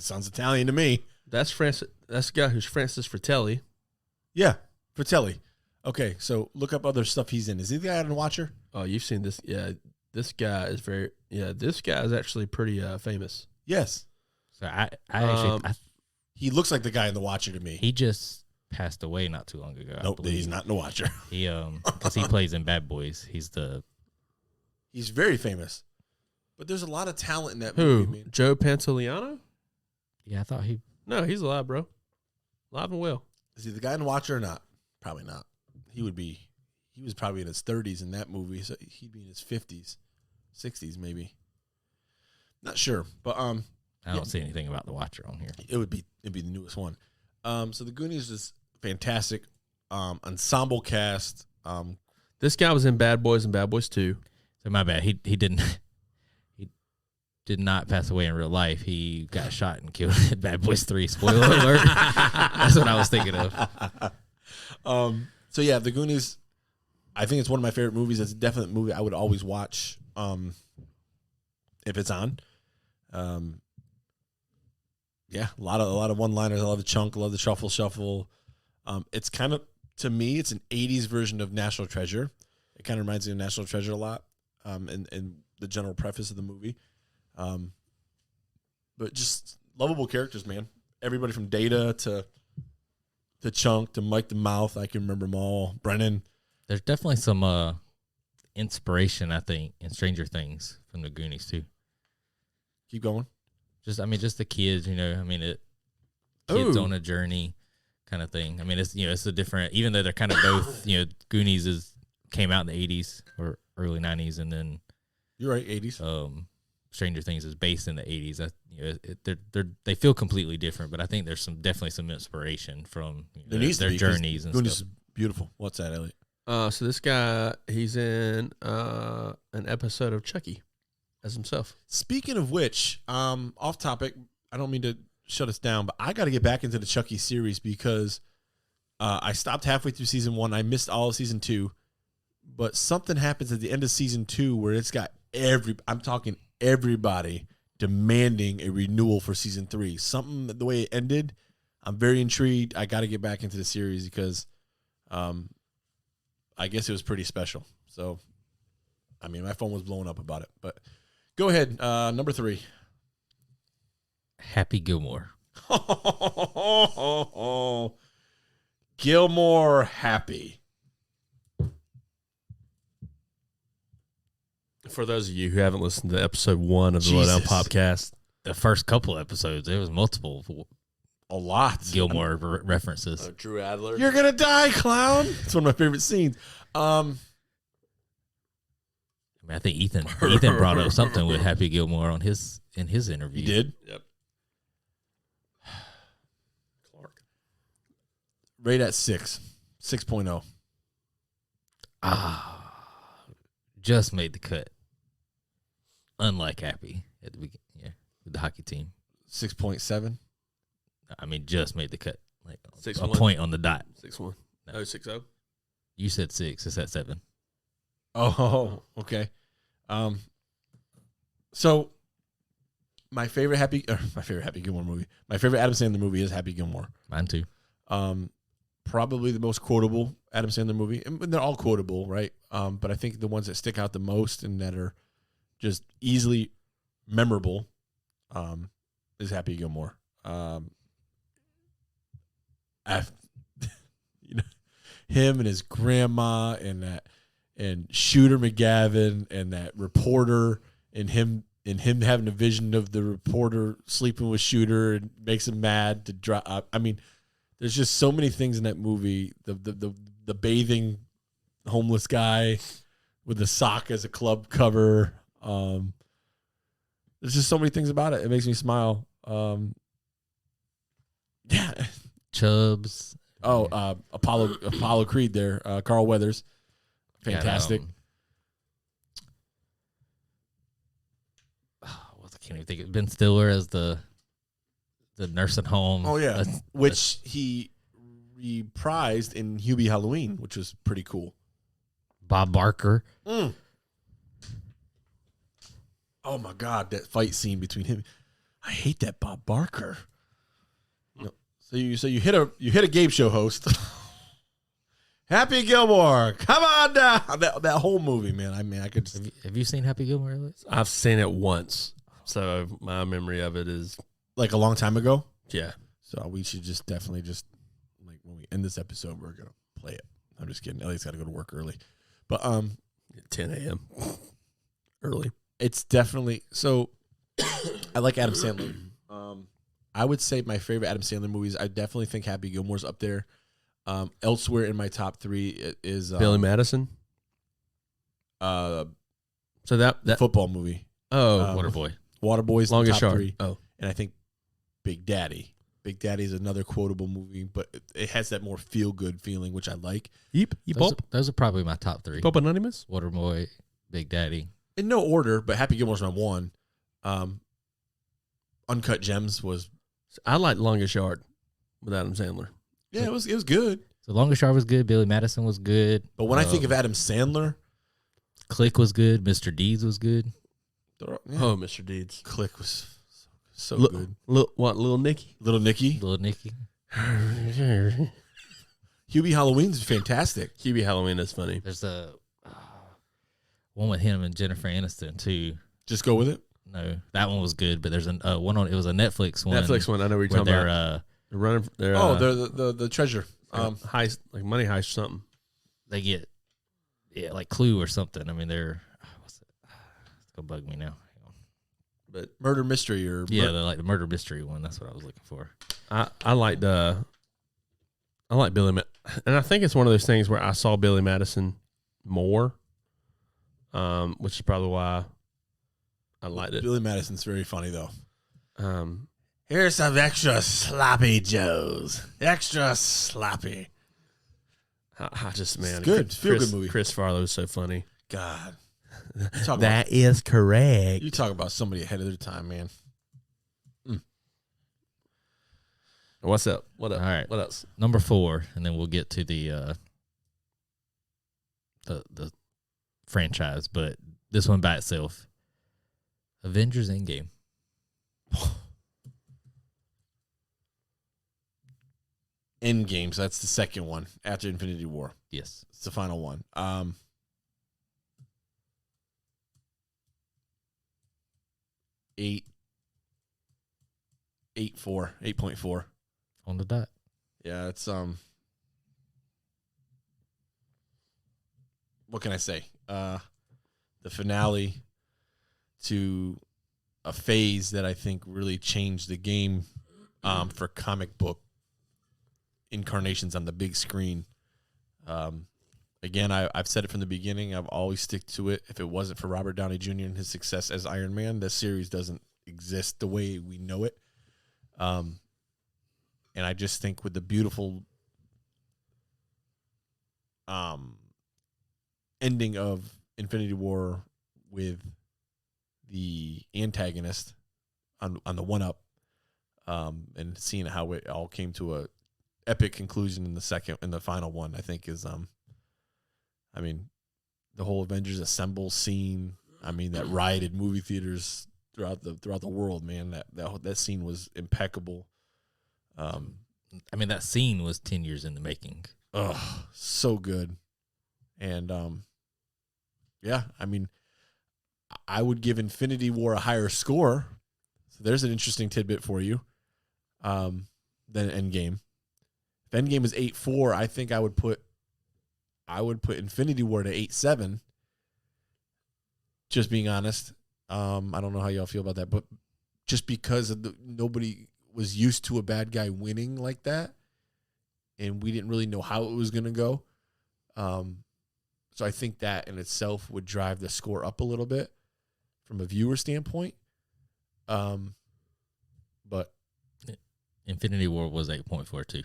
sounds Italian to me. That's Francis. That's the guy who's Francis Fratelli. Yeah, Fratelli. Okay, so look up other stuff he's in. Is he the guy on The Watcher? Oh, you've seen this? Yeah, this guy is very. Yeah, this guy is actually pretty famous. Yes. So I actually He looks like the guy in The Watcher to me. he just passed away not too long ago. I Nope, believe. he's not in The Watcher. He because he plays in Bad Boys. He's He's very famous. But there's a lot of talent in that Who? movie, man. Joe Pantoliano? I thought he. No, he's alive, bro. Alive and well. Is he the guy in The Watcher or not? Probably not. He was probably in his 30s in that movie, so he'd be in his 50s, 60s maybe. Not sure, but I don't see anything about The Watcher on here. it'd be the newest one. So the Goonies is fantastic. Ensemble cast. This guy was in Bad Boys and Bad Boys 2. So my bad. He didn't. He did not pass away in real life. He got shot and killed in Bad Boys 3. Spoiler alert. That's what I was thinking of. So yeah, the Goonies. I think it's one of my favorite movies. It's a definite movie I would always watch if it's on. Yeah, a lot of one-liners. I love the Chunk. I love the Shuffle. It's kind of, to me, it's an 80s version of National Treasure. It kind of reminds me of National Treasure a lot, and the general preface of the movie. But just lovable characters, man. Everybody from Data to Chunk to Mike the Mouth. I can remember them all. Brennan. There's definitely some inspiration, I think, in Stranger Things from the Goonies too. Keep going. Just the kids, kids Ooh. on a journey kind of thing. I mean, it's it's a different, even though they're kind of both, Goonies came out in the 80s or early 90s, and then You're right, 80s. Stranger Things is based in the 80s. They feel completely different, but I think there's definitely some inspiration from There needs to their be, 'cause journeys and Goonies stuff. is beautiful. What's that, Elliot? So this guy, he's in an episode of Chucky as himself. Speaking of which, off topic, I don't mean to shut us down, but I got to get back into the Chucky series because I stopped halfway through season 1. I missed all of season 2, but something happens at the end of season 2 where it's got I'm talking everybody demanding a renewal for season 3. Something, the way it ended, I'm very intrigued. I got to get back into the series because I guess it was pretty special. So, I mean, my phone was blowing up about it. But go ahead, number 3. Happy Gilmore. Gilmore Happy. For those of you who haven't listened to episode 1 of the Lowdown Jesus. Podcast, The first couple episodes, there was multiple A lot. Gilmore references. Drew Adler. You're going to die, clown. It's one of my favorite scenes. I mean, I think Ethan brought up something with Happy Gilmore in his interview. You did? Yep. Clark. Rate at 6.0. Just made the cut. Unlike Happy at the beginning, with the hockey team. 6.7. I mean, just made the cut. Like a 6-1. point on the dot. 6-1. No, 6-0. You said 6. It's at 7. Oh, okay. So my favorite Happy Gilmore movie. My favorite Adam Sandler movie is Happy Gilmore. Mine too. Probably the most quotable Adam Sandler movie. And they're all quotable, right? But I think the ones that stick out the most and that are just easily memorable is Happy Gilmore. Him and his grandma and Shooter McGavin and that reporter and him having a vision of the reporter sleeping with Shooter and makes him mad to drop. I mean, there's just so many things in that movie. The bathing homeless guy with the sock as a club cover. There's just so many things about it. It makes me smile. Yeah. Chubbs. Oh, Apollo Creed there. Carl Weathers. Fantastic. I can't even think of Ben Stiller as the nursing home. Oh, yeah. Which he reprised in Hubie Halloween, which was pretty cool. Bob Barker. Oh, my God. That fight scene between him. I hate that Bob Barker. So you hit a game show host. Happy Gilmore, come on down. That whole movie, man. I mean, I could just... Have you seen Happy Gilmore, Elliot? I've seen it once, so my memory of it is like a long time ago. yeah. So we should just definitely just like when we end this episode, we're gonna play it. I'm just kidding. Elliot's got to go to work early, but 10 a.m. early. it's definitely so. I like Adam Sandler. I would say my favorite Adam Sandler movies. I definitely think Happy Gilmore's up there. Elsewhere in my top 3 is Billy Madison. So that football movie. Waterboy. Waterboy's Longest top Yard. 3. Oh, And I think Big Daddy. Big Daddy is another quotable movie, but it has that more feel good feeling, which I like. Yeep Those are probably my top 3. Pop Anonymous. Waterboy, Big Daddy. In no order, but Happy Gilmore's my 1. Uncut Gems was I like Longest Yard with Adam Sandler. it was good. The Longest Yard was good. Billy Madison was good. But when I think of Adam Sandler, Click was good. Mr. Deeds was good. yeah, Oh, Mr. Deeds. Click was so good. Little Nicky? Little Nicky, Little Nicky. Hubie Halloween's fantastic. Hubie Halloween is funny. There's a one with him and Jennifer Aniston too. Just go with it. No, that one was good. But there's one on. It was a Netflix one. Netflix one. I know what you're where talking they're about. They're running. They're The treasure. heist, like money heist or something. they get like Clue or something. I mean, they're what's it? It's gonna bug me now. Hang on. but Murder mystery or Yeah, the murder mystery one. That's what I was looking for. I like Billy, and I think it's one of those things where I saw Billy Madison more, which is probably why I liked it. Billy Madison's very funny though. Um, Here's some extra sloppy joes. Extra sloppy. I just, man, It's good. Feel good movie. Chris Farlow's so funny. God. That is correct. You talk about somebody ahead of their time, man. What's up? What up? All right. What else? Number 4, and then we'll get to the franchise, but this one by itself. Avengers Endgame. Endgame, so that's the second one after Infinity War. Yes. It's the final one. 8.4. On the dot. Yeah, it's what can I say? The finale to a phase that I think really changed the game for comic book incarnations on the big screen. Again, I've said it from the beginning. I've always stick to it. If it wasn't for Robert Downey Jr. and his success as Iron Man, the series doesn't exist the way we know it. And I just think with the beautiful ending of Infinity War with the antagonist on the one-up, and seeing how it all came to a epic conclusion in the final one, I think is I mean, the whole Avengers Assemble scene, I mean, that rioted movie theaters throughout the world, man. That scene was impeccable. I mean, that scene was 10 years in the making. Oh, so good. And yeah, I mean, I would give Infinity War a higher score. So there's an interesting tidbit for you. Than Endgame. If Endgame was 8.4, I think I would put Infinity War to 8.7. Just being honest. I don't know how y'all feel about that, but just because of nobody was used to a bad guy winning like that, and we didn't really know how it was going to go. So I think that in itself would drive the score up a little bit from a viewer standpoint. But Infinity War was 8.42.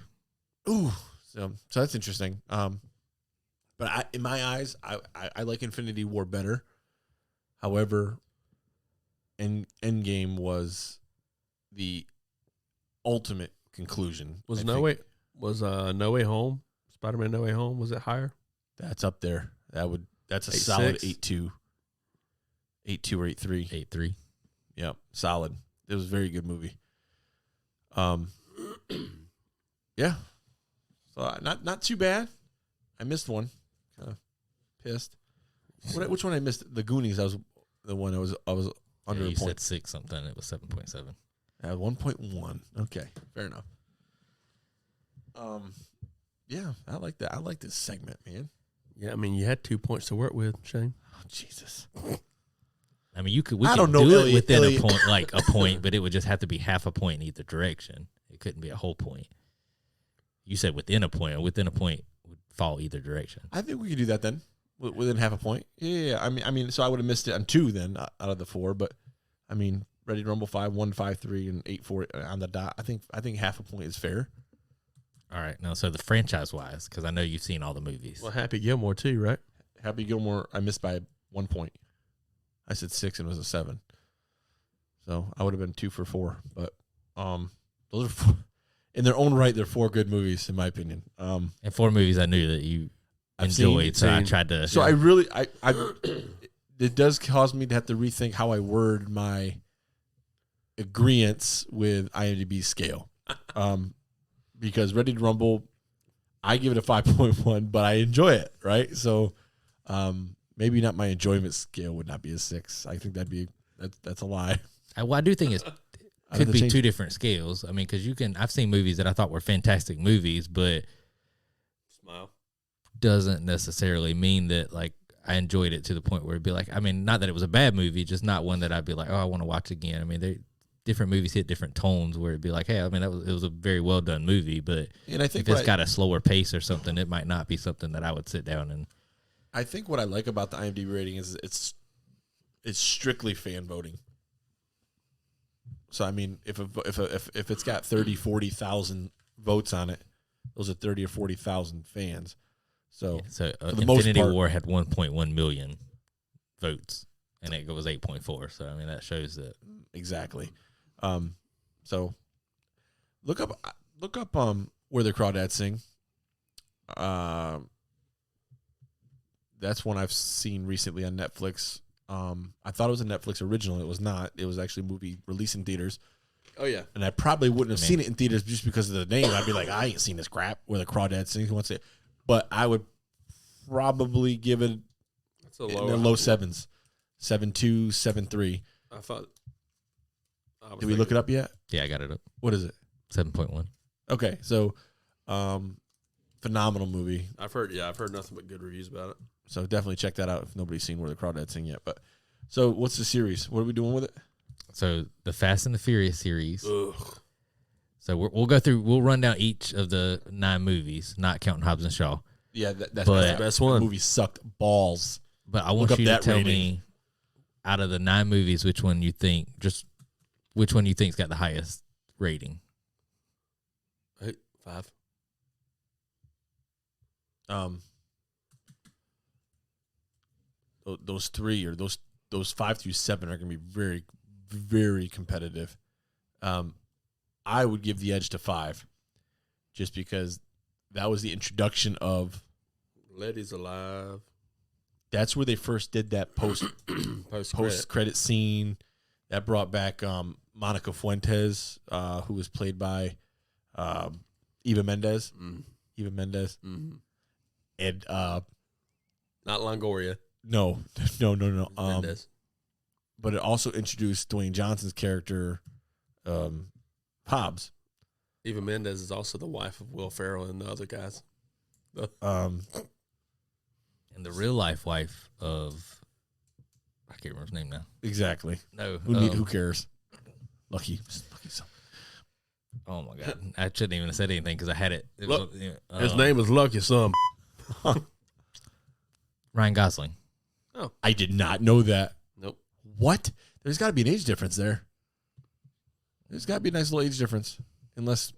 Ooh, so that's interesting. But in my eyes, I like Infinity War better. However, Endgame was the ultimate conclusion. Was No Way Home, Spider-Man No Way Home, was it higher? That's up there. That's a 8.6? solid 8.2. 8.2 or 8.3. 8.3. Yep, solid. It was a very good movie. Yeah. So not too bad. I missed one. Kind of pissed. Which one I missed? The Goonies. That was the one I was under You a point. said 6 something. It was 7.7. 1.1. Okay, fair enough. Yeah, I like that. I like this segment, man. Yeah, I mean, you had 2 points to work with, Shane. Oh, Jesus. I mean, we could do Elliot, it within Elliot. a point, like a point, but it would just have to be half a point in either direction. It couldn't be a whole point. You said within a point, or within a point would fall either direction. I think we could do that then, within half a point. Yeah. I mean, so I would have missed it on 2 then out of the 4, but I mean, Ready to Rumble 5, 1, 5, 3, and 8.4 on the dot. I think half a point is fair. All right. Now, so the franchise-wise, because I know you've seen all the movies. Well, Happy Gilmore too, right? Happy Gilmore, I missed by 1 point. I said 6 and it was a 7. So I would have been 2 for 4. But those are 4, in their own right, they're 4 good movies in my opinion. And 4 movies I knew that you enjoyed, so I tried to. So I really, it does cause me to have to rethink how I word my agreeance with IMDb scale. Because Ready to Rumble, I give it a 5.1, but I enjoy it, right? So maybe not my enjoyment scale would not be a 6. I think that's a lie. Well, I do think it could be 2 different scales. I mean, because I've seen movies that I thought were fantastic movies, but Smile. doesn't necessarily mean that, like, I enjoyed it to the point where it'd be like, I mean, not that it was a bad movie, just not one that I'd be like, oh, I want to watch again. I mean, different movies hit different tones where it'd be like, hey, I mean, it was a very well done movie, but And I think if it's got a slower pace or something, it might not be something that I would sit down and. I think what I like about the IMDb rating is it's strictly fan voting. So I mean, if it's got 30, 40,000 votes on it, those are 30 or 40,000 fans. So, So for the most Infinity part- War had 1.1 million votes, and it was 8.4. So I mean, that shows that. exactly. So look up Where the Crawdads Sing. That's one I've seen recently on Netflix. I thought it was a Netflix original. It was not. It was actually a movie released in theaters. Oh yeah. And I probably wouldn't have seen it in theaters just because of the name. I'd be like, I ain't seen this crap. Where the Crawdads Sing. Who wants it? But I would probably give it That's a in low. the low sevens. 7.2, 7.3. I thought. Did we look it up yet? Yeah, I got it up. What is it? 7.1. Okay, so phenomenal movie. I've heard nothing but good reviews about it. So definitely check that out if nobody's seen Where the Crawdads Sing yet. But so what's the series? What are we doing with it? So the Fast and the Furious series. Ugh. So we'll go through. We'll run down each of the 9 movies, not counting Hobbs and Shaw. Yeah, that's But- the Best one. The movie sucked balls. But I Look want up you to that tell rating. me, out of the 9 movies, which one you think's got the highest rating. 5. Those 3 or those 5 through 7 are going to be very, very competitive. I would give the edge to 5, just because that was the introduction of. Letty's alive. That's where they first did that post credit scene that brought back Monica Fuentes, who was played by Eva Mendes. Mm. Eva Mendes. Mm-hmm. And Not Longoria. no. Mendes. But it also introduced Dwayne Johnson's character, Hobbs. Eva Mendes is also the wife of Will Ferrell and the other guys. And the real life wife of, I can't remember his name now. Exactly. No. Who cares? Lucky son. Oh my God. I shouldn't even have said anything because I had it. Look, His name is Lucky Son. Ryan Gosling. I did not know that. Nope. What? There's got to be an age difference there. There's got to be a nice little age difference. Unless,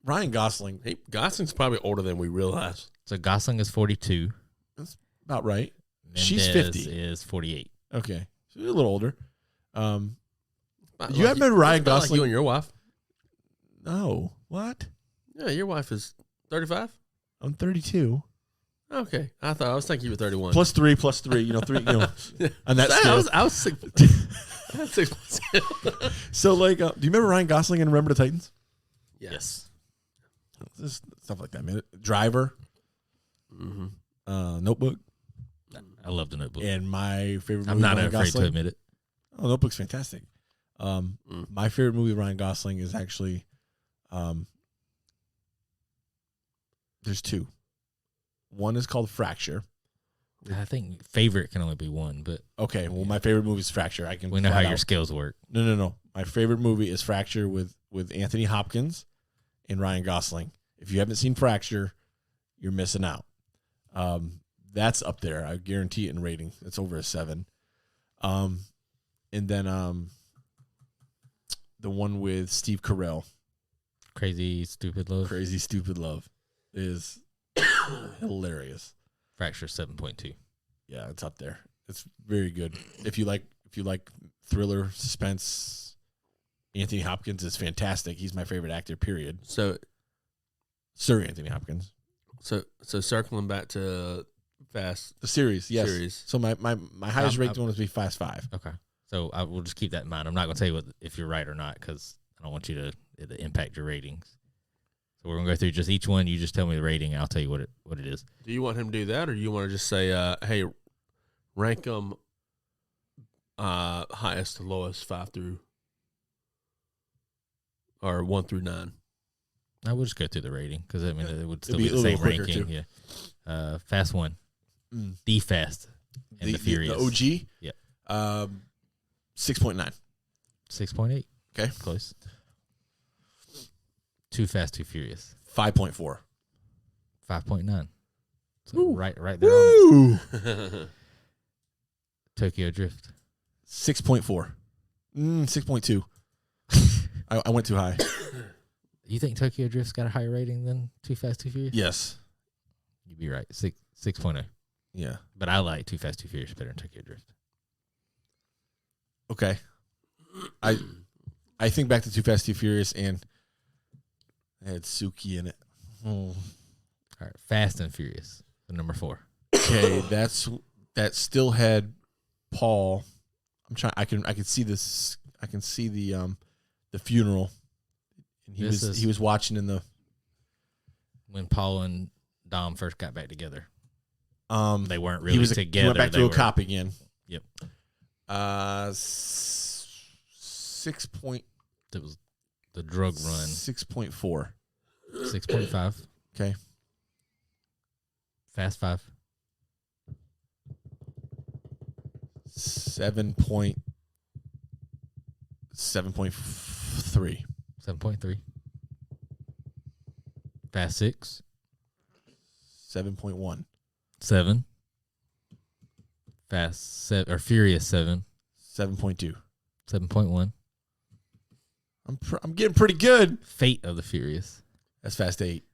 Ryan Gosling, Hey, Gosling's probably older than we realize. So Gosling is 42. that's about right. Mendez She's 50. is 48. Okay. She's a little older. About You like haven't met Ryan about like Gosling? you and your wife. No. What? Yeah, your wife is 35. I'm 32. Okay, I was thinking you were 31. Plus 3. 3, on that I scale. was 6. I had 6 months. So, do you remember Ryan Gosling in Remember the Titans? Yes. Just stuff like that, man. Driver, Mm-hmm. Notebook, I love the Notebook. and my favorite movie. I'm not Ryan afraid Gosling. to admit it. Oh, Notebook's fantastic. My favorite movie with Ryan Gosling is actually, there's 2. One is called Fracture. I think favorite can only be one, but Okay, well, my favorite movie is Fracture. I can. we know how flat your out- scales work. No. My favorite movie is Fracture with Anthony Hopkins and Ryan Gosling. If you haven't seen Fracture, you're missing out. That's up there. I guarantee it in rating. It's over a 7. And then the one with Steve Carell, Crazy Stupid Love. Crazy Stupid Love, is hilarious. Fracture 7.2. Yeah, it's up there. It's very good. If you like thriller, suspense, Anthony Hopkins is fantastic. He's my favorite actor, period. So Sir Anthony Hopkins. So circling back to Fast The series, yes. series. So my highest rated I'm- one would be Fast 5. Okay. So I will just keep that in mind. I'm not going to tell you if you're right or not because I don't want you to impact your ratings. So we're going to go through just each one. You just tell me the rating, and I'll tell you what it is. Do you want him to do that, or do you want to just say, "Hey, rank them highest to lowest 5 through, or 1 through 9"? I will just go through the rating because I mean it would still It'd be be the a same little quicker, ranking. too. Yeah. Fast 1. The Fast and the Furious. The OG? Yeah. 6.9. 6.8. Okay. Close. Too Fast, Too Furious. 5.4. 5.9. So right there on it. Tokyo Drift. 6.4. 6.2. I went too high. You think Tokyo Drift's got a higher rating than Too Fast, Too Furious? Yes. You'd be right. 6.0. Yeah. But I like Too Fast, Too Furious better than Tokyo Drift. Okay. I think back to Too Fast, Too Furious, and it had Suki in it. All right, Fast and Furious, the number 4. Okay, that still had Paul. I can see this. I can see the funeral. And he was watching in the when Paul and Dom first got back together. They weren't really together. He went back to a cop again. Yep. 6 point. It was the drug run. 6.4. 6.5. Okay. Fast 5. 7.3. 7.3. Fast 6. 7.1. 7. Fast 7 or Furious 7. 7.2. 7.1. I'm getting pretty good. Fate of the Furious. That's Fast 8.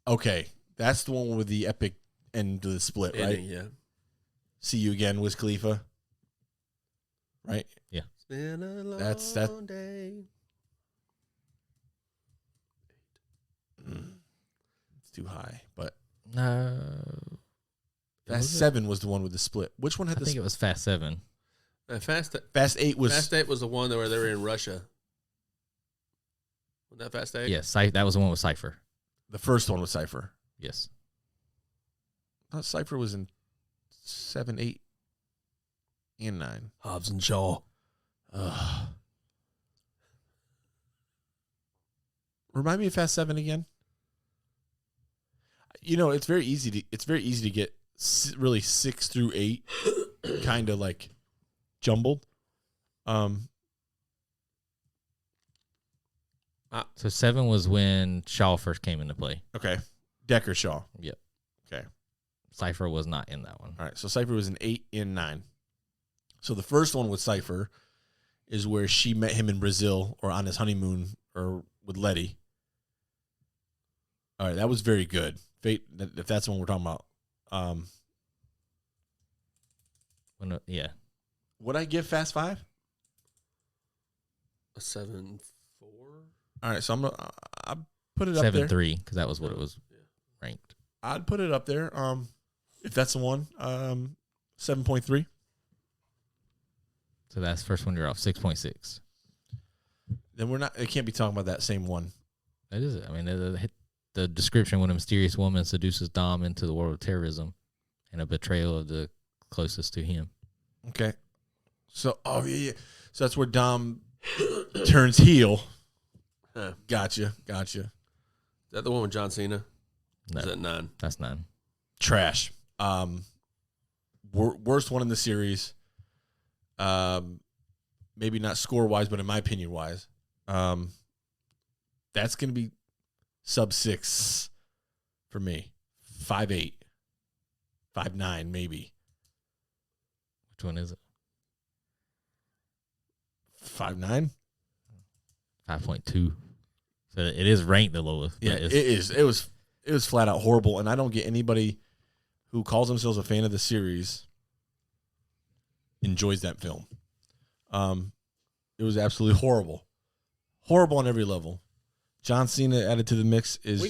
Okay, that's the one with the epic end of the split, right? Yeah. See You Again, Wiz Khalifa. Right? Yeah. It's been a long That's- day. It's too high, but No. Fast 7 was the one with the split. Which one had I the think it was Fast 7. Fast 8 was Fast 8 was the one where they were in Russia. Was that Fast 8? Yes, that was the one with Cypher. the first one with Cypher. Yes. I thought Cypher was in 7, 8, and 9. Hobbs and Shaw. Remind me of Fast 7 again. You know, it's very easy to get really 6 through 8 kind of like jumbled. So 7 was when Shaw first came into play. Okay. Decker Shaw. Yep. Okay. Cypher was not in that one. All right. So Cypher was in 8 and 9. So the first one with Cypher is where she met him in Brazil or on his honeymoon or with Letty. All right. That was very good. Fate, if that's the one we're talking about. Yeah. Would I give Fast 5? A 7.4. All right. So I'll put it up there. 7.3 because that was what it was ranked. I'd put it up there. If that's the one, 7.3. So that's the first one you're off. 6.6. Then it can't be talking about that same one. That is it. I mean, the description when a mysterious woman seduces Dom into the world of terrorism and a betrayal of the closest to him. Okay. So, yeah. So that's where Dom turns heel. Huh. Gotcha. Is that the one with John Cena? No, Is that 9? that's 9. Trash. Worst one in the series. Maybe not score wise, but in my opinion wise. That's going to be sub 6 for me. 5.8. 5.9 maybe. Which one is it? 5.9. 5.2. So it is ranked the lowest. Yeah, it is. It was flat out horrible, and I don't get anybody who calls themselves a fan of the series enjoys that film. It was absolutely horrible. Horrible on every level. John Cena added to the mix it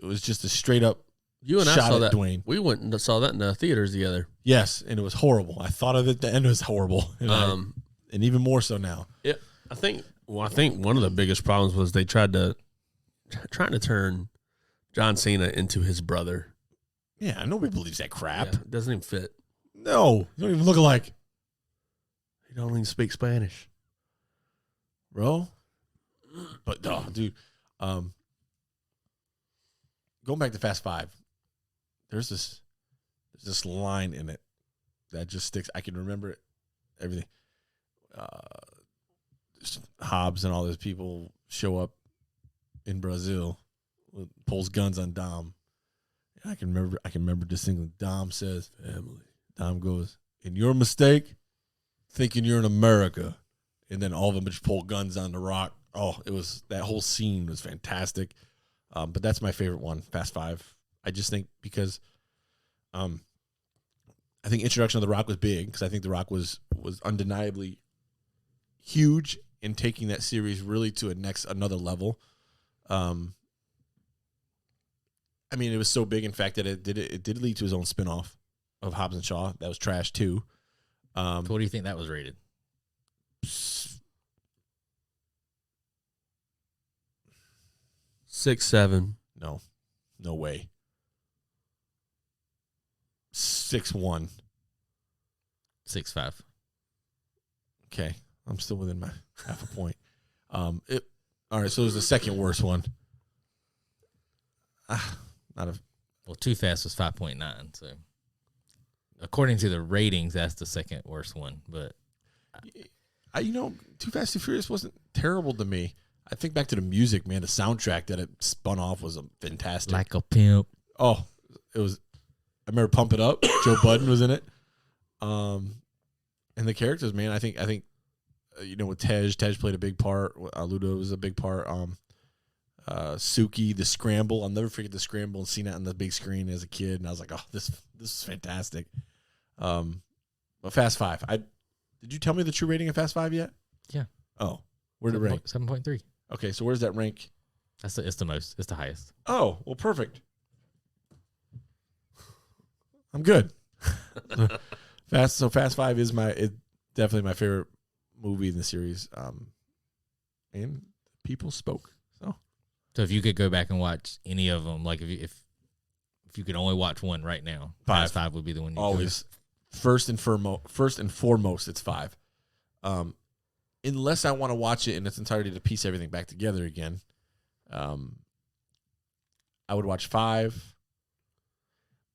was just a straight up You and I shot saw at that. Dwayne. We went and saw that in the theaters together. Yes, and it was horrible. I thought of it at the end, it was horrible. And, and even more so now. Yeah, I think one of the biggest problems was they trying to turn John Cena into his brother. Yeah, nobody believes that crap. Yeah, it doesn't even fit. No, you don't even look alike. He don't even speak Spanish, bro. But dude, going back to Fast 5, there's this There's this line in it that just sticks. I can remember it, everything. Hobbs and all those people show up in Brazil, pulls guns on Dom. And I can remember distinctly. Dom says, "Family." Dom goes, "And your mistake, thinking you're in America." And then all of them just pull guns on the Rock. Oh, that whole scene was fantastic. But that's my favorite one, Fast Five. I just think because, I think introduction of the Rock was big because I think the Rock was undeniably huge in taking that series really to another level. I mean, it was so big, in fact, that it did lead to his own spinoff of Hobbs and Shaw. That was trash too. So what do you think that was rated? 6, 7. No way. 6-1. 6.5. Okay, I'm still within my half a point. All right. So it was the second worst one. Well, Too Fast was 5.9. So according to the ratings, that's the second worst one. But Too Fast, Too Furious wasn't terrible to me. I think back to the music, man. The soundtrack that it spun off was fantastic. Like a Pimp. Oh, it was. I remember Pump It Up. Joe Budden was in it. And the characters, man. I think with Tej played a big part. Ludo was a big part. Suki, the Scramble. I'll never forget the Scramble and seeing that on the big screen as a kid. And I was like, oh, this is fantastic. But Fast Five. Did you tell me the true rating of Fast Five yet? Yeah. Oh, where'd it rank? 7.3. Okay, so where's that rank? It's the most. It's the highest. Oh, well, perfect. I'm good. Fast Five is definitely my favorite movie in the series. And people spoke. So if you could go back and watch any of them, like if you could only watch one right now, Fast Five would be the one you always first and foremost. It's 5. Unless I want to watch it in its entirety to piece everything back together again, I would watch 5.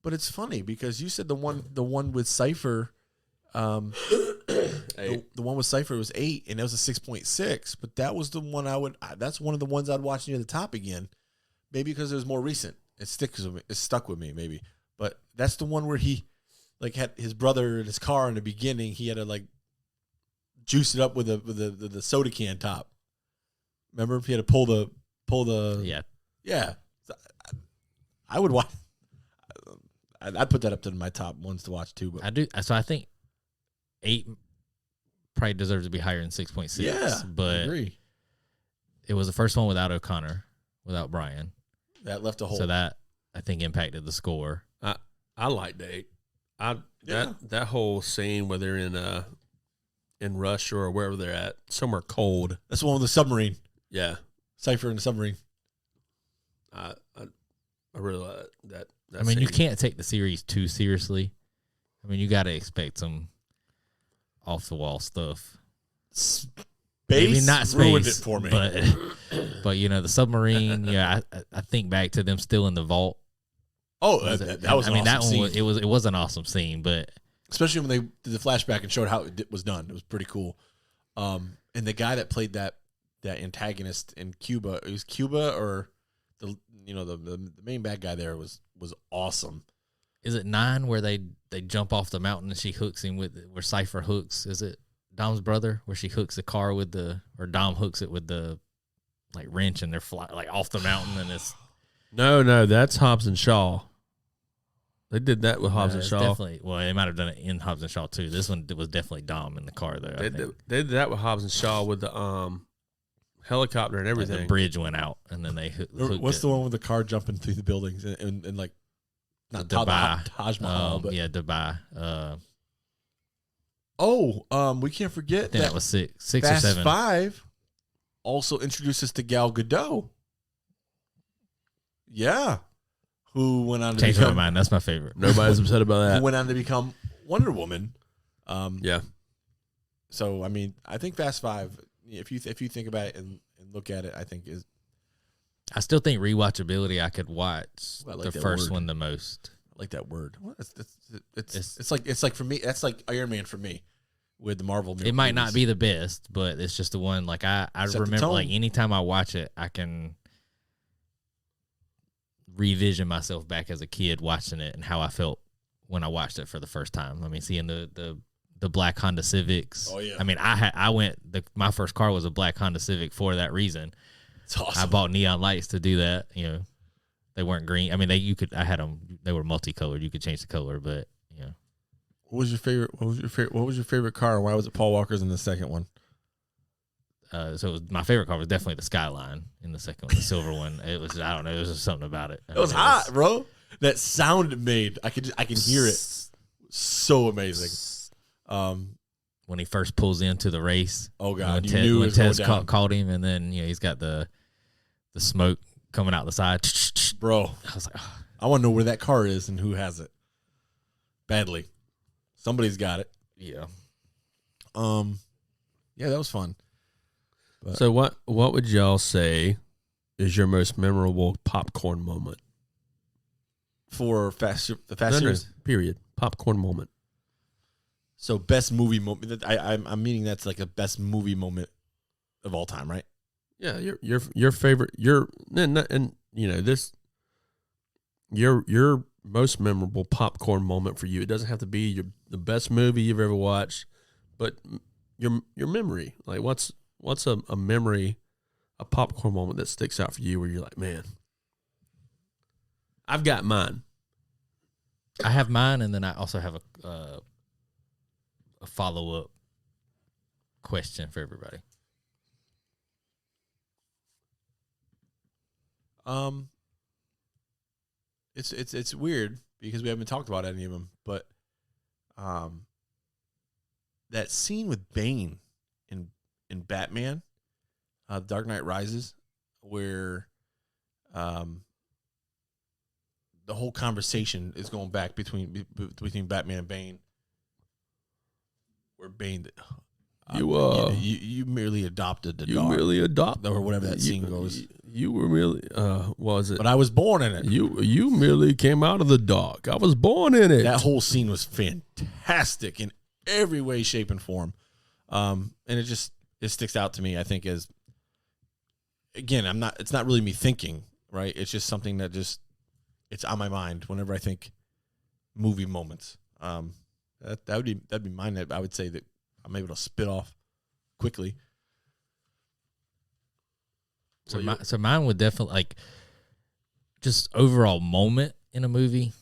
But it's funny because you said the one with Cypher, the one with Cypher was 8, and it was a 6.6. But that was the one that's one of the ones I'd watch near the top again, maybe because it was more recent. It stuck with me, maybe. But that's the one where he had his brother in his car in the beginning. He had to juice it up with the soda can top. Remember, he had to pull the yeah. So I would watch. I'd put that up to my top ones to watch too. But I do. So I think 8 probably deserves to be higher than 6.6. Yeah, but I agree. It was the first one without O'Connor, without Brian. That left a hole. So that I think impacted the score. I liked 8. That whole scene where they're in Russia or wherever they're at, somewhere cold. That's the one with the submarine. Yeah, Cypher in the submarine. I really like that. I mean, you can't take the series too seriously. I mean, you got to expect some off the wall stuff. Maybe not space, ruined it for me. But the submarine. Yeah, I think back to them still in the vault. Oh, that was. That one it was an awesome scene, but especially when they did the flashback and showed how it was done, it was pretty cool. And the guy that played that antagonist in Cuba, it was Cuba or the main bad guy there was awesome. Is it 9 where they jump off the mountain and she hooks him where Cypher hooks? Is it Dom's brother where she hooks the car or Dom hooks it with the wrench and they're fly off the mountain and it's no, that's Hobbs and Shaw. They did that with Hobbs and Shaw. Definitely. Well, they might have done it in Hobbs and Shaw too. This one was definitely Dom in the car though. They did that with Hobbs and Shaw with the helicopter and everything. The bridge went out and then they hooked What's the one with the car jumping through the buildings and not Dubai. Taj Mahal, but Dubai. We can't forget that was 6 or Fast 7. 5 also introduced us to Gal Gadot. Yeah, who went on to Change my mind. That's my favorite. Nobody's upset about that. Who went on to become Wonder Woman. Yeah. So I mean, I think Fast 5. If you think about it and look at it, I think is. I still think rewatchability. I could watch I like the that first word. one the most. I like that word. Well, it's like for me. That's like Iron Man for me with the Marvel. It might not be the best, but it's just the one. Like I remember, like anytime I watch it, I can revision myself back as a kid watching it and how I felt when I watched it for the first time. I mean, seeing the black Honda Civics. Oh yeah. I mean, my first car was a black Honda Civic for that reason. It's awesome. I bought neon lights to do that. You know, they weren't green. I mean, I had them. They were multicolored. You could change the color, but you know. What was your favorite car? Why was it Paul Walker's in the second one? So my favorite car was definitely the Skyline in the second one, the silver one. It was, I don't know, it was just something about it. It was hot, bro. That sound it made, I can hear it. So amazing. When he first pulls into the race. Oh God, you knew when Tez called him, and then he's got the smoke coming out the side. Bro, I was like, oh. I want to know where that car is and who has it. Badly, somebody's got it. Yeah. Yeah, that was fun. But so what would y'all say is your most memorable popcorn moment for the Fast Series? Period. Popcorn moment. So best movie moment. I'm meaning that's like a best movie moment of all time, right? Yeah, your favorite. And you know this. Your most memorable popcorn moment for you. It doesn't have to be the best movie you've ever watched, but your memory. Like what's a memory, a popcorn moment that sticks out for you where you're like, man, I've got mine. I have mine, and then I also have a follow-up question for everybody. It's weird because we haven't talked about any of them, but that scene with Bane in Batman, Dark Knight Rises, where the whole conversation is going back between Batman and Bane, where Bane, you merely adopted the dark. Merely adopted, or whatever that scene goes. You were merely was it? But I was born in it. You merely came out of the dark. I was born in it. That whole scene was fantastic in every way, shape, and form. And it sticks out to me, I think, as again, it's not really me thinking, right? It's just something that it's on my mind whenever I think movie moments. That'd be mine. That I would say that I'm able to spit off quickly. So mine would definitely, like, just overall moment in a movie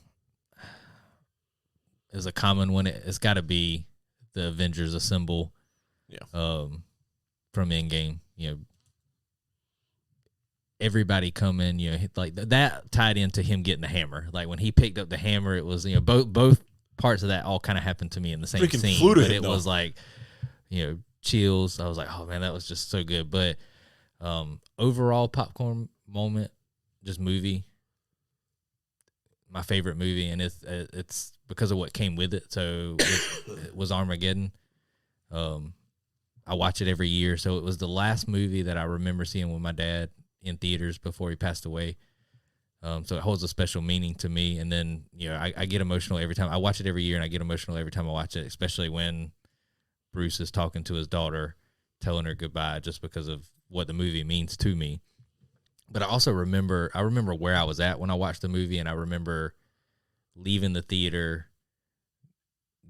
is a common one. It's got to be the Avengers Assemble. Yeah. From Endgame, everybody coming, like that tied into him getting the hammer. Like when he picked up the hammer, it was, both parts of that all kind of happened to me in the same scene. But it was like, chills. I was like, oh man, that was just so good. But overall popcorn moment, just movie, my favorite movie, and it's because of what came with it. So it was Armageddon. I watch it every year. So it was the last movie that I remember seeing with my dad in theaters before he passed away. So it holds a special meaning to me. And then, I get emotional every time. I watch it every year, and I get emotional every time I watch it, especially when Bruce is talking to his daughter, telling her goodbye, just because of what the movie means to me. But I also remember where I was at when I watched the movie, and I remember leaving the theater,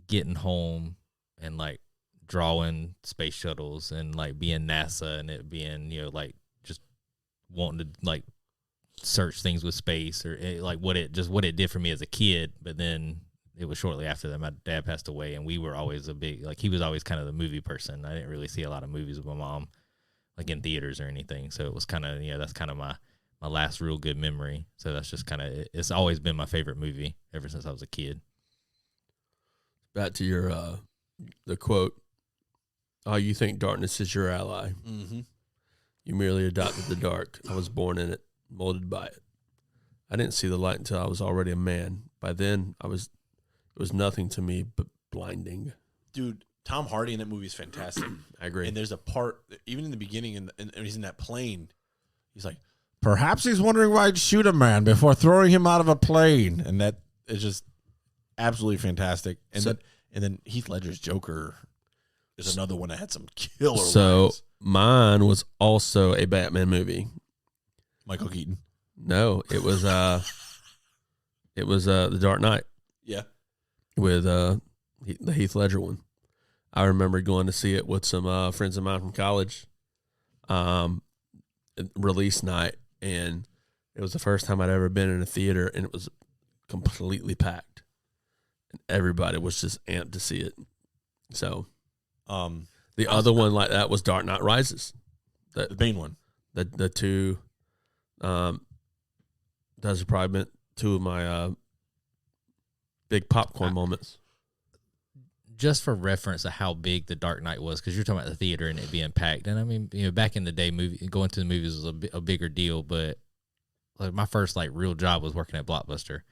getting home, and like drawing space shuttles and like being NASA and it being, like just wanting to like search things with space or like what it did for me as a kid. But then it was shortly after that my dad passed away, and we were always he was always kind of the movie person. I didn't really see a lot of movies with my mom like in theaters or anything. So it was kind of, that's kind of my last real good memory. So that's just kind of, it's always been my favorite movie ever since I was a kid. Back to your, the quote, "Oh, you think darkness is your ally. Mm-hmm. You merely adopted the dark. I was born in it, molded by it. I didn't see the light until I was already a man. By then, it was nothing to me but blinding." Dude, Tom Hardy in that movie is fantastic. I agree. And there's a part, even in the beginning, and he's in that plane, he's like, perhaps he's wondering why I'd shoot a man before throwing him out of a plane. And just absolutely fantastic. And then Heath Ledger's Joker is another one that had some killer lines. Mine was also a Batman movie. Michael Keaton. No, it was The Dark Knight. Yeah. With the Heath Ledger one. I remember going to see it with some friends of mine from college. Release night, and it was the first time I'd ever been in a theater, and it was completely packed, and everybody was just amped to see it. So, the other one like that was Dark Knight Rises, the Bane one. The two, those have probably been two of my big popcorn moments. Just for reference of how big the Dark Knight was, because you're talking about the theater and it being packed. And I mean, back in the day, going to the movies was a bigger deal. But like my first real job was working at Blockbuster,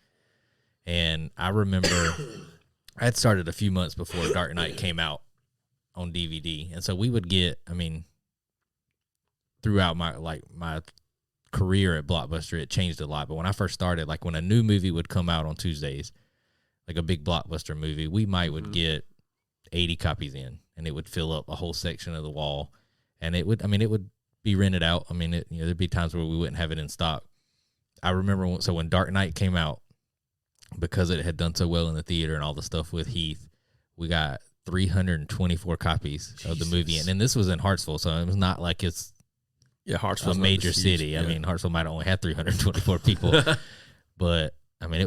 and I remember I had started a few months before Dark Knight came out on DVD, and so we would get. I mean, throughout my career at Blockbuster, it changed a lot. But when I first started, when a new movie would come out on Tuesdays, like a big Blockbuster movie, we would get 80 copies in, and it would fill up a whole section of the wall, and it would be rented out. I mean, there'd be times where we wouldn't have it in stock. I remember when Dark Knight came out, because it had done so well in the theater and all the stuff with Heath, we got 324 copies of the movie, and then this was in Hartsville, so it was not like it's Hartsville's a major city. Yeah. I mean, Hartsville might only have 324 people, but I mean,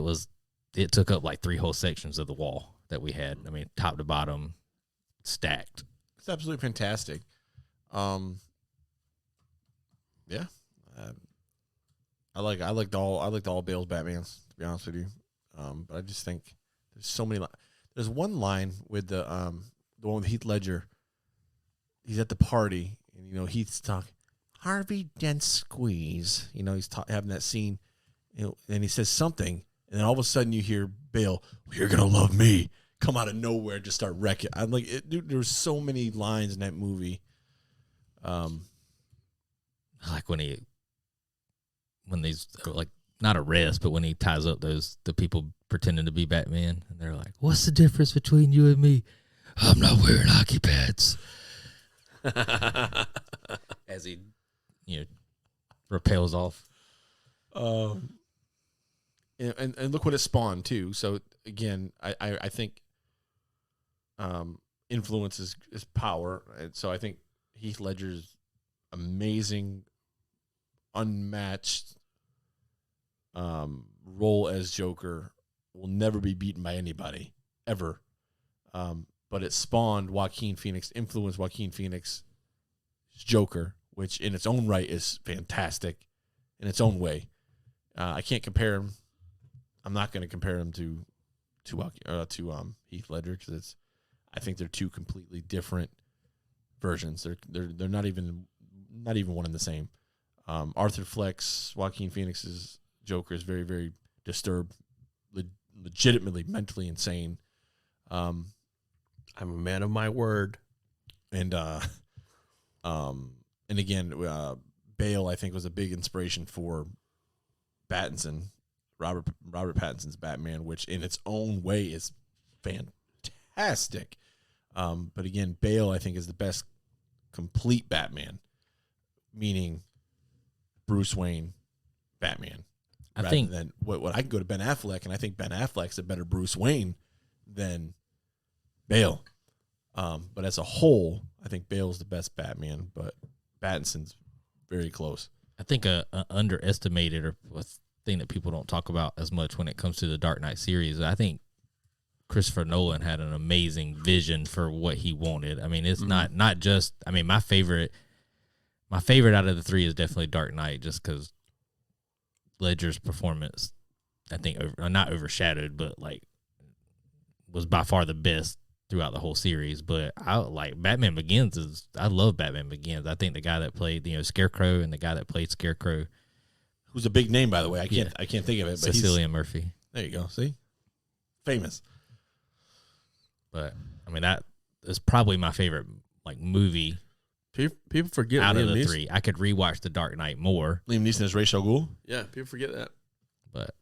it took up 3 whole sections of the wall that we had. I mean, top to bottom, stacked. It's absolutely fantastic. Yeah. I liked all Bale's Batmans, to be honest with you. But I just think there's so many. There's one line with the one with Heath Ledger. He's at the party, and Heath's talking. Harvey Dent squeeze. He's having that scene, and he says something, and then all of a sudden you hear Bale, "You're gonna love me," come out of nowhere, just start wrecking. I'm like, dude, there's so many lines in that movie. Like when these not arrest, but when he ties up the people pretending to be Batman, and they're like, "What's the difference between you and me? I'm not wearing hockey pads." As he, repels off. And look what it spawned too. So again, I think influence is power, and so I think Heath Ledger's amazing, unmatched role as Joker will never be beaten by anybody ever. But it spawned influenced Joaquin Phoenix's Joker, which in its own right is fantastic in its own way. I can't compare him. I'm not going to compare him to Heath Ledger, because I think they're two completely different versions. They're not even one and the same. Arthur Fleck's Joaquin Phoenix's Joker is very, very disturbed, legitimately mentally insane. I'm a man of my word. And again, Bale, I think, was a big inspiration for Pattinson, Robert Pattinson's Batman, which in its own way is fantastic. But again, Bale, I think, is the best complete Batman, meaning Bruce Wayne Batman. I think than what I can go to Ben Affleck, and I think Ben Affleck's a better Bruce Wayne than Bale. But as a whole, I think Bale's the best Batman, but Pattinson's very close. I think a underestimated or a thing that people don't talk about as much when it comes to the Dark Knight series, I think Christopher Nolan had an amazing vision for what he wanted. I mean, it's not just. I mean, my favorite out of the three is definitely Dark Knight, just because Ledger's performance, I think, not overshadowed, but was by far the best throughout the whole series. But I Batman Begins I love Batman Begins. I think the guy that played Scarecrow and the guy that played Scarecrow, who's a big name, by the way, I can't think of it, but Cillian Murphy. There you go. See, famous. But I mean, that is probably my favorite movie. People forget out Liam of the Neeson. three. I could rewatch The Dark Knight more. Liam Neeson as Ra's al Ghul. Yeah, people forget that. But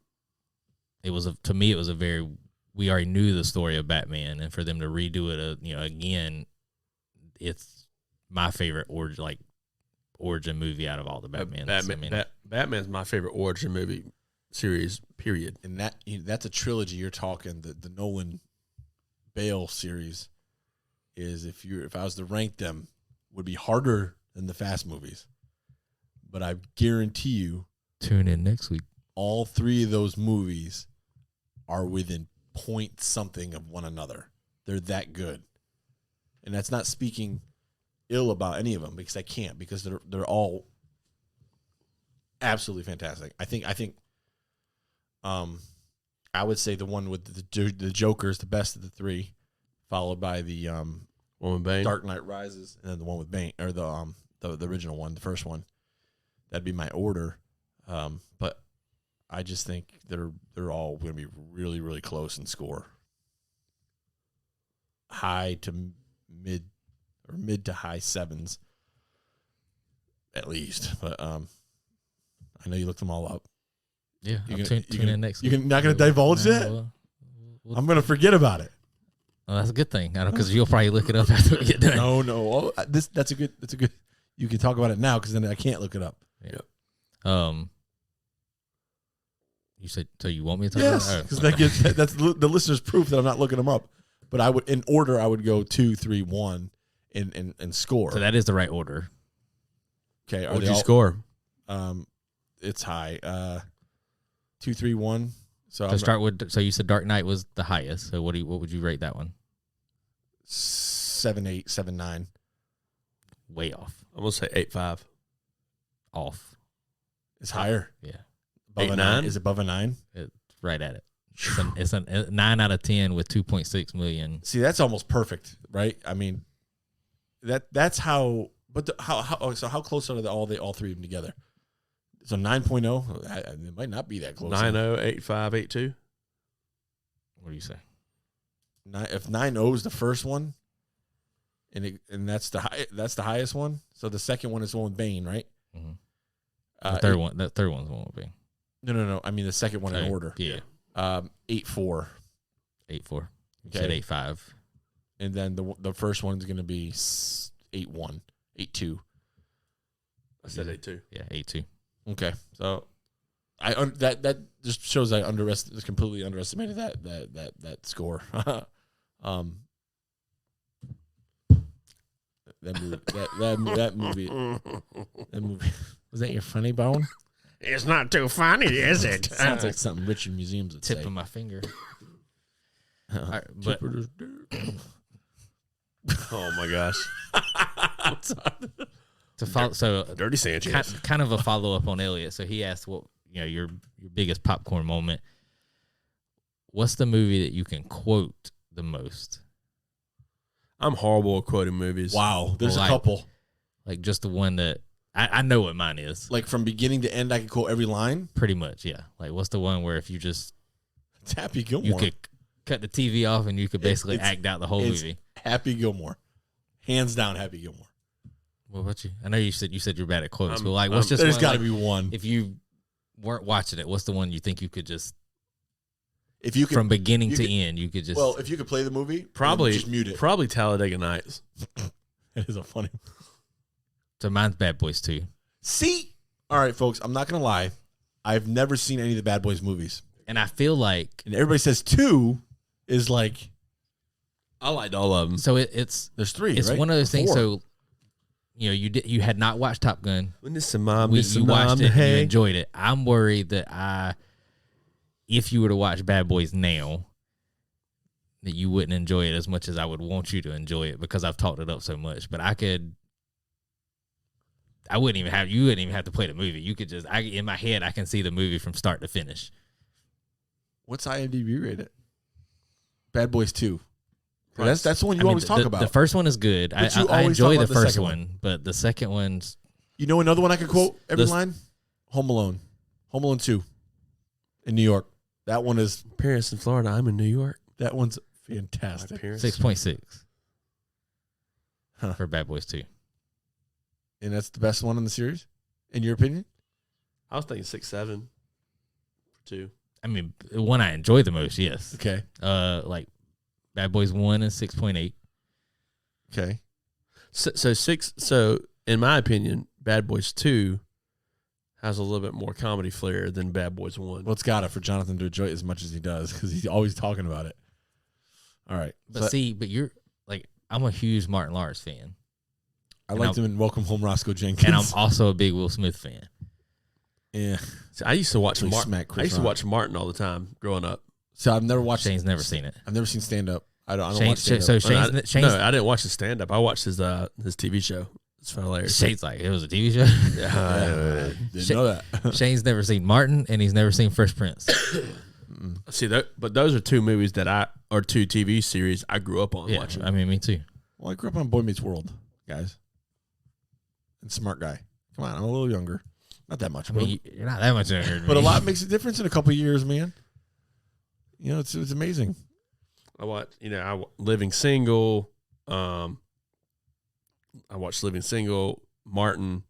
to me it was a very, we already knew the story of Batman, and for them to redo it, again, it's my favorite origin movie out of all the Batmans. Batman's my favorite origin movie series, period. And that's a trilogy you're talking. The Nolan Bale series is, if I was to rank them, would be harder than the Fast movies. But I guarantee you, tune in next week. All three of those movies are within point something of one another. They're that good. And that's not speaking ill about any of them, because I can't, because they're all absolutely fantastic. I think I would say the one with the Joker is the best of the three, followed by the one with Bane, Dark Knight Rises, and then the one with Bane, or the original one, the first one. That'd be my order. But I just think they're all going to be really, really close in score. High to mid, or mid to high sevens, at least. But I know you looked them all up. Yeah, tune in next week. You're not going to divulge that? I'm going to forget about it. Well, that's a good thing. I don't, because you'll probably look it up after we get done. No. That's a good. You can talk about it now, because then I can't look it up. Yeah. You said, so you want me to talk about it? Yes, because that's the listener's proof that I'm not looking them up. But I would, in order, I would go 2, 3, 1 and score. So that is the right order. Okay. What'd you score? It's high. 2, 3, 1. So so you said Dark Knight was the highest. So what would you rate that one? 7, 8, 7, 9. Way off. I'm gonna say 8.5. Off. It's higher. Yeah. Above 9? Is it above a 9? It's right at it. It's a 9 out of 10 with 2.6 million. See, that's almost perfect, right? I mean, that's how. But how close are all three of them together? So 9.0, it might not be that close. 9.0, 8.5, 8.2. What do you say? If 9.0 is the first one, and that's the highest one. So the second one is the one with Bane, right? Mm-hmm. The third one's the one with Bane. No. I mean the second one in order. Yeah. 8.4. 8.4. You said 8.5. And then the first one's going to be 8.1, 8.2. I said 8.2. Yeah, 8.2. Okay, so that just shows I completely underestimated that score. That movie. Was that your funny bone? It's not too funny, is it? Sounds like something Richard Museums would say. Tip of my finger. All right, but oh my gosh. To follow, so Dirty Sanchez. Kind of a follow up on Elliot. So he asked, "What your biggest popcorn moment? What's the movie that you can quote the most?" I'm horrible at quoting movies. Wow, there's a couple. Like just the one that I know what mine is. Like from beginning to end, I can quote every line. Pretty much, yeah. Like what's the one where if you just it's Happy Gilmore, you could cut the TV off and you could basically act out the whole movie. Happy Gilmore, hands down, Happy Gilmore. What about you? I know you said you're bad at quotes, but like, what's just there's got to be one. If you weren't watching it, what's the one you think you could just? If you could, from beginning to end, you could just. Well, if you could play the movie, probably just mute it. Probably Talladega Nights. It is a funny. So mine's Bad Boys 2. See, all right, folks. I'm not gonna lie. I've never seen any of the Bad Boys movies, and I feel like, and everybody says 2 is like. I liked all of them. So there's 3. It's right? one of those 4. things. So. You had not watched Top Gun. You watched it and you enjoyed it. I'm worried that if you were to watch Bad Boys now, that you wouldn't enjoy it as much as I would want you to enjoy it because I've talked it up so much. But you wouldn't even have to play the movie. You could just, in my head, I can see the movie from start to finish. What's IMDb rated? Bad Boys 2. That's the one you always talk about. The first one is good. I enjoy the first one, but the second one's... You know another one I could quote every line? Home Alone. Home Alone 2 in New York. That one is... Paris in Florida. I'm in New York. That one's fantastic. 6.6 for Bad Boys 2. And that's the best one in the series, in your opinion? I was thinking 6.7 for 2. I mean, the one I enjoy the most, yes. Okay. Like Bad Boys 1 is 6.8. Okay. So in my opinion, Bad Boys 2 has a little bit more comedy flair than Bad Boys 1. Well, it's got it for Johnathan to enjoy it as much as he does because he's always talking about it. All right. But but you're like, I'm a huge Martin Lawrence fan. I liked him in Welcome Home, Roscoe Jenkins. And I'm also a big Will Smith fan. Yeah. So I used to watch Really Martin. smack Chris I used to Rock. watch Martin all the time growing up. So I've never watched. Shane's never seen it. I've never seen stand up. I don't Shane- watch stand up. so Shane's No, I didn't watch the stand up. I watched his TV show. It's hilarious. Shane's like, it was a TV show. Didn't know that. Shane's never seen Martin, and he's never seen Fresh Prince. See that, but those are two movies or two TV series I grew up on Yeah, watching. I mean, me too. Well, I grew up on Boy Meets World, guys. And Smart Guy. Come on, I'm a little younger. Not that much, I mean, you're not that much younger than but a me. lot makes a difference in a couple of years, man. You know, it's amazing. I watched, Living Single. I watched Living Single, Martin,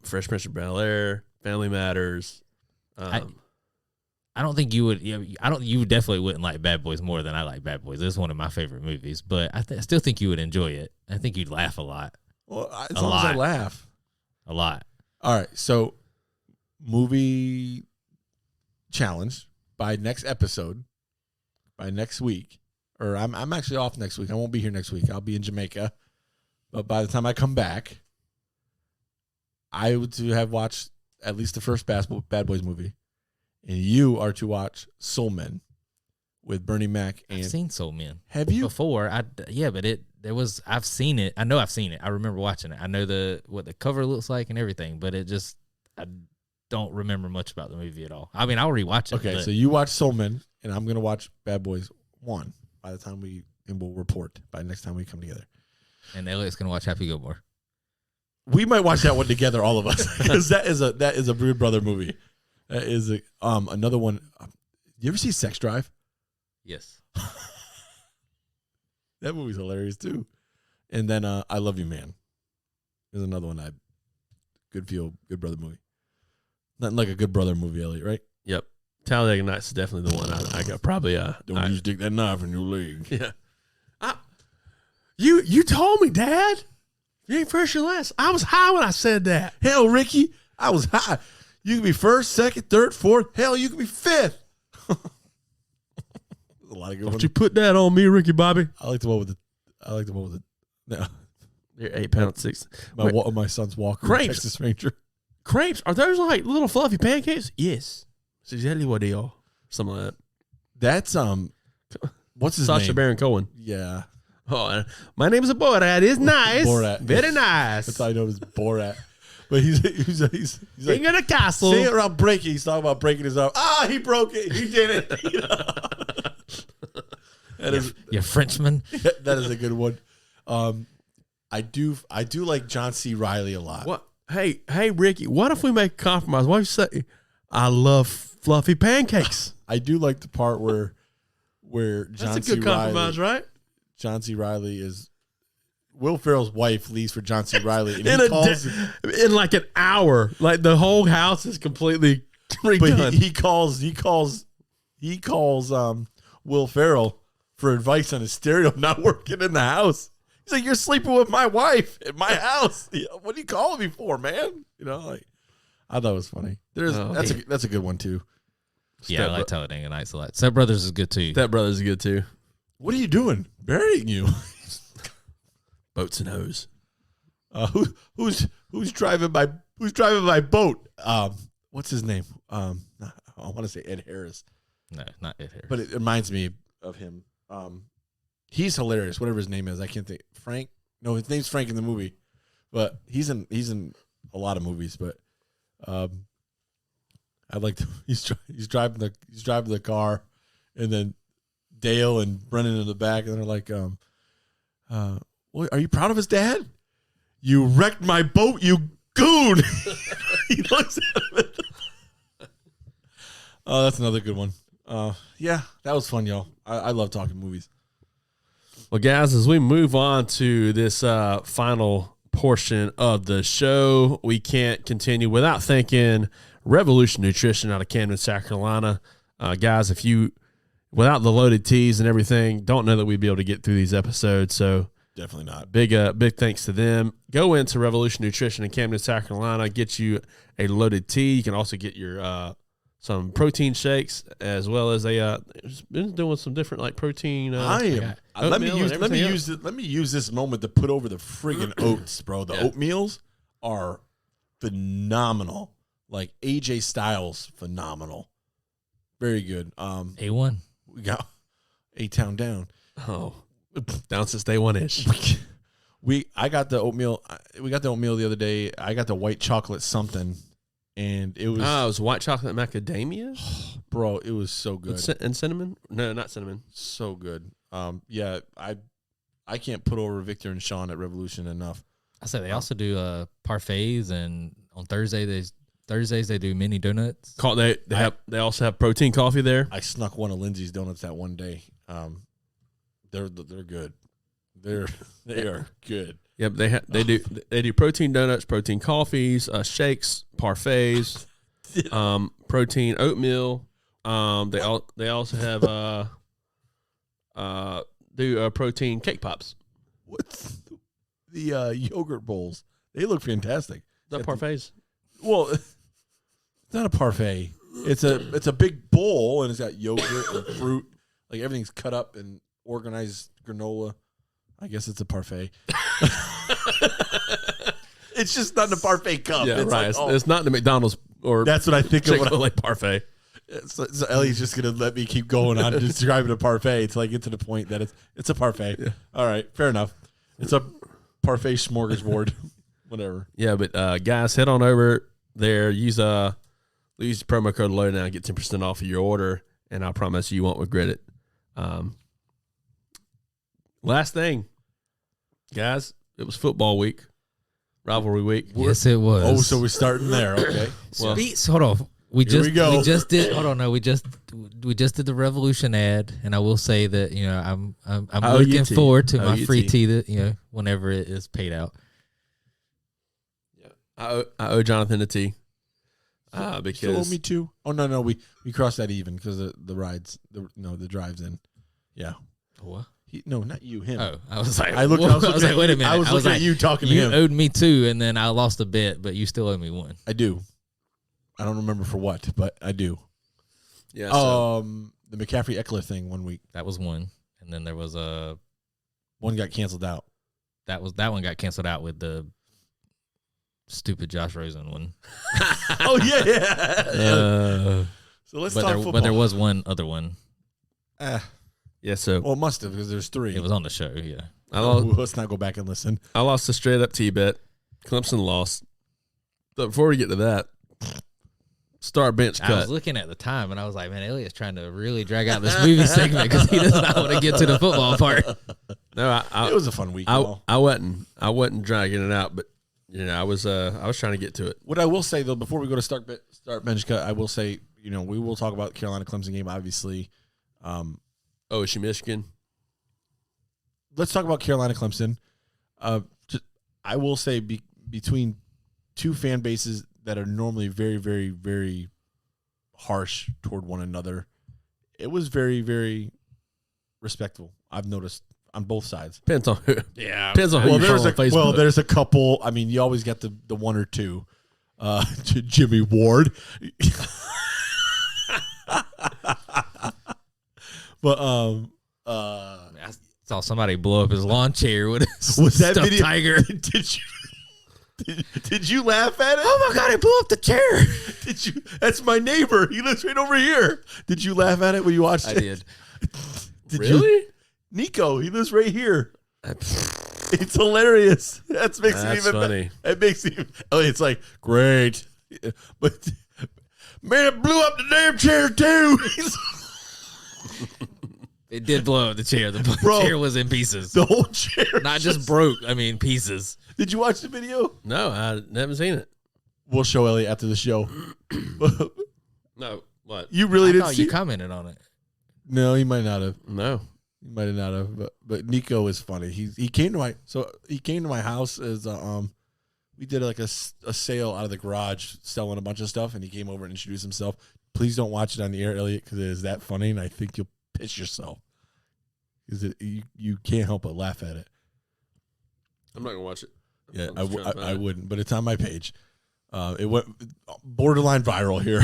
Fresh Prince of Bel-Air, Family Matters. I don't think you would. You definitely wouldn't like Bad Boys more than I like Bad Boys. This is one of my favorite movies, but I still think you would enjoy it. I think you'd laugh a lot. Well, as long as I laugh. A lot. All right, so movie challenge by next episode, by next week, or I'm actually off next week. I won't be here next week. I'll be in Jamaica, but by the time I come back, I would to have watched at least the first Bad Boys movie, and you are to watch Soul Men with Bernie Mac. And I've seen Soul Men. Have you? Before? But I've seen it. I know I've seen it. I remember watching it. I know what the cover looks like and everything, but I don't remember much about the movie at all. I mean, I'll rewatch it. Okay, so you watch Soul Men, and I'm gonna watch Bad Boys 1 by the time we'll report by next time we come together. And Elliot's gonna watch Happy Gilmore. We might watch that one together, all of us, because that is a Brood Brother movie. That is another one. You ever see Sex Drive? Yes. That movie's hilarious too. And then I Love You, Man. There's another one. Good brother movie. Nothing like a good brother movie, Elliot, right? Yep. Talladega Nights is definitely the one I got. Probably. Don't you stick that knife in your leg. Yeah. You told me, Dad. You ain't first or last. I was high when I said that. Hell, Ricky, I was high. You can be first, second, third, fourth. Hell, you can be fifth. A lot of good Don't ones. you put that on me, Ricky Bobby? I like the one with the. No, You're 8 pounds 6. my son's Walker, Crepes. Texas Ranger. Crepes, are those like little fluffy pancakes? Yes. That's exactly what they are. Something like that. That's what's his Sacha name? Baron Cohen. Yeah, Oh, my name is Borat. It's nice. Borat. Very nice. that's how I know it's Borat. But he's like, King of the castle. say it around breaking. He's talking about breaking his arm. Ah, he broke it. He did it. You know? That is You Frenchman. that is a good one. I do like John C. Reilly a lot. What? Hey, Ricky. What if we make a compromise? What if you say, I love fluffy pancakes? I do like the part where John That's a good C. compromise, Reilly, right? John C. Reilly is Will Ferrell's wife leaves for John C. Reilly, and In, he calls. in like an hour, like the whole house is completely redone. But he calls Will Ferrell for advice on his stereo not working in the house. He's like, "You're sleeping with my wife at my house. What are you calling me for, man?" You know, like I thought it was funny. That's a good one too. Yeah, I like Talladega Nights a lot. Step Brothers is good too. That Brothers is good too. What are you doing? Burying you. Boats and hose. Who's driving my boat? What's his name? I want to say Ed Harris. No, not it here. But it reminds me of him. He's hilarious. Whatever his name is, I can't think. Frank? No, his name's Frank in the movie, but he's in a lot of movies. But I like he's driving the car, and then Dale and Brennan in the back, and they're like, well, "Are you proud of his dad? You wrecked my boat, you goon." He looks at him. Oh, that's another good one. Yeah, that was fun, y'all. I love talking movies. Well, guys, as we move on to this final portion of the show, we can't continue without thanking Revolution Nutrition out of Camden, South Carolina. Guys, if you, without the loaded teas and everything, don't know that we'd be able to get through these episodes. So Definitely not. big thanks to them. Go into Revolution Nutrition in Camden, South Carolina. Get you a loaded tea. You can also get your some protein shakes, as well as been doing some different like protein. Let me use this moment to put over the friggin' oats, bro. The oatmeals are phenomenal. Like AJ Styles, phenomenal. Very good. A1. We got A-Town down. Oh, down since day one-ish. I got the oatmeal. We got the oatmeal the other day. I got the white chocolate something, and it was white chocolate macadamia, bro. It was so good. And cinnamon? No, not cinnamon. So good. I can't put over Victor and Sean at Revolution enough. I said they also do parfaits, and on Thursdays they do mini donuts. They also have protein coffee there. I snuck one of Lindsay's donuts that one day. They're good. They are good. Yep, they do protein donuts, protein coffees, shakes, parfaits, protein oatmeal. They also have do protein cake pops. What's the yogurt bowls? They look fantastic. The parfaits. Well, it's not a parfait. It's a big bowl, and it's got yogurt and fruit. Like everything's cut up and organized granola. I guess it's a parfait. It's just not in a parfait cup. Yeah, it's right. Like, it's not the McDonald's or that's what I think of when Chick-fil-A parfait. So Ellie's just gonna let me keep going on describing a parfait until I get to the point that it's a parfait. Yeah. All right, fair enough. It's a parfait smorgasbord. Whatever. Yeah, but guys, head on over there. Use the promo code LOW now and get 10% off of your order, and I promise you won't regret it. Last thing, guys, it was football week, rivalry week. Yes, it was. Oh, so we're starting there. Okay. Well, hold on. We Here we go. just did. Hold on, no, we just did the Revolution ad, and I will say that I'm looking forward to my free tea that whenever it is paid out. Yeah, I owe Johnathan a tea. Because still owe me too. Oh no, we crossed that even because the rides, the drives in. Yeah. What? No, not you. Him. Oh, I was like, I was like, wait a minute. I was looking at you talking to him. You owed me 2, and then I lost a bet, but you still owe me 1. I do. I don't remember for what, but I do. Yeah. The McCaffrey Eckler thing 1 week. That was 1, and then there was one got canceled out. That one got canceled out with the stupid Josh Rosen one. Oh yeah. So let's talk football. But there was one other one. Yeah. So well, it must have because there's 3. It was on the show. Yeah. Let's not go back and listen. I lost a straight up T bet. Clemson lost. But before we get to that, star bench cut. I was looking at the time and I was like, man, Elliot's trying to really drag out this movie segment because he does not want to get to the football part. No, it was a fun week. I wasn't dragging it out, but I was trying to get to it. What I will say though, before we go to start bench cut, I will say, we will talk about the Carolina Clemson game, obviously. OSU Michigan. Let's talk about Carolina Clemson. I will say between two fan bases that are normally very, very, very harsh toward one another, it was very, very respectful. I've noticed on both sides. Depends on who. Yeah. Depends on who you follow on Facebook. Well, there's a couple. I mean, you always get the one or two. Jimmy Ward. But I saw somebody blow up his lawn chair with a was that stuffed video? tiger. Did you laugh at it? Oh my god! He blew up the chair. Did you? That's my neighbor. He lives right over here. Did you laugh at it when you watched it? I did. Really? Nico, he lives right here. It's hilarious. That's makes it even funny. It makes it. It's like great, but man, it blew up the damn chair too. It did blow up the chair. The chair was in pieces. The whole chair, not just broke. I mean, pieces. Did you watch the video? No, I haven't seen it. We'll show Elliot after the show. No, what? You really didn't see? You commented on it. No, he might not have. No, he might have not have. But Nico is funny. He came to my house as we we did like a sale out of the garage selling a bunch of stuff, and he came over and introduced himself. Please don't watch it on the air, Elliot, because it is that funny, and I think you'll piss yourself. Because you can't help but laugh at it. I'm not gonna watch it. Yeah, I wouldn't, but it's on my page. It went borderline viral here.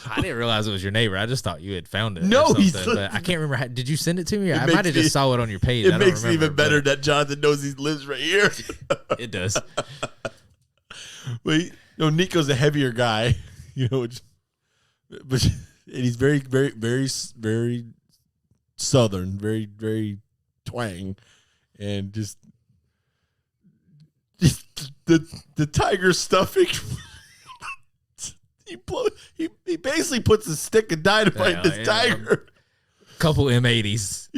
I didn't realize it was your neighbor. I just thought you had found it. No, but I can't remember. Did you send it to me? I might have just saw it on your page. It makes it even better that Johnathan knows he lives right here. It does. Well, Nico's a heavier guy, but and he's very, very, very, very southern, very, very twang, and just the tiger stuffing. He basically puts a stick of dynamite in this tiger. Couple M80s.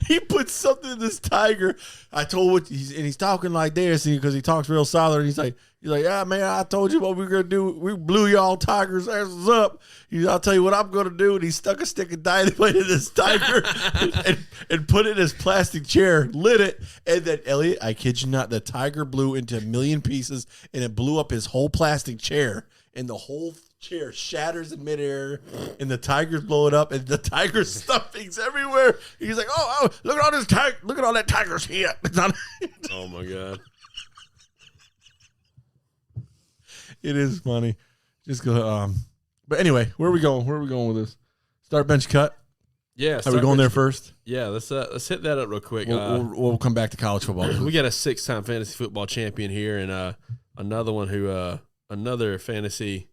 He puts something in this tiger. I told he's talking like this because he talks real solid. He's like, yeah, man, I told you what we were gonna do. We blew y'all tigers' asses up. I'll tell you what I'm gonna do. And he stuck a stick of dynamite in this tiger and put it in his plastic chair, lit it, and then Elliot, I kid you not, the tiger blew into a million pieces and it blew up his whole plastic chair, and the whole chair shatters in midair, and the tigers blow it up, and the tiger stuffing's everywhere. He's like, oh, look at all this tiger, look at all that tiger's here. Oh my god. It is funny. Just go. But anyway, where are we going? Where are we going with this? Start bench cut. Yeah, Are we going there first? Yeah, let's hit that up real quick. We'll come back to college football. We got a 6-time fantasy football champion here, and another one who another fantasy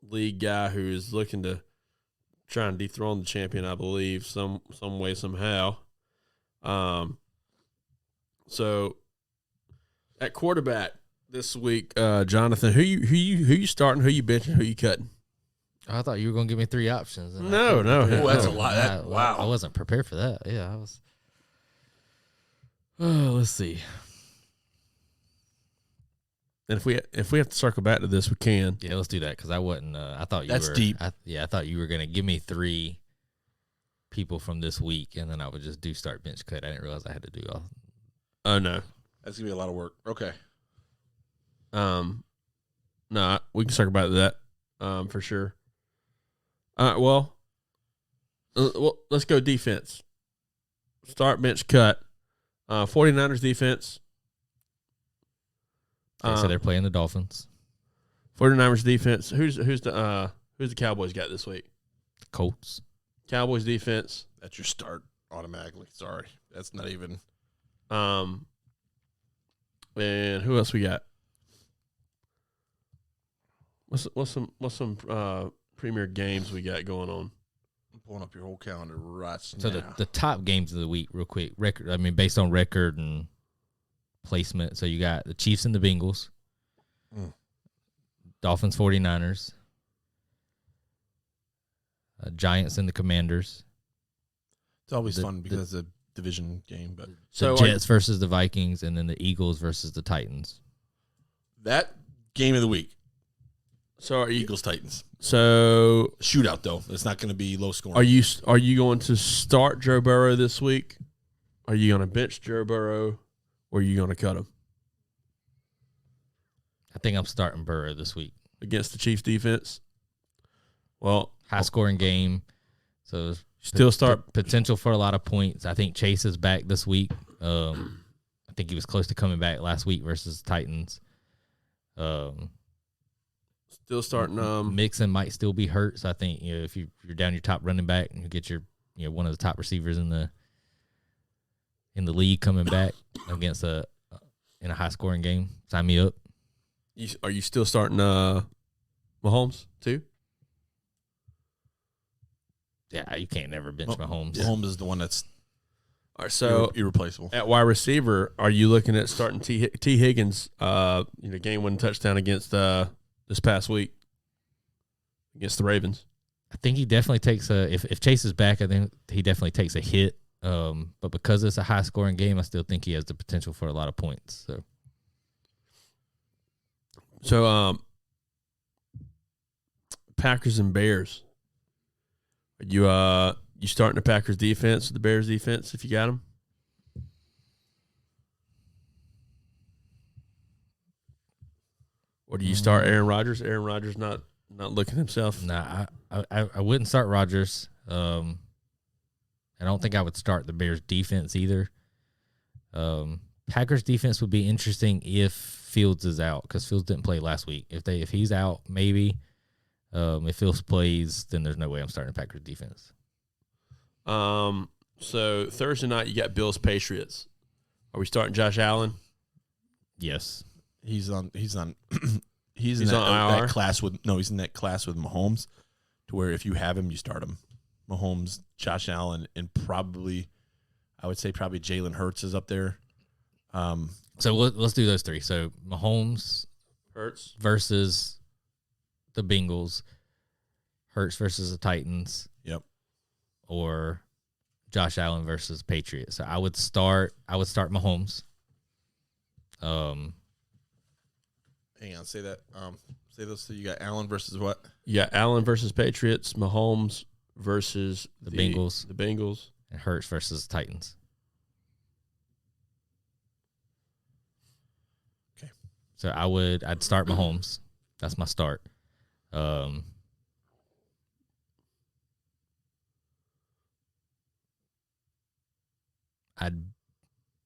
league guy who is looking to try and dethrone the champion, I believe, some way, somehow. So at quarterback this week, Johnathan, who you starting, who you benching, who you cutting? I thought you were going to give me 3 options. No. Oh, that's a lot. Wow. I wasn't prepared for that. Yeah, I was. Let's see. And if we have to circle back to this, we can. Yeah, let's do that because I wasn't. I thought you That's were deep. I thought you were going to give me 3 people from this week, and then I would just do start bench cut. I didn't realize I had to do all. Oh no, That's gonna be a lot of work. Okay. No, we can circle back to that. For sure. Well, let's go defense. Start bench cut. 49ers defense. So they're playing the Dolphins. 49ers defense. Who's the Cowboys got this week? Colts. Cowboys defense. That's your start automatically. Sorry. That's not even. And who else we got? What's some premier games we got going on? I'm pulling up your whole calendar right So now. the top games of the week, real quick. Record. I mean, based on record and placement. So you got the Chiefs and the Bengals. Dolphins, 49ers. Giants and the Commanders. It's always fun because it's a division game, but The Jets versus the Vikings, and then the Eagles versus the Titans. that game of the week, So are you Eagles Titans shootout though? It's not going to be low scoring. Are you going to start Joe Burrow this week? Are you going to bench Joe Burrow, or are you going to cut him I think I'm starting Burrow this week. against the Chiefs defense? Well, High scoring game. So still start. potential for a lot of points. I think Chase is back this week. I think he was close to coming back last week versus Titans. Still starting. Mixon might still be hurt, so I think if you're down your top running back and you get your one of the top receivers in the league coming back against in a high scoring game, sign me up. Are you still starting Mahomes too? Yeah, you can't never bench Mahomes. Mahomes is the one that's All right, so irreplaceable. at wide receiver, are you looking at starting T. Higgins? Game-winning touchdown against this past week against the Ravens. I think he definitely takes if Chase is back, I think he definitely takes a hit. But because it's a high scoring game, I still think he has the potential for a lot of points. So Packers and Bears. Are you starting the Packers defense or the Bears defense if you got them? Or do you start Aaron Rodgers? Aaron Rodgers not looking himself. Nah, I wouldn't start Rodgers. I don't think I would start the Bears defense either. Packers defense would be interesting if Fields is out, because Fields didn't play last week. If he's out, maybe. If Fields plays, then there's no way I'm starting Packers defense. So Thursday night you got Bills Patriots. Are we starting Josh Allen? Yes. He's on He's that, on IR? that class with he's in that class with Mahomes, to where if you have him, you start him. Mahomes, Josh Allen, and I would say Jalen Hurts is up there. So let's do those three. So Mahomes, Hurts versus the Bengals, Hurts versus the Titans. Yep. Or Josh Allen versus Patriots. So I would start Mahomes. Hang on, say that. Say those. So you got Allen versus what? Yeah, Allen versus Patriots, Mahomes versus The Bengals. The Bengals. And Hurts versus the Titans. Okay. So I'd start Mahomes. That's my start.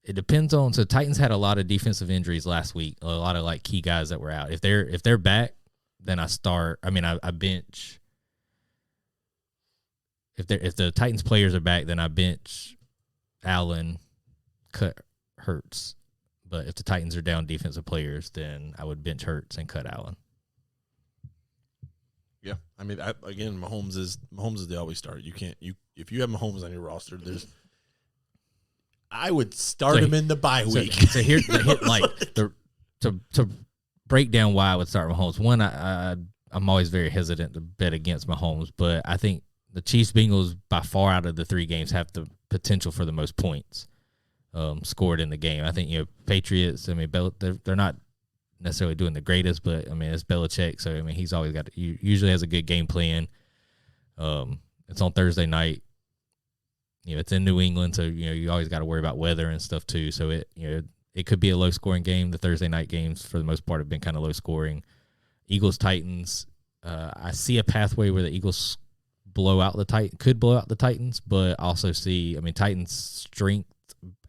It depends on. So Titans had a lot of defensive injuries last week. A lot of like key guys that were out. If they're back, then I start. I mean, I bench. If the Titans players are back, then I bench Allen, cut Hurts. But if the Titans are down defensive players, then I would bench Hurts and cut Allen. Yeah, I mean, again, Mahomes is the always start. You can't if you have Mahomes on your roster, I would start him in the bye week. So here to break down why I would start Mahomes. One, I'm always very hesitant to bet against Mahomes, but I think the Chiefs-Bengals by far out of the three games have the potential for the most points scored in the game. I think Patriots. I mean, they're not necessarily doing the greatest, but I mean it's Belichick, so I mean he's always usually has a good game plan. It's on Thursday night. It's in New England, so you always got to worry about weather and stuff too. So it could be a low scoring game. The Thursday night games for the most part have been kind of low scoring. Eagles Titans. I see a pathway where the Eagles could blow out the Titans, but also see Titans' strength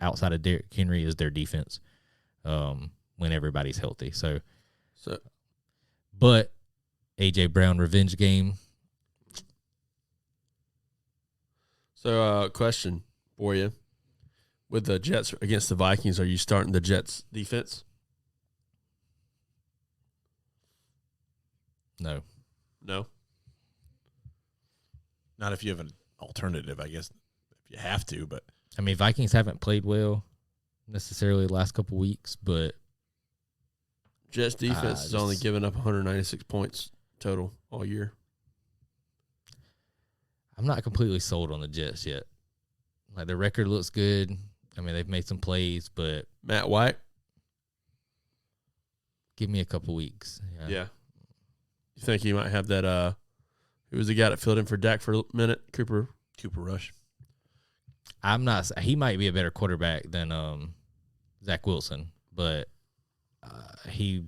outside of Derrick Henry is their defense when everybody's healthy. So but AJ Brown revenge game. So, question for you. With the Jets against the Vikings, are you starting the Jets defense? No. Not if you have an alternative, I guess, if you have to. But I mean, Vikings haven't played well necessarily the last couple weeks, but Jets defense has only given up 196 points total all year. I'm not completely sold on the Jets yet. Like, their record looks good. I mean, they've made some plays, but Matt White? give me a couple weeks. Yeah. You think he might have that who was the guy that filled in for Dak for a minute? Cooper Rush. I'm not. He might be a better quarterback than Zach Wilson, but the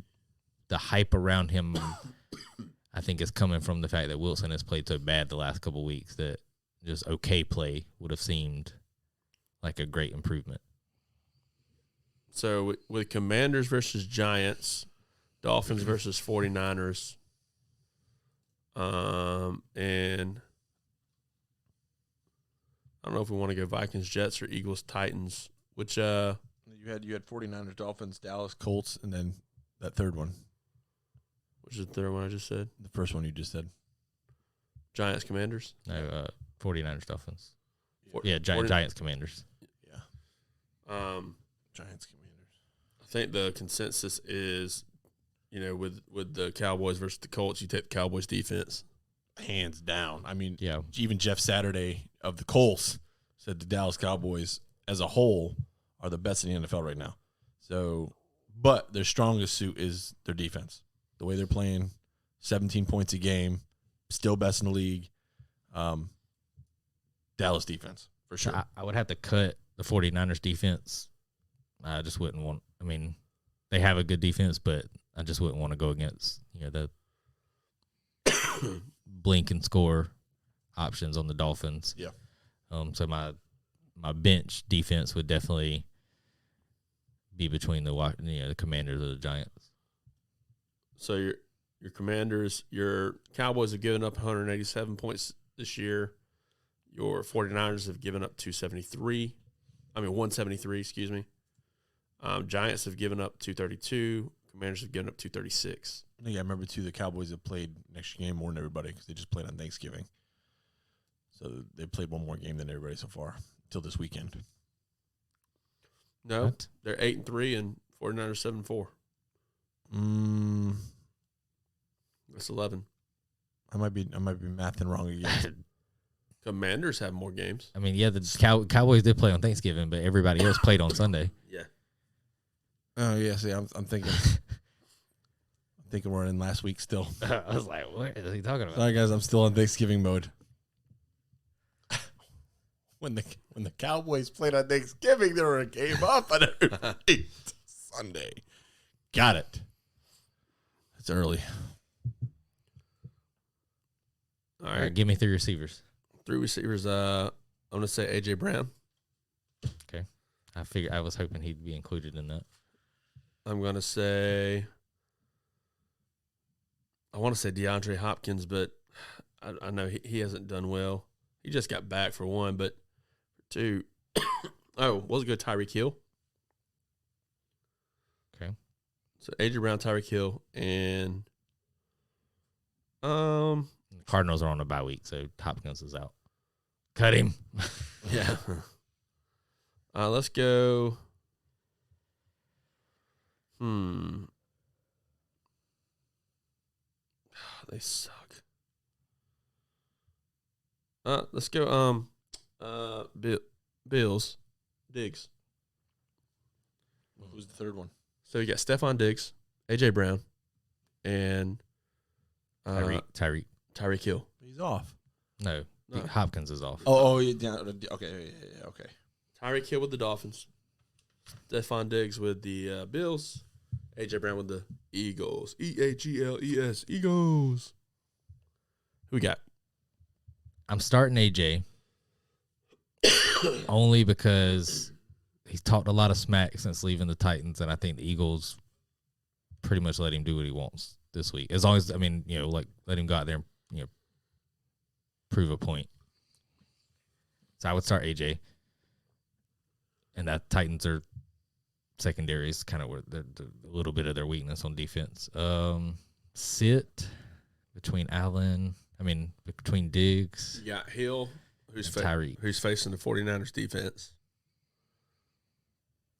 hype around him, I think, is coming from the fact that Wilson has played so bad the last couple of weeks that just okay play would have seemed like a great improvement. So with Commanders versus Giants, Dolphins versus 49ers, and I don't know if we want to go Vikings, Jets, or Eagles, Titans. Which you had 49ers, Dolphins, Dallas, Colts, and then that third one. Which is the third one I just said? The first one you just said. Giants, Commanders? No, 49ers, Dolphins. Yeah, Giants, Commanders. Yeah. Giants, Commanders. I think the consensus is, with the Cowboys versus the Colts, you take the Cowboys defense. Hands down. I mean, yeah. Even Jeff Saturday of the Colts said the Dallas Cowboys as a whole are the best in the NFL right now. So, but their strongest suit is their defense. The way they're playing, 17 points a game, still best in the league. Dallas defense, for sure. I would have to cut the 49ers defense. I just wouldn't want – I mean, they have a good defense, but I just wouldn't want to go against the blink and score options on the Dolphins. Yeah. So my bench defense would definitely be between the Commanders or the Giants. So your Commanders, your Cowboys have given up 187 points this year. Your 49ers have given up 173, excuse me. Giants have given up 232. Commanders have given up 236. Yeah, I remember, too, the Cowboys have played next game more than everybody because they just played on Thanksgiving. So they played one more game than everybody so far until this weekend. No, What? they're 8-3 and 49ers 7-4. That's 11. I might be mathing wrong again. Commanders have more games. I mean, yeah, the Cowboys did play on Thanksgiving, but everybody else played on Sunday. Yeah. Oh yeah, see, I'm thinking, we're in last week still. I was like, what is he talking about? Sorry guys, I'm still on Thanksgiving mode. When the Cowboys played on Thanksgiving, they were a game up on everybody. Sunday, got it. It's early. All All right, right. give me 3 receivers. 3 receivers. I'm going to say A.J. Brown. Okay. I was hoping he'd be included in that. I'm going to say, I want to say DeAndre Hopkins, but I know he hasn't done well. He just got back for one, but for two, was a good Tyreek Hill. Okay. So A.J. Brown, Tyreek Hill, and The Cardinals are on a bye week, so Hopkins is out. Cut him. yeah. Let's go. They suck. Let's go. Bills, Diggs. Who's the third one? So you got Stephon Diggs, A.J. Brown, and Tyreek. Tyreek Hill. He's off. No, No. Hopkins is off. Yeah, okay, okay. Tyreek Hill with the Dolphins, Stephon Diggs with the Bills, A.J. Brown with the Eagles. Eagles. Eagles. Who we got? I'm starting AJ only because he's talked a lot of smack since leaving the Titans, and I think the Eagles pretty much let him do what he wants this week. As long as, let him go out there and, prove a point. So I would start AJ. And that Titans are secondary is kind of where a little bit of their weakness on defense. Sit between between Diggs. You got Hill, who's And Tyreek. who's facing the 49ers defense.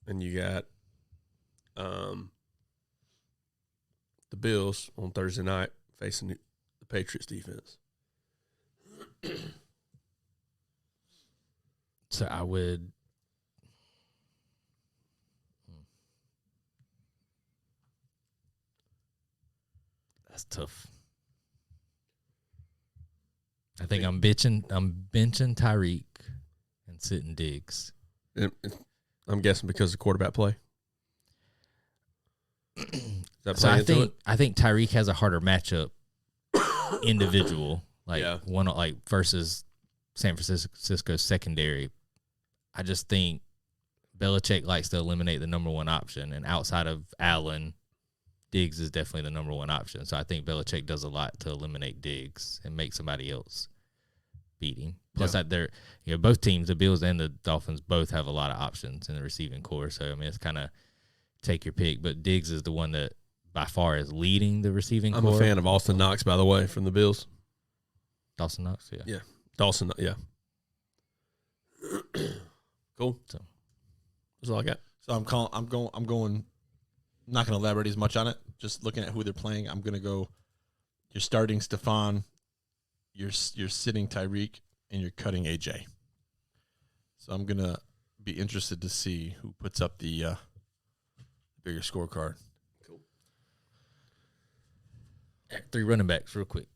And you got the Bills on Thursday night facing the Patriots defense. So I would. That's tough. I think I'm benching Tyreek and sitting Diggs. I'm guessing because of quarterback play. Is that So playing into it? I think Tyreek has a harder matchup individual, Yeah. versus San Francisco secondary. I just think Belichick likes to eliminate the number one option, and outside of Allen, Diggs is definitely the number one option. So I think Belichick does a lot to eliminate Diggs and make somebody else beat him. Plus, both teams, the Bills and the Dolphins, both have a lot of options in the receiving core. So it's kind of take your pick. But Diggs is the one that by far is leading the receiving I'm core. a fan of Austin Knox, by the way, from the Bills. Dawson Knox, yeah. Yeah. Dawson, yeah. Cool. So That's all I got. So I'm going. I'm not going to elaborate as much on it. Just looking at who they're playing, I'm going to go. You're starting Stephon. You're sitting Tyreek, and you're cutting AJ. So I'm going to be interested to see who puts up the bigger scorecard. Cool. 3 running backs, real quick.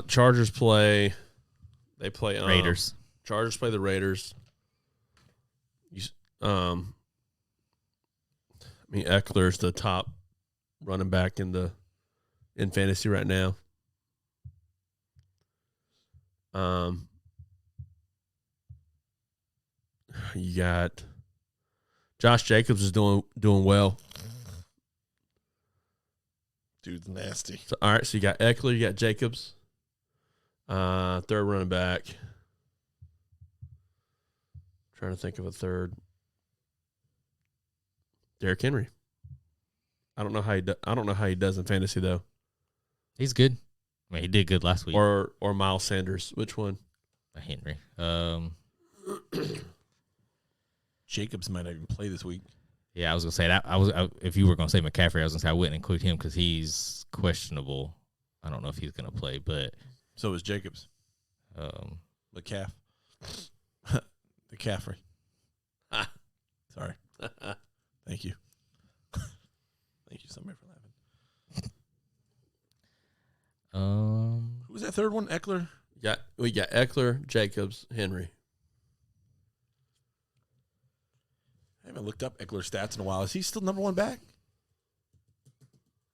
Chargers play. They play Raiders. Chargers play the Raiders. Eckler's the top running back in fantasy right now. You got Josh Jacobs is doing well. Dude's nasty. So, all right, so you got Eckler, you got Jacobs, third running back. Trying to think of a third. Derrick Henry. I don't know how he does in fantasy though. He's good. I mean, he did good last week. Or Miles Sanders. Which one? Henry. Jacobs might not even play this week. Yeah, I was gonna say that. If you were gonna say McCaffrey, I was gonna say I wouldn't include him because he's questionable. I don't know if he's gonna play, but so is Jacobs. McCaffrey. McCaffrey. Sorry. Thank you. Thank you, somebody, for laughing. Who was that third one? Eckler? We got Eckler, Jacobs, Henry. I haven't looked up Eckler's stats in a while. Is he still number one back?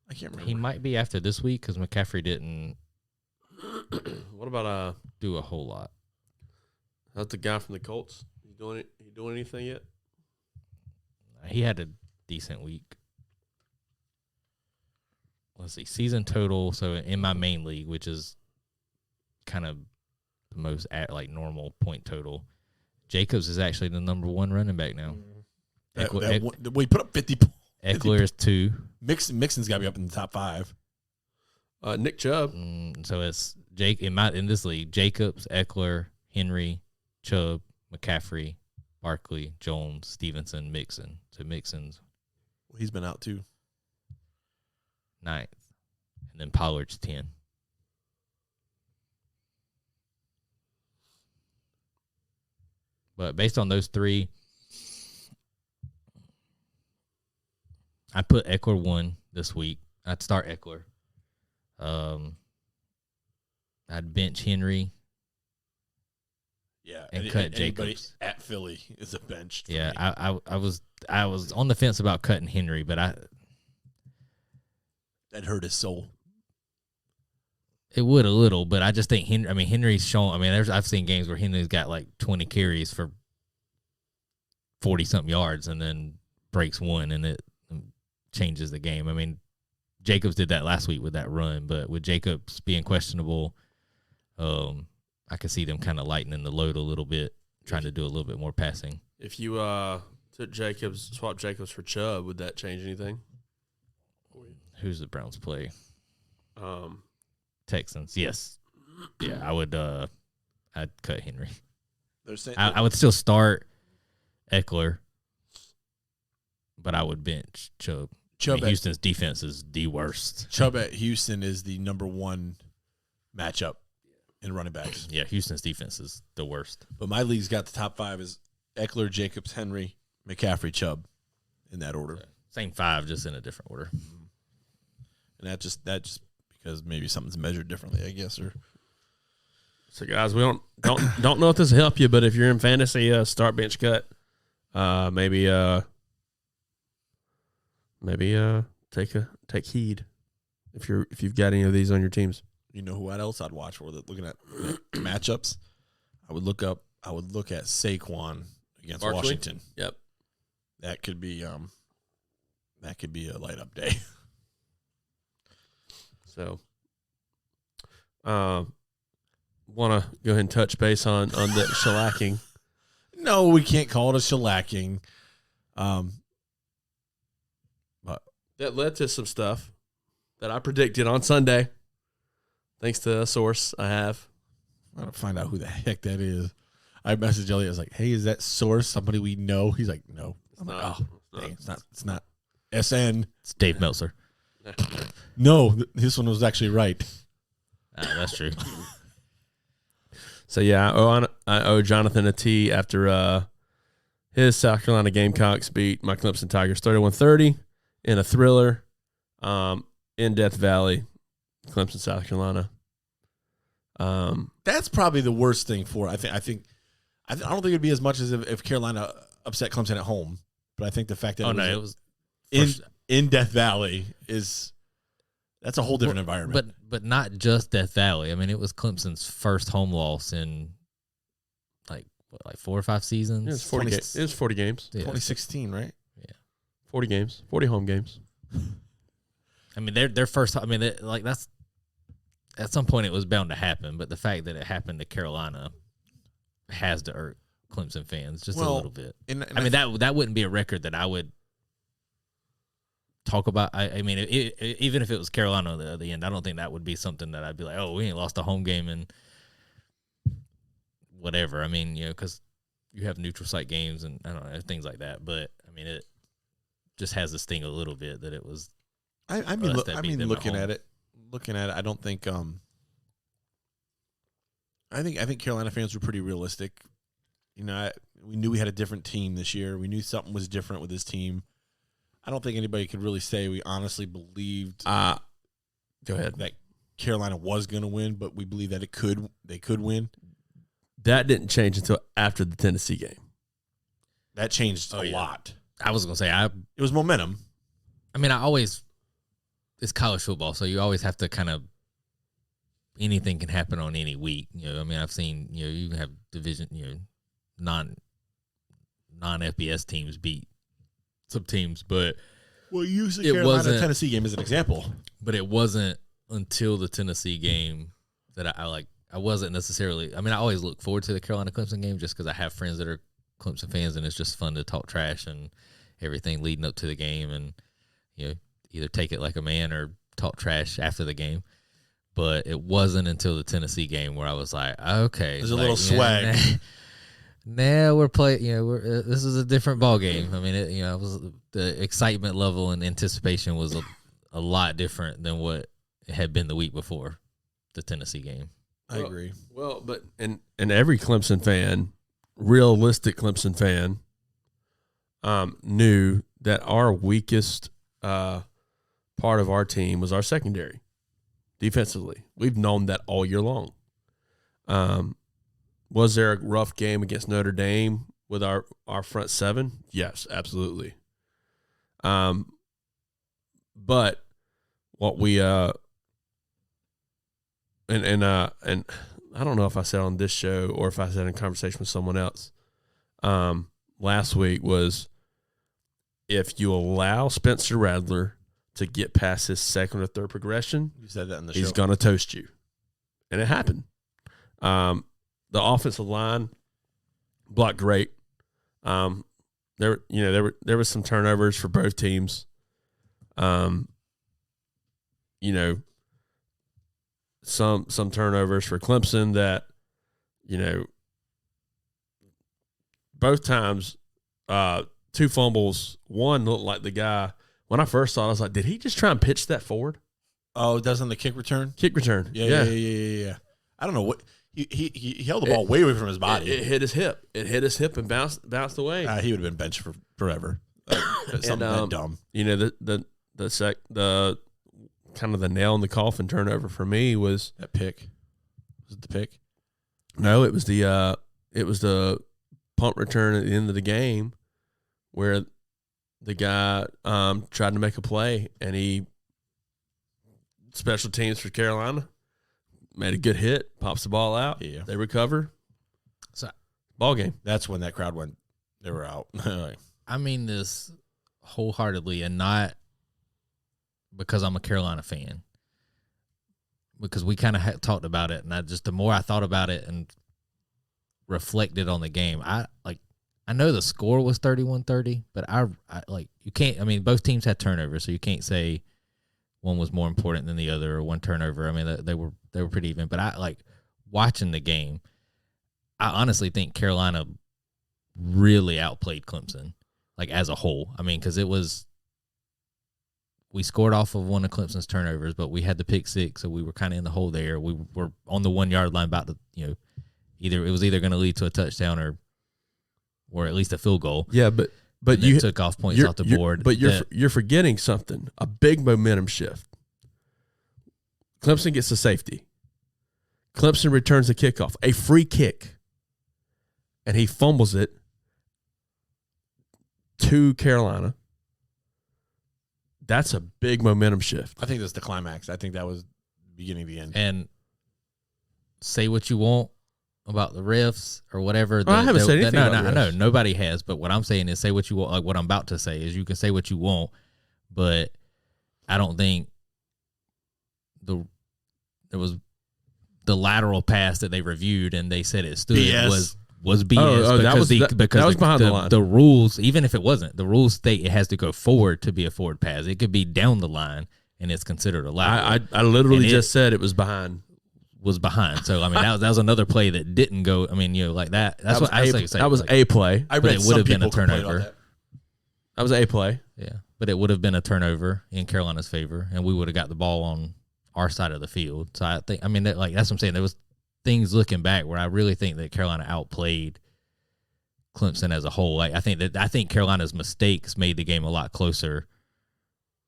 I can't remember. He might be after this week because McCaffrey didn't. What about do a whole lot? How's the guy from the Colts? He doing anything yet? He had a decent week. Let's see, season total. So in my main league, which is kind of the most normal point total, Jacobs is actually the number one running back now. We put up 50 points. Eckler is 2. Mixon's got to be up in the top 5. Nick Chubb. So it's in this league: Jacobs, Eckler, Henry, Chubb, McCaffrey, Barkley, Jones, Stevenson, Mixon. So Mixon's he's been out too. 9th, and then Pollard's 10. But based on those three, I put Eckler 1 this week. I'd start Eckler. I'd bench Henry. Yeah, and cut Jacobs. At Philly is a bench. Yeah, I was on the fence about cutting Henry, but that hurt his soul. It would a little, but I just think Henry's shown. I've seen games where Henry's got like 20 carries for 40-something yards and then breaks one, and it changes the game. Jacobs did that last week with that run, but with Jacobs being questionable, I could see them kind of lightening the load a little bit, trying to do a little bit more passing. If you swap Jacobs for Chubb, would that change anything? Who's the Browns play? Texans. Yes. Yeah, I would. I'd cut Henry. I would still start Eckler, but I would bench Chubb. Houston's defense is the worst. Chubb at Houston is the number 1 matchup in running backs. Yeah, Houston's defense is the worst. But my league's got the top 5 is Eckler, Jacobs, Henry, McCaffrey, Chubb, in that order. Same 5, just in a different order. And that just because maybe something's measured differently, I guess. Or so, guys, we don't know if this will help you, but if you're in fantasy, start bench cut. Maybe take heed if you've got any of these on your teams. You know what else I'd watch for? Looking at matchups, I would look at Saquon against Barkley? Washington. Yep, that could be a light up day. So, want to go ahead and touch base on the shellacking? No, we can't call it a shellacking. But that led to some stuff that I predicted on Sunday, thanks to a source I have. I gotta find out who the heck that is. I messaged Elliot. I was like, "Hey, is that source somebody we know?" He's like, "No." I'm like, "Oh, dang, it's not. It's not SN. It's Dave Meltzer." No, this one was actually right. That's true. So, yeah, I owe Johnathan a T after his South Carolina Gamecocks beat my Clemson Tigers 31-30 in a thriller in Death Valley, Clemson, South Carolina. That's probably the worst thing for it. I don't think it'd be as much as if Carolina upset Clemson at home, but I think the fact that it was in Death Valley that's a whole different environment. But not just Death Valley. I mean, it was Clemson's first home loss in like 4 or 5 seasons. It was 40 games. It was 40 games. Yeah. 2016, right? Yeah, 40 games. 40 home games. I mean, their first. I mean, that's at some point it was bound to happen. But the fact that it happened to Carolina has to irk Clemson fans just a little bit. And I mean, that wouldn't be a record that I would talk about. I mean, even if it was Carolina at the end, I don't think that would be something that I'd be like, oh, we ain't lost a home game and whatever. I mean, because you have neutral site games and I don't know, things like that. But I mean, it just has a sting a little bit that it was. I mean, looking at it, I don't think. I think Carolina fans were pretty realistic. We knew we had a different team this year. We knew something was different with this team. I don't think anybody could really say we honestly believed. Go ahead. That Carolina was going to win, but we believe that they could win. That didn't change until after the Tennessee game. That changed a lot. I was going to say it was momentum. I mean, it's college football, so you always have to kind of anything can happen on any week. I mean, I've seen you have division non FBS teams beat some teams, but you use the Carolina Tennessee game as an example. But it wasn't until the Tennessee game that I wasn't necessarily. I mean, I always look forward to the Carolina Clemson game just because I have friends that are Clemson fans, and it's just fun to talk trash and everything leading up to the game, and either take it like a man or talk trash after the game. But it wasn't until the Tennessee game where I was like, okay, there's a little swag. Now we're playing. This is a different ball game. I mean, it was the excitement level and anticipation was a lot different than what it had been the week before the Tennessee game. I agree. Well, but and every Clemson fan, realistic Clemson fan, knew that our weakest part of our team was our secondary, defensively. We've known that all year long. Was there a rough game against Notre Dame with our front seven? Yes, absolutely. But what we and I don't know if I said on this show or if I said in conversation with someone else last week was if you allow Spencer Rattler to get past his second or third progression, you said that in the show. He's going to toast you, and it happened. The offensive line blocked great. There was some turnovers for both teams. Some turnovers for Clemson that, both times, 2 fumbles. One looked like the guy. When I first saw it, I was like, did he just try and pitch that forward? Oh, it does on the kick return? Kick return. Yeah. I don't know what. He held the ball way away from his body. It hit his hip. It hit his hip and bounced away. He would have been benched for forever. Something that dumb. The kind of the nail in the coffin turnover for me was that pick. Was it the pick? No, it was the punt return at the end of the game where the guy tried to make a play and he special teams for Carolina. Made a good hit, pops the ball out. Yeah. They recover. So, ball game. That's when that crowd went, they were out. I mean this wholeheartedly and not because I'm a Carolina fan. Because we kind of talked about it, and the more I thought about it and reflected on the game, I know the score was 31-30, but you can't. I mean, both teams had turnovers, so you can't say one was more important than the other or one turnover. I mean, they were pretty even. But I watching the game. I honestly think Carolina really outplayed Clemson, as a whole. I mean, because we scored off of one of Clemson's turnovers, but we had the pick six, so we were kind of in the hole there. We were on the 1 yard line, about to it was either going to lead to a touchdown or at least a field goal. Yeah, but you took off points off the board. But you're forgetting something. A big momentum shift. Clemson gets a safety. Clemson returns a kickoff, a free kick, and he fumbles it. to Carolina, that's a big momentum shift. I think that's the climax. I think that was beginning to end. And say what you want about the refs or whatever. I haven't said anything about the I know refs. nobody has. But what I'm saying is, say what you want. Like what I'm about to say is, you can say what you want, but I don't think there was the lateral pass that they reviewed and they said it stood BS. was BS because that was behind the line. The rules, even if it wasn't, the rules state it has to go forward to be a forward pass. It could be down the line and it's considered a lateral. I literally And just said it was behind. Was behind. So I mean that was another play that didn't go. I mean, like that. That's what I was saying. That was a play. I but read it some would have been a people complain about turnover. that. That was a play. Yeah, but it would have been a turnover in Carolina's favor, and we would have got the ball on our side of the field. So I think, that's what I'm saying. There was things looking back where I really think that Carolina outplayed Clemson as a whole. I think Carolina's mistakes made the game a lot closer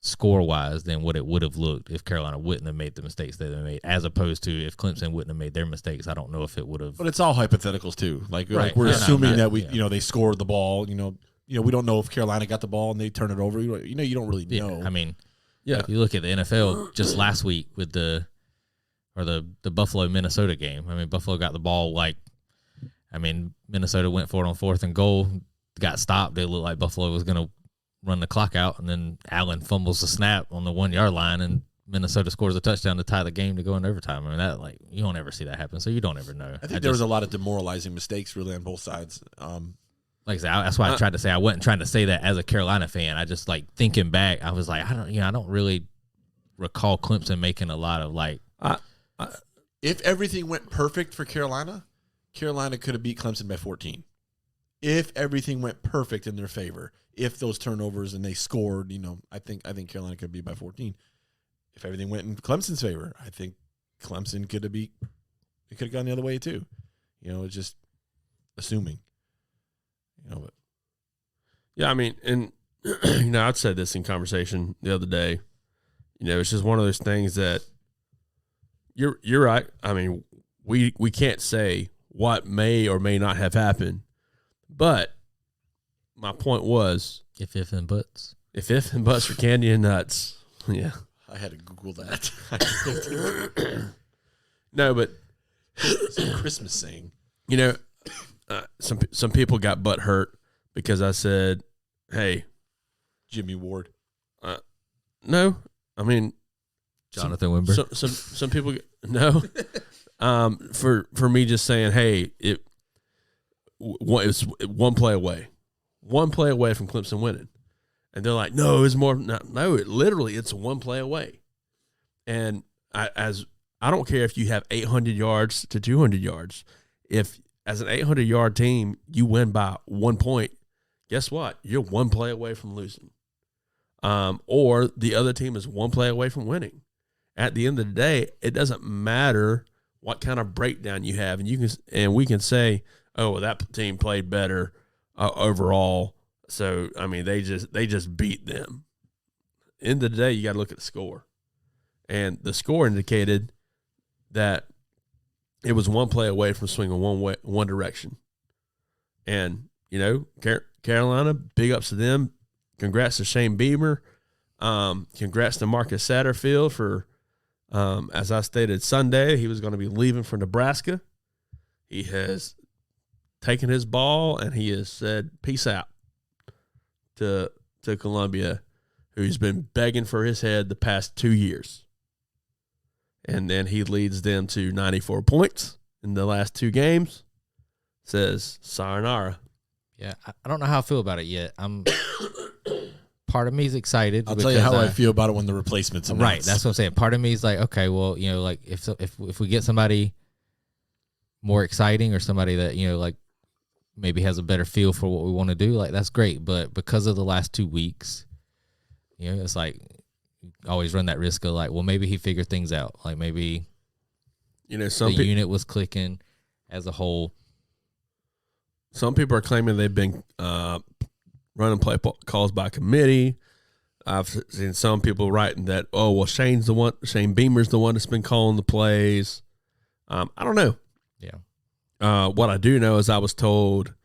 score-wise than what it would have looked if Carolina wouldn't have made the mistakes that they made, as opposed to if Clemson wouldn't have made their mistakes. I don't know if it would have. But it's all hypotheticals too. Like Right. we're I know, assuming that yeah. they scored the ball. We don't know if Carolina got the ball and they turn it over. You don't really know. I mean, Yeah. if you look at the NFL just last week with the Buffalo Minnesota game. I mean, Buffalo got the ball Minnesota went for it on 4th and goal, got stopped. It looked like Buffalo was going to run the clock out, and then Allen fumbles the snap on the 1 yard line, and Minnesota scores a touchdown to tie the game to go into overtime. I mean, that you don't ever see that happen, so you don't ever know. I think there was a lot of demoralizing mistakes really on both sides. Like I said, that's why I tried to say I wasn't trying to say that as a Carolina fan. I just thinking back, I was like, I don't really recall Clemson making a lot of If everything went perfect for Carolina, Carolina could have beat Clemson by 14. If everything went perfect in their favor, if those turnovers and they scored, I think Carolina could beat by 14. If everything went in Clemson's favor, I think Clemson could have beat. It could have gone the other way too. It's just assuming. But Yeah, I mean, and I'd said this in conversation the other day. It's just one of those things that you're right. I mean, we can't say what may or may not have happened, but my point was, if and buts. if and buts for candy and nuts, yeah. I had to Google that. No, but It's a Christmas saying. some people got butt hurt because I said, "Hey, Jimmy Ward. no." I mean, Johnathan Wimber. some people no. For me just saying, "Hey, it was one play away from Clemson winning," and they're like, "No, it's more." No, it's one play away, and I don't care if you have 800 yards to 200 yards. If as an 800-yard team you win by 1 point, guess what? You're one play away from losing. Or the other team is one play away from winning. At the end of the day, it doesn't matter what kind of breakdown you have, and we can say, "Oh, well, that team played better overall." So I mean, they just beat them. End of the day, you got to look at the score, and the score indicated that it was one play away from swinging one direction. And Carolina, big ups to them. Congrats to Shane Beamer. Congrats to Marcus Satterfield for, as I stated Sunday, he was going to be leaving for Nebraska. He has taken his ball and he has said, "Peace out" to Columbia, who's been begging for his head the past 2 years. And then he leads them to 94 points in the last 2 games. Says, sayonara. Yeah, I don't know how I feel about it yet. Part of me is excited. I'll tell you how I feel about it when the replacements announced. Right, that's what I'm saying. Part of me is like, okay, well, if we get somebody more exciting or somebody that maybe has a better feel for what we want to do, that's great. But because of the last 2 weeks, it's like you always run that risk of well, maybe he figured things out. Maybe some unit was clicking as a whole. Some people are claiming they've been running play calls by committee. I've seen some people writing that, "Oh, well, Shane Beamer's the one that's been calling the plays." I don't know. Yeah. What I do know is I was told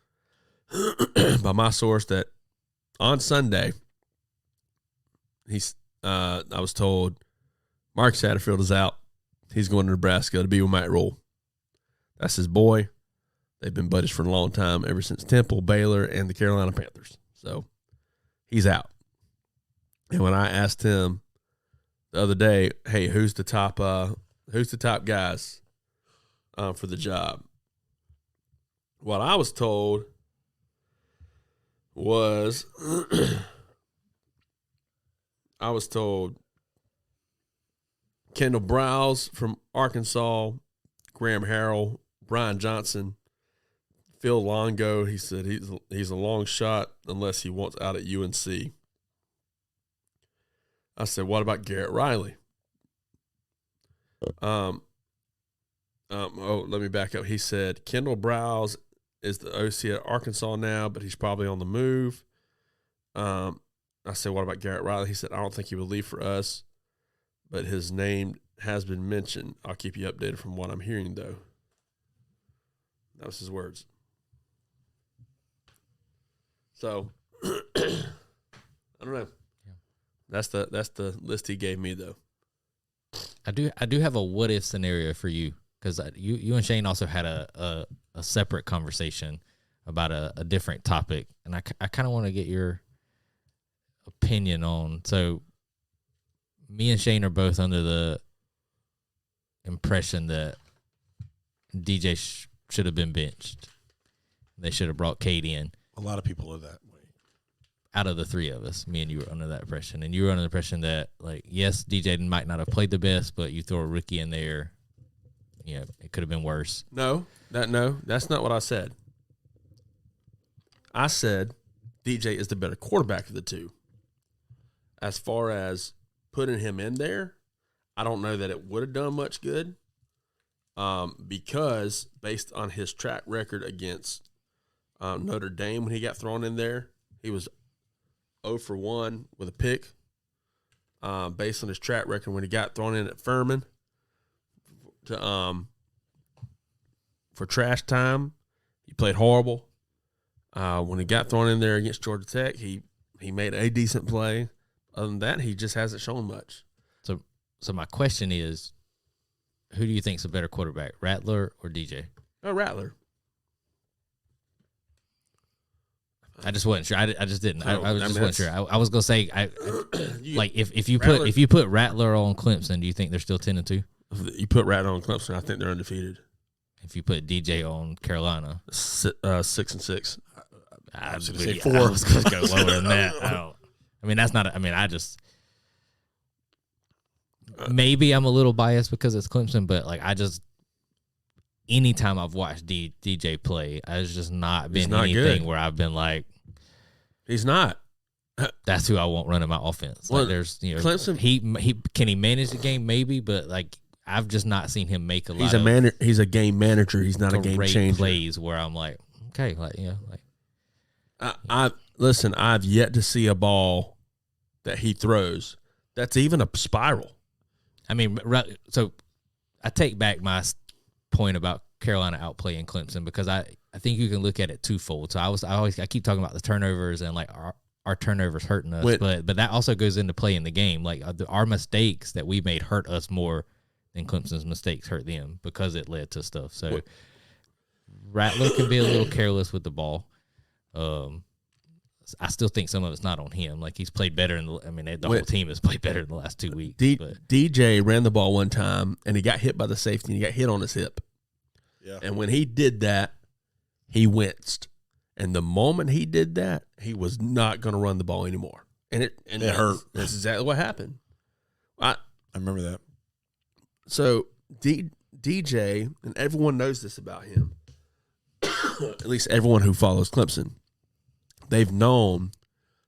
by my source that on Sunday, I was told Mark Satterfield is out. He's going to Nebraska to be with Matt Rule. That's his boy. They've been buddies for a long time, ever since Temple, Baylor, and the Carolina Panthers. So he's out. And when I asked him the other day, hey, who's the top guys for the job? What I was told was Kendall Browse from Arkansas, Graham Harrell, Brian Johnson, Phil Longo. He said he's a long shot unless he wants out at UNC. I said, what about Garrett Riley? Let me back up. He said Kendall Browse is the OC at Arkansas now, but he's probably on the move. I said, what about Garrett Riley? He said, I don't think he will leave for us, but his name has been mentioned. I'll keep you updated from what I'm hearing, though. That was his words. So, I don't know. Yeah. That's the list he gave me, though. I do have a what if scenario for you, because you and Shane also had a separate conversation about a different topic, and I kind of want to get your opinion on. So me and Shane are both under the impression that DJ should have been benched. They should have brought Cade in. A lot of people are that way. Out of the three of us, me and you were under that impression. And you were under the impression that, like, yes, DJ might not have played the best, but you throw a rookie in there, it could have been worse. No, that's not what I said. I said DJ is the better quarterback of the two. As far as putting him in there, I don't know that it would have done much good, because based on his track record against Notre Dame when he got thrown in there, he was 0 for 1 with a pick. Based on his track record when he got thrown in at Furman for trash time, he played horrible. When he got thrown in there against Georgia Tech, he made a decent play. Other than that, he just hasn't shown much. So my question is, who do you think is a better quarterback, Rattler or DJ? Oh, Rattler. I just wasn't sure. I just didn't. I was just wasn't sure. I was gonna say, if you put Rattler on Clemson, do you think they're still 10-2? You put Rattler on Clemson, I think they're undefeated. If you put DJ on Carolina, 6-6. I was really, say 4. I was gonna go lower than that. Maybe I'm a little biased because it's Clemson, but anytime I've watched DJ play, it's just not been anything where I've been like, he's not. That's who I want running my offense. Well, there's Clemson. He can he manage the game maybe, but I've just not seen him make He's a game manager. He's not a game changer. Plays where I'm like, okay, I've yet to see a ball that he throws that's even a spiral. I mean, so I take back my point about Carolina outplaying Clemson, because I think you can look at it twofold. So I keep talking about the turnovers and our turnovers hurting us, but that also goes into play in the game. Our mistakes that we made hurt us more than Clemson's mistakes hurt them, because it led to stuff. So Rattler can be a little careless with the ball. I still think some of it's not on him. He's played better the whole team has played better in the last 2 weeks. DJ ran the ball one time and he got hit by the safety and he got hit on his hip. Yeah. And when he did that, he winced. And the moment he did that, he was not going to run the ball anymore. And it hurt. That's exactly what happened. I remember that. So DJ, and everyone knows this about him, at least everyone who follows Clemson, they've known.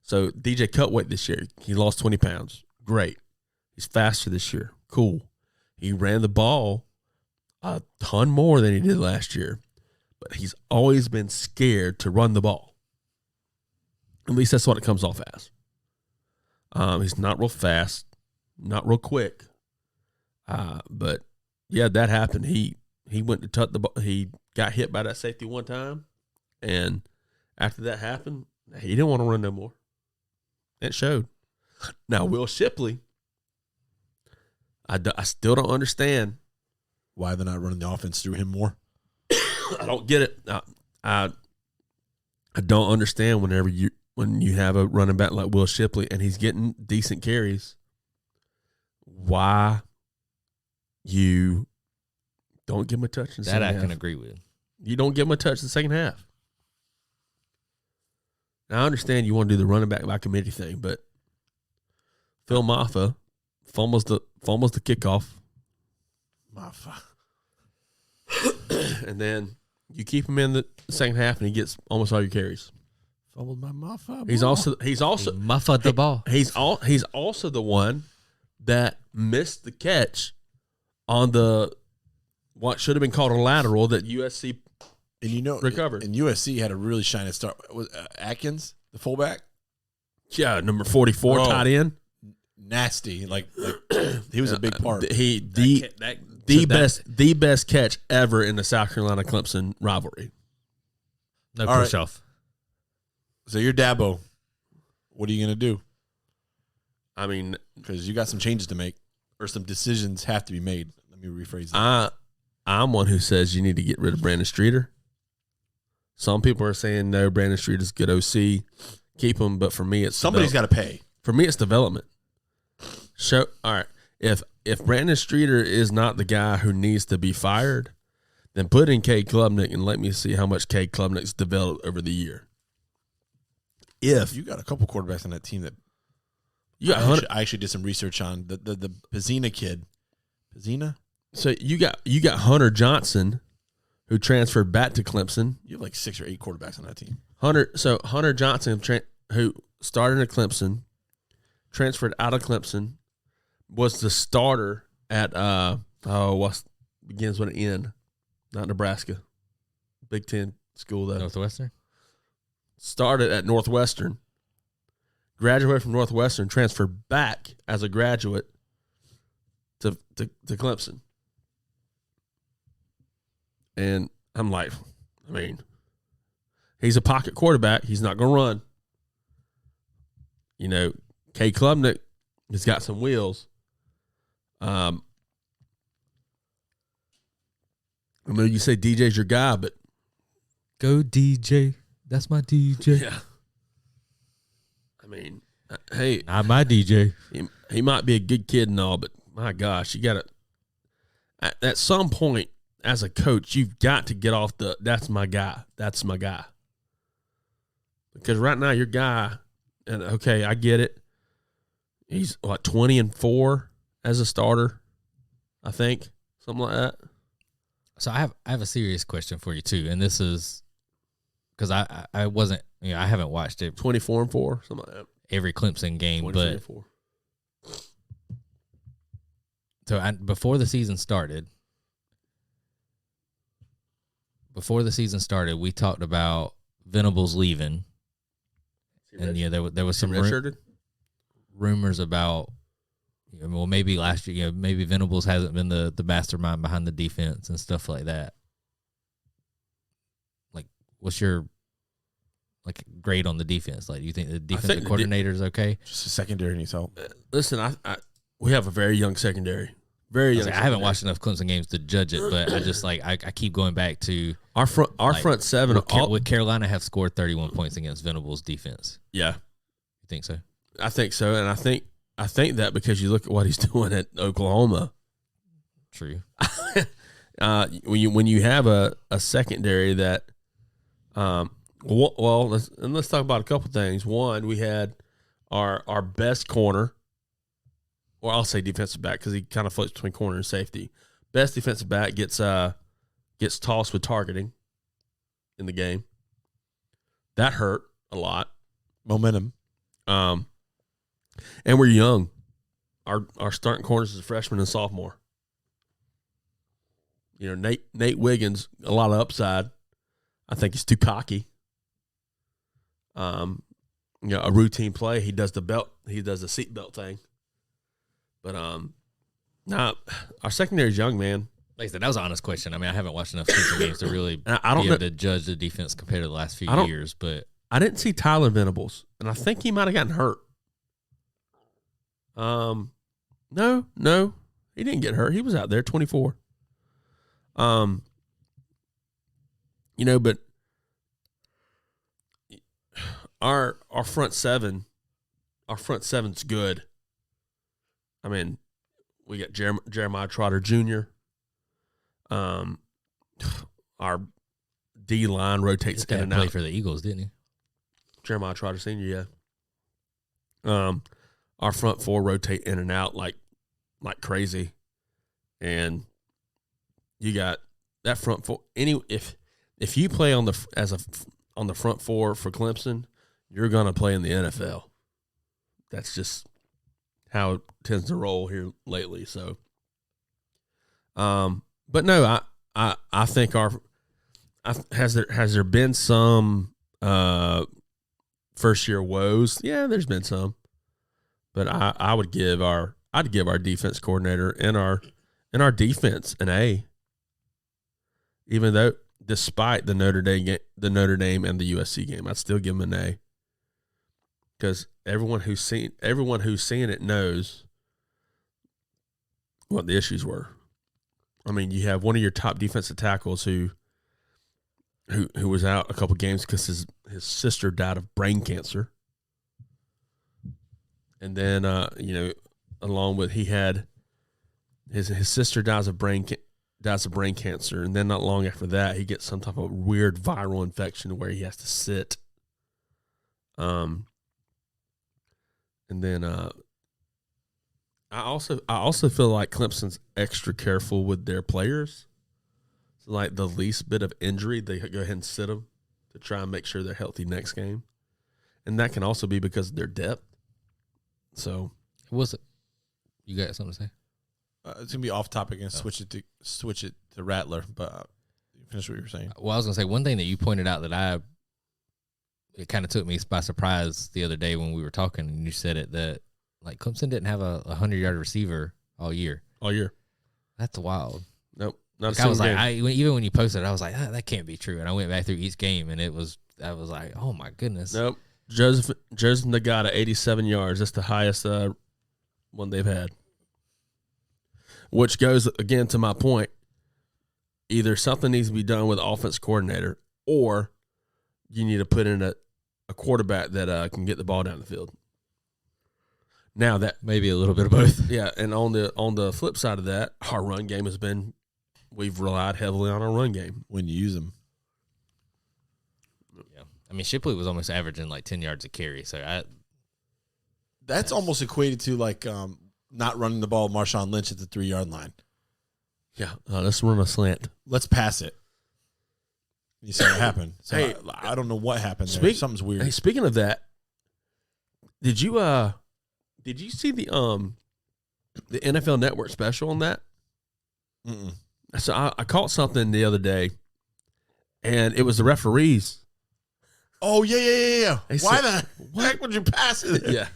So DJ cut weight this year. He lost 20 pounds. Great. He's faster this year. Cool. He ran the ball a ton more than he did last year, but he's always been scared to run the ball. At least that's what it comes off as. He's not real fast, not real quick. But yeah, that happened. He went to tuck the ball. He got hit by that safety one time, and after that happened, he didn't want to run no more. It showed. Now, Will Shipley, I still don't understand why they're not running the offense through him more. I don't get it. I don't understand when you have a running back like Will Shipley and he's getting decent carries, why you don't give him a touch in the second half. That I can agree with. You don't give him a touch in the second half. Now, I understand you want to do the running back by committee thing, but Phil Maffa fumbles the kickoff. Maffa. And then you keep him in the second half and he gets almost all your carries. Fumbled by Maffa. He's also He muffed the ball. He's also the one that missed the catch on what should have been called a lateral that USC recovered. And USC had a really shining start. Was Atkins the fullback? Yeah, number 44 tight end. Nasty, like he was a big part. The best catch ever in the South Carolina Clemson rivalry. No All push right. off. So you're Dabo. What are you gonna do? I mean, because you got some changes to make, or some decisions have to be made. Let me rephrase that. I'm one who says you need to get rid of Brandon Streeter. Some people are saying no, Brandon Streeter's a good OC, keep him. But for me, it's somebody's got to pay. For me, it's development. All right. If Brandon Streeter is not the guy who needs to be fired, then put in Cade Klubnik and let me see how much Cade Klubnik's developed over the year. If you got a couple quarterbacks on that team that I actually did some research on the Pizzina kid. Pizzina? So you got Hunter Johnson, who transferred back to Clemson. You have like 6 or 8 quarterbacks on that team. Hunter Johnson, who started at Clemson, transferred out of Clemson, was the starter at begins with an N, not Nebraska, Big Ten school though. Northwestern. Started at Northwestern, graduated from Northwestern, transferred back as a graduate to Clemson. And I'm like, I mean, he's a pocket quarterback. He's not going to run. You know, Cade Klubnik has got some wheels. I know you say DJ's your guy, but go DJ. That's my DJ. Yeah. I mean, hey, not my DJ. He might be a good kid and all, but my gosh, you got to at some point as a coach, you've got to get off that's my guy. That's my guy. Because right now your guy, and okay, I get it. He's 20-4 as a starter, I think, something like that. So I have a serious question for you too, and this is because I wasn't, I haven't watched it 24-4, something like that. Every Clemson game, but 24. So before the season started, we talked about Venables leaving, and there was some rumors about, well, maybe last year, maybe Venables hasn't been the mastermind behind the defense and stuff like that. Like, what's your grade on the defense? Like, do you think the defensive coordinator is okay? Just a secondary needs help. Listen, we have a very young secondary. Very young. I haven't watched enough Clemson games to judge it, but I just I keep going back to our front seven. Would Carolina have scored 31 points against Venables' defense? Yeah, you think so? I think so, and I think that because you look at what he's doing at Oklahoma. True. When you have a secondary that, let's talk about a couple things. One, we had our best corner. Well, I'll say defensive back because he kind of floats between corner and safety. Best defensive back gets tossed with targeting in the game. That hurt a lot. Momentum. And we're young. Our starting corners is a freshman and sophomore. You know, Nate Wiggins, a lot of upside. I think he's too cocky. A routine play. He does the seatbelt thing. But nah, our secondary is young, man. Like I said, that was an honest question. I mean, I haven't watched enough Clemson games to really be able to judge the defense compared to the last few years. But I didn't see Tyler Venables, and I think he might have gotten hurt. No, he didn't get hurt. He was out there 24. But our front seven's good. I mean, we got Jeremiah Trotter Jr. Our D line rotates in and played out. for the Eagles, didn't he? Jeremiah Trotter Sr., yeah. Our front four rotate in and out like crazy. And you got that front four. If you play on the front four for Clemson, you're gonna play in the NFL. That's just how it tends to roll here lately. So, but no, I think has there been some first year woes? Yeah, there's been some, but I'd give our defense coordinator and our defense an A. Even though, despite the Notre Dame and the USC game, I'd still give them an A. Because everyone who's seen it knows what the issues were. I mean, you have one of your top defensive tackles who was out a couple games because his sister died of brain cancer, and then along with he had his sister dies of brain cancer, and then not long after that he gets some type of weird viral infection where he has to sit. And then I also feel like Clemson's extra careful with their players. So like the least bit of injury, they go ahead and sit them to try and make sure they're healthy next game. And that can also be because of their depth. So, Was it? You got something to say? It's gonna be off topic and switch it to Rattler. But finish what you were saying. Well, I was gonna say one thing that you pointed out that it kind of took me by surprise the other day when we were talking, and you said it that like Clemson didn't have a 100-yard receiver all year. That's wild. Nope. Like I was like, even when you posted it, I was like, that can't be true. And I went back through each game, and I was like, oh my goodness. Nope. Joseph Nagata, 87 yards. That's the highest one they've had. Which goes again to my point. Either something needs to be done with the offense coordinator, or you need to put in a quarterback that can get the ball down the field. Now that maybe a little bit of both. Yeah, and on the flip side of that, our run game we've relied heavily on our run game when you use them. Yeah, I mean Shipley was almost averaging like 10 yards a carry, so that's almost equated to like not running the ball. Marshawn Lynch at the 3-yard line. Yeah, let's run a slant. Let's pass it. You see what happened. So hey, I don't know what happened there. Something's weird. Hey, speaking of that, did you see the NFL Network special on that? Mm-mm. So I caught something the other day, and it was the referees. Oh yeah. Why said, the heck would you pass it? Yeah.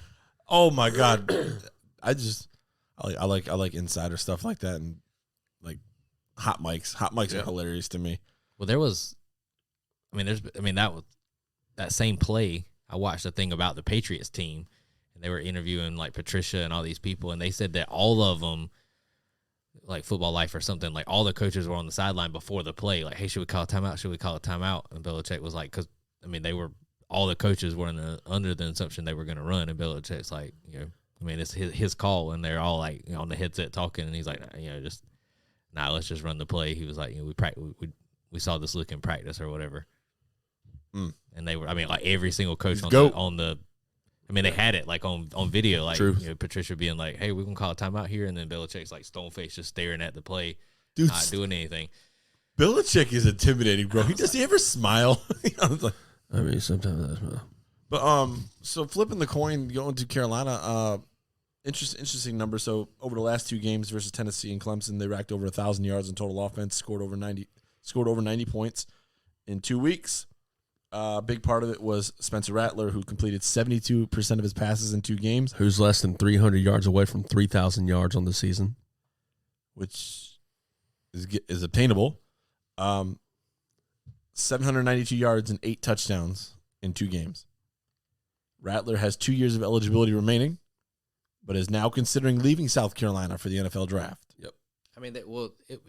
Oh my God. I like insider stuff like that, and like hot mics. Hot mics are hilarious to me. Well, that same play. I watched a thing about the Patriots team, and they were interviewing like Patricia and all these people, and they said that all of them, like Football Life or something, like all the coaches were on the sideline before the play, like, hey, should we call a timeout? Should we call a timeout? And Belichick was like, because all the coaches were under the assumption they were going to run, and Belichick's like, it's his call, and they're all like on the headset talking, and he's like, let's just run the play. He was like, we saw this look in practice or whatever. And they were, like every single coach they had it like on video, like Patricia being like, hey, we're gonna call a timeout here, and then Belichick's like stone face just staring at the play, not doing anything. Belichick is intimidating, bro. Does he ever smile? Sometimes I smile. But so flipping the coin, going to Carolina, interesting number. So over the last 2 games versus Tennessee and Clemson, they racked over 1,000 yards in total offense, scored over 90 points in 2 weeks. Big part of it was Spencer Rattler, who completed 72% of his passes in 2 games. Who's less than 300 yards away from 3,000 yards on the season. Which is obtainable. 792 yards and 8 touchdowns in 2 games. Rattler has 2 years of eligibility remaining. but is now considering leaving South Carolina for the NFL draft. Yep. I mean,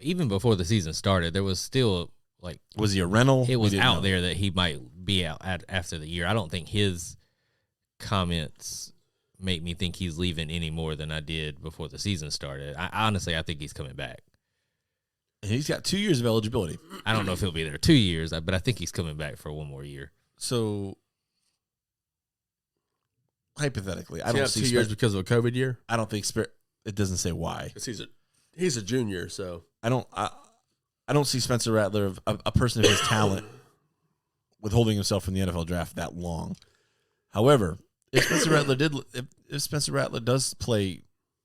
even before the season started, there was still like, Was he a rental? it was We didn't out know. there that he might be out after the year. I don't think his comments make me think he's leaving any more than I did before the season started. Honestly, I think he's coming back. And he's got 2 years of eligibility. I don't know if he'll be there 2 years, but I think he's coming back for one more year. So, hypothetically, I I don't don't see 2 years because of a COVID year. I don't think it doesn't say why. Because he's a junior, so I don't see Spencer Rattler, a person of his talent, withholding himself from the NFL draft that long. However, if Spencer Rattler does play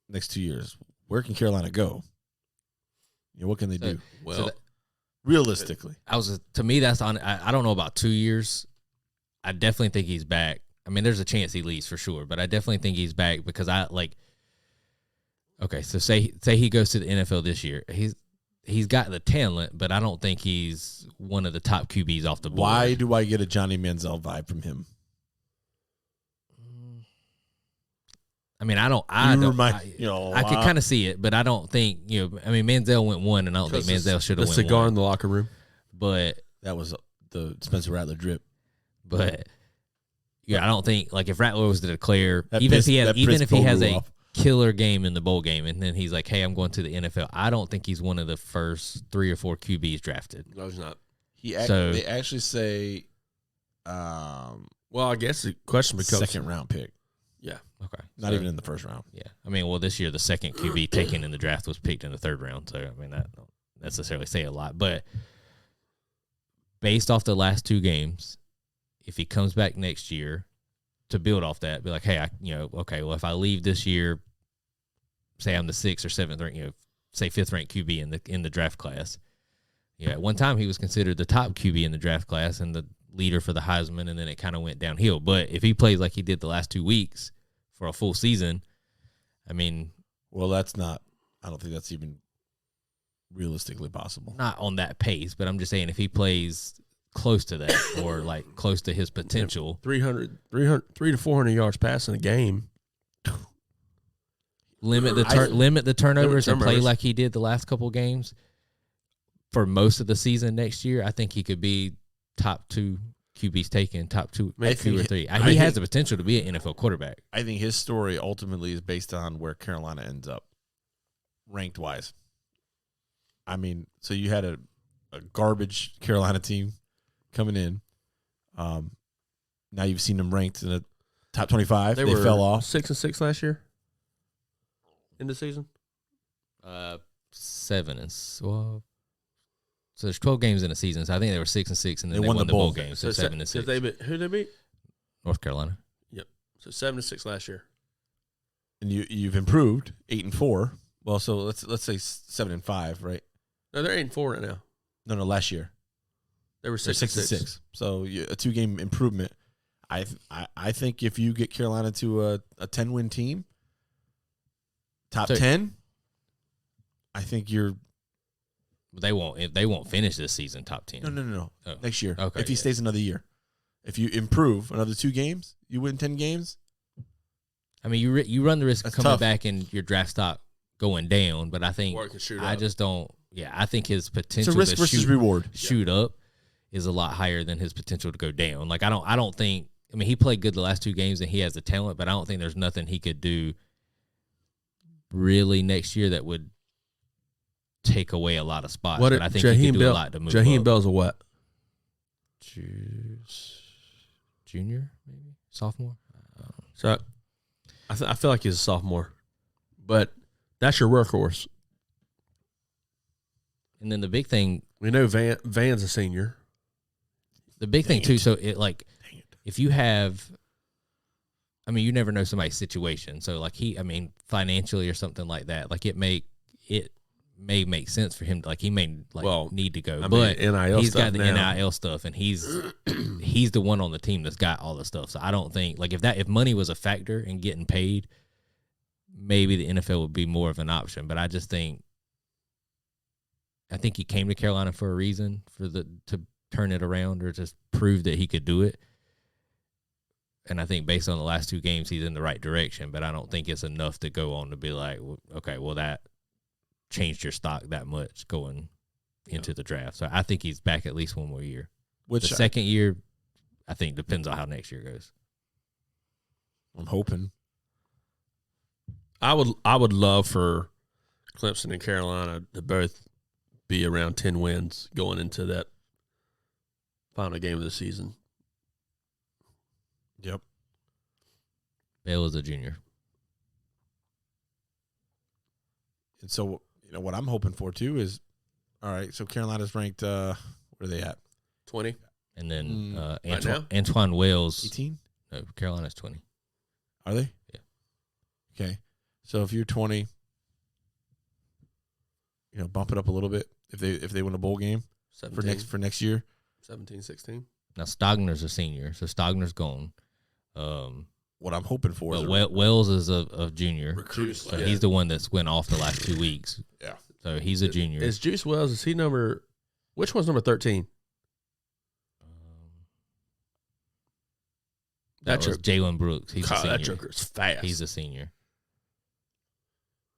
next 2 years, where can Carolina go? What can they do? well, Realistically, To me, that's on. I don't know about 2 years. I definitely think he's back. I mean, there's a chance he leaves for sure, but I definitely think he's back because okay, so say he goes to the NFL this year. He's got the talent, but I don't think he's one of the top QBs off the board. why do I get a Johnny Manziel vibe from him? I mean, I could kind of see it, but I don't think, I mean, Manziel went one, and I don't think Manziel should have the went cigar one. in the locker room. But That was the Spencer Rattler drip. I don't think, like, if Rattler was to declare, That even pissed- if that he pissed has Bogu a off. killer game in the bowl game, and then he's like, hey, I'm going to the NFL, I don't think he's one of the first 3 or 4 QBs drafted. No, he's not. They actually say Well, I guess the question becomes second round pick, Yeah. Okay. not even in the first round. Yeah. I mean, well, this year the second QB taken in the draft was picked in the 3rd round. So, I mean, that don't necessarily say a lot. But based off the last 2 games, if he comes back next year, to build off that, be like, hey, okay, well, if I leave this year, say I'm the 6th or 7th ranked, say 5th ranked QB in the draft class. At one time he was considered the top QB in the draft class and the leader for the Heisman, and then it kind of went downhill. But if he plays like he did the last 2 weeks for a full season, I mean, Well, that's not. I don't think that's even realistically possible. not on that pace, but I'm just saying if he plays close to that or like close to his potential. 300 to 400 yards passing a game. Limit the turnovers and play turnovers. like he did the last couple games for most of the season next year. I think he could be top 2 QBs taken, top 2 or 3. He has the potential to be an NFL quarterback. I think his story ultimately is based on where Carolina ends up, ranked wise. I mean, so you had a garbage Carolina team coming in. Now you've seen them ranked in the top 25. They were fell off. 6-6 last year in the season. 7 and so there's 12 games in a season. So I think they were 6-6, and then They they won won the the bowl bowl. game. So 7-6. Who they beat? North Carolina. Yep. So 7-6 last year. And you've improved 8-4. Well, so let's say 7-5, right? No, they're 8-4 right now. No, last year. They were They're 6-6. So a 2-game improvement. I think if you get Carolina to a 10-win team, top 10, I think you're. They won't finish this season top 10. No. Oh. Next year, Okay, if he yeah. stays another year, if you improve another 2 games, you win 10 games. I mean, you run the risk of That's coming tough. back and your draft stock going down, but I think Or it can shoot I up. just don't. Yeah, I think his It's potential a risk to versus reward. shoot up is a lot higher than his potential to go down. Like I don't think. I mean, he played good the last 2 games and he has the talent, but I don't think there's nothing he could do really next year that would take away a lot of spots. What But I think he could do a lot to move Jaheim up. Bell's a what? Junior, maybe sophomore. So I feel like he's a sophomore, but that's your workhorse. And then the big thing, We know Van's a senior. the big thing Dang too. it. So if you have, I mean, you never know somebody's situation. So like financially or something like that, like it may make sense for him. Like he may need to go, but NIL he's stuff got the now. NIL stuff, and he's the one on the team that's got all the stuff. So I don't think like if money was a factor in getting paid, maybe the NFL would be more of an option. But I think he came to Carolina for a reason, to turn it around or just prove that he could do it. And I think based on the last 2 games, he's in the right direction, but I don't think it's enough to go on to be like, okay, well, that changed your stock that much going into the draft. So I think he's back at least one more year. The second year, I think, depends on how next year goes. I'm hoping. I would love for Clemson and Carolina to both be around 10 wins going into that final game of the season. Yep. Bale is a junior. And so, what I'm hoping for, too, is, all right, so Carolina's ranked, where are they at? 20. And then right Antoine Wells. 18? No, Carolina's 20. Are they? Yeah. Okay. So if you're 20, bump it up a little bit if they win a bowl game 17, for next year. 17, 16. Now Stogner's a senior, so Stogner's gone. What I'm hoping for is Wells is a junior. Recruit. So he's the one that's went off the last 2 weeks. Yeah. So he's a junior. Is Juice Wells, is he number, which one's number 13? That was Jalen Brooks. He's a senior. That joker's fast. He's a senior.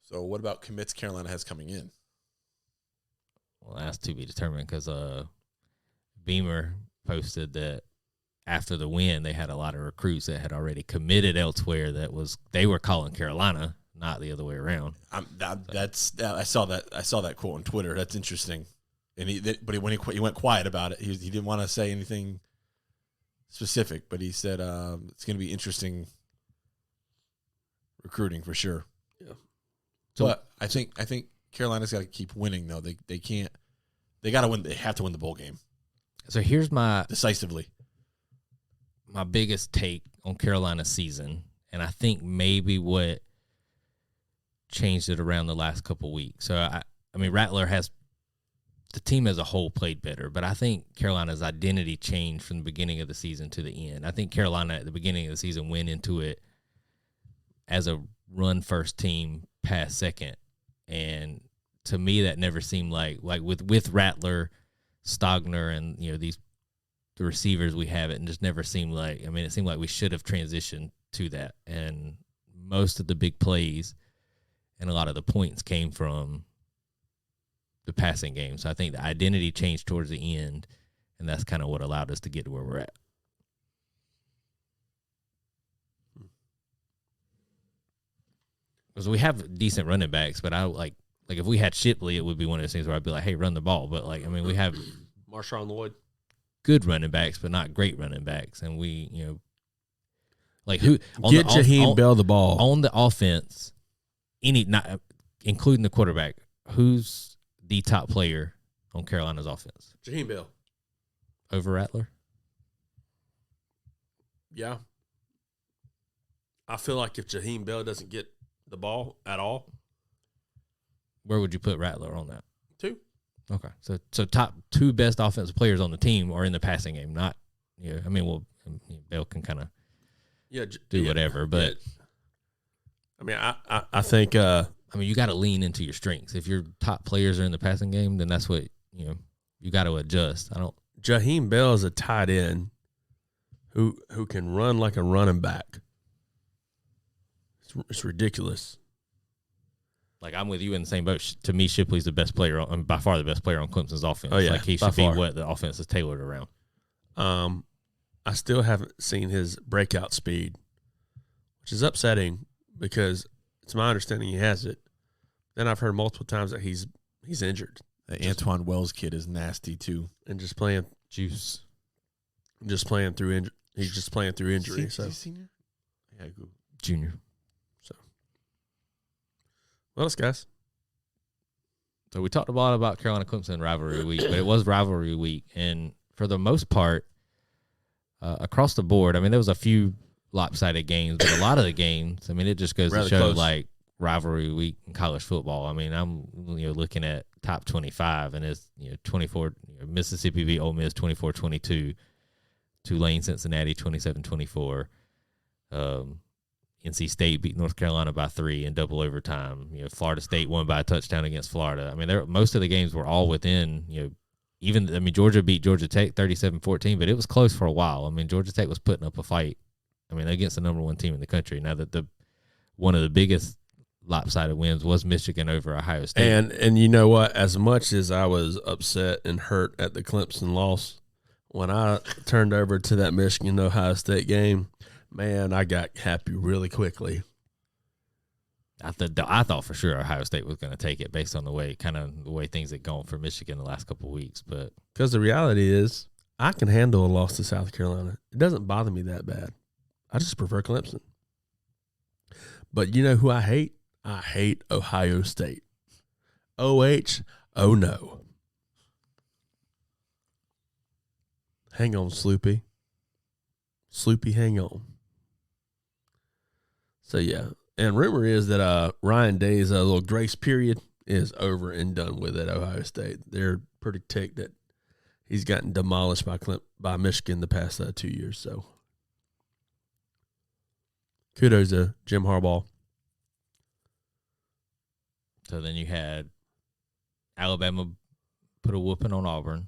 So what about commits Carolina has coming in? Well, that's to be determined because Beamer posted that after the win, they had a lot of recruits that had already committed elsewhere. They were calling Carolina, not the other way around. I saw that quote on Twitter. That's interesting. And he went quiet about it. He didn't want to say anything specific, but he said it's going to be interesting recruiting for sure. Yeah. But I think Carolina's got to keep winning though. They can't. They got to win. They have to win the bowl game. So here's my decisively. My biggest take on Carolina's season, and I think maybe what changed it around the last couple weeks. So I mean, Rattler has the team as a whole played better, but I think Carolina's identity changed from the beginning of the season to the end. I think Carolina at the beginning of the season went into it as a run first team, pass second, and to me that never seemed like with Rattler, Stogner, and the receivers we have, it just never seemed like. I mean, it seemed like we should have transitioned to that, and most of the big plays and a lot of the points came from the passing game. So I think the identity changed towards the end, and that's kind of what allowed us to get to where we're at. Because we have decent running backs, but I like if we had Shipley, it would be one of those things where I'd be like, hey, run the ball. But we have Marshawn Lloyd, good running backs, but not great running backs. And we, who get Jaheim Bell the ball on the offense, not including the quarterback. Who's the top player on Carolina's offense? Jaheim Bell over Rattler. Yeah, I feel like if Jaheim Bell doesn't get the ball at all, where would you put Rattler on that? 2. Okay, so top 2 best offensive players on the team are in the passing game. Not, I mean, Bell can kind of do whatever, but I mean, I think you got to lean into your strengths. If your top players are in the passing game, then that's what you got to adjust. Jaheim Bell is a tight end who can run like a running back. It's ridiculous. Like, I'm with you in the same boat. To me, Shipley's the best player, by far the best player on Clemson's offense. Oh, yeah, like he should be what the offense is tailored around. I still haven't seen his breakout speed, which is upsetting because it's my understanding he has it. Then I've heard multiple times that he's injured. The Antoine Wells kid is nasty too, and just playing juice, just playing through injury. He's just playing through injury. Is he senior? Yeah, good. Junior. Well, let's guys. So we talked a lot about Carolina Clemson rivalry week, but it was rivalry week, and for the most part, across the board, I mean, there was a few lopsided games, but a lot of the games, I mean, it just goes to show close. Like rivalry week in college football. I mean, I'm looking at top 25, and it's 24. Mississippi beat Ole Miss 24-22, Tulane Cincinnati 27-24. NC State beat North Carolina by 3 in double overtime. Florida State won by a touchdown against Florida. I mean, most of the games were all within, Georgia beat Georgia Tech 37-14, but it was close for a while. I mean, Georgia Tech was putting up a fight I mean, against the number one team in the country. Now that one of the biggest lopsided wins was Michigan over Ohio State. And you know what? As much as I was upset and hurt at the Clemson loss, when I turned over to that Michigan-Ohio State game, man, I got happy really quickly. I thought for sure Ohio State was going to take it based on the way things had gone for Michigan the last couple of weeks. But because the reality is, I can handle a loss to South Carolina. It doesn't bother me that bad. I just prefer Clemson. But you know who I hate? I hate Ohio State. OH, oh no. Hang on, Sloopy. Sloopy, hang on. So, yeah. And rumor is that Ryan Day's little grace period is over and done with at Ohio State. They're pretty ticked that he's gotten demolished by Michigan the past 2 years. So, kudos to Jim Harbaugh. So then you had Alabama put a whooping on Auburn.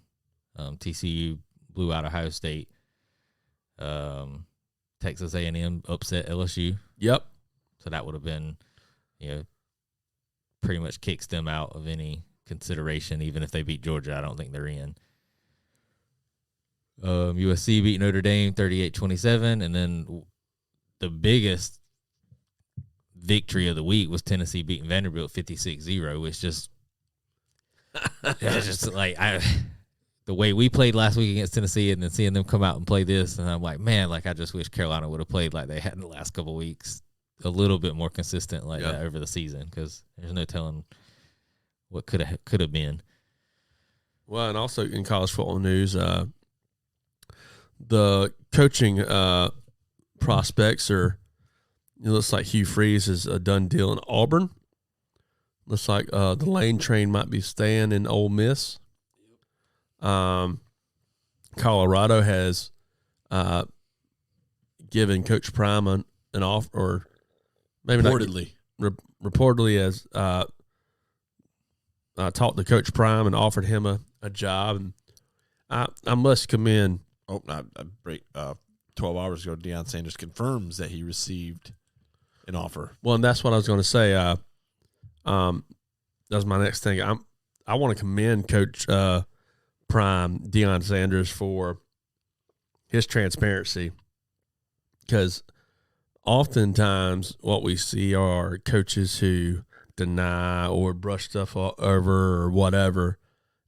TCU blew out Ohio State. Texas A&M upset LSU. Yep. So that would have been, pretty much kicks them out of any consideration. Even if they beat Georgia, I don't think they're in. USC beat Notre Dame 38-27. And then the biggest victory of the week was Tennessee beating Vanderbilt 56-0. It's just like the way we played last week against Tennessee, and then seeing them come out and play this, and I'm like, man, like I just wish Carolina would have played like they had in the last couple of weeks, a little bit more consistent like that over the season, because there's no telling what could have been. Well, and also in college football news, the coaching prospects are. It looks like Hugh Freeze is a done deal in Auburn. Looks like the Lane train might be staying in Ole Miss. Colorado has given Coach Prime an offer, or maybe reportedly has talked to Coach Prime and offered him a job. And I must commend. 12 hours ago, Deion Sanders confirms that he received an offer. Well, and that's what I was going to say. That was my next thing. I want to commend Coach Prime, Deion Sanders, for his transparency, because oftentimes what we see are coaches who deny or brush stuff over or whatever,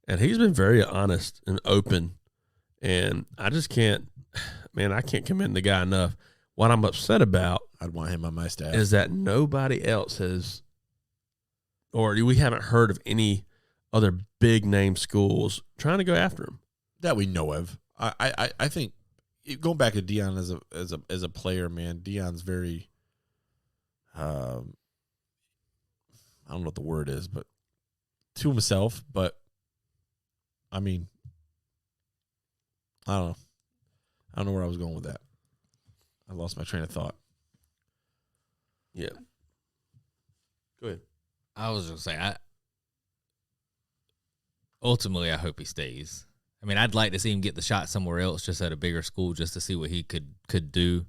and he's been very honest and open, and I just can't. Man, I can't commend the guy enough. What I'm upset about, I'd want him on my staff, is that nobody else has, or we haven't heard of any other big name schools trying to go after him that we know of. I think going back to Deion as a player, man, Deion's very, I don't know what the word is, but to himself. But I mean, I don't know. I don't know where I was going with that. I lost my train of thought. Yeah. Go ahead. I was going to say, ultimately, I hope he stays. I mean, I'd like to see him get the shot somewhere else, just at a bigger school, just to see what he could do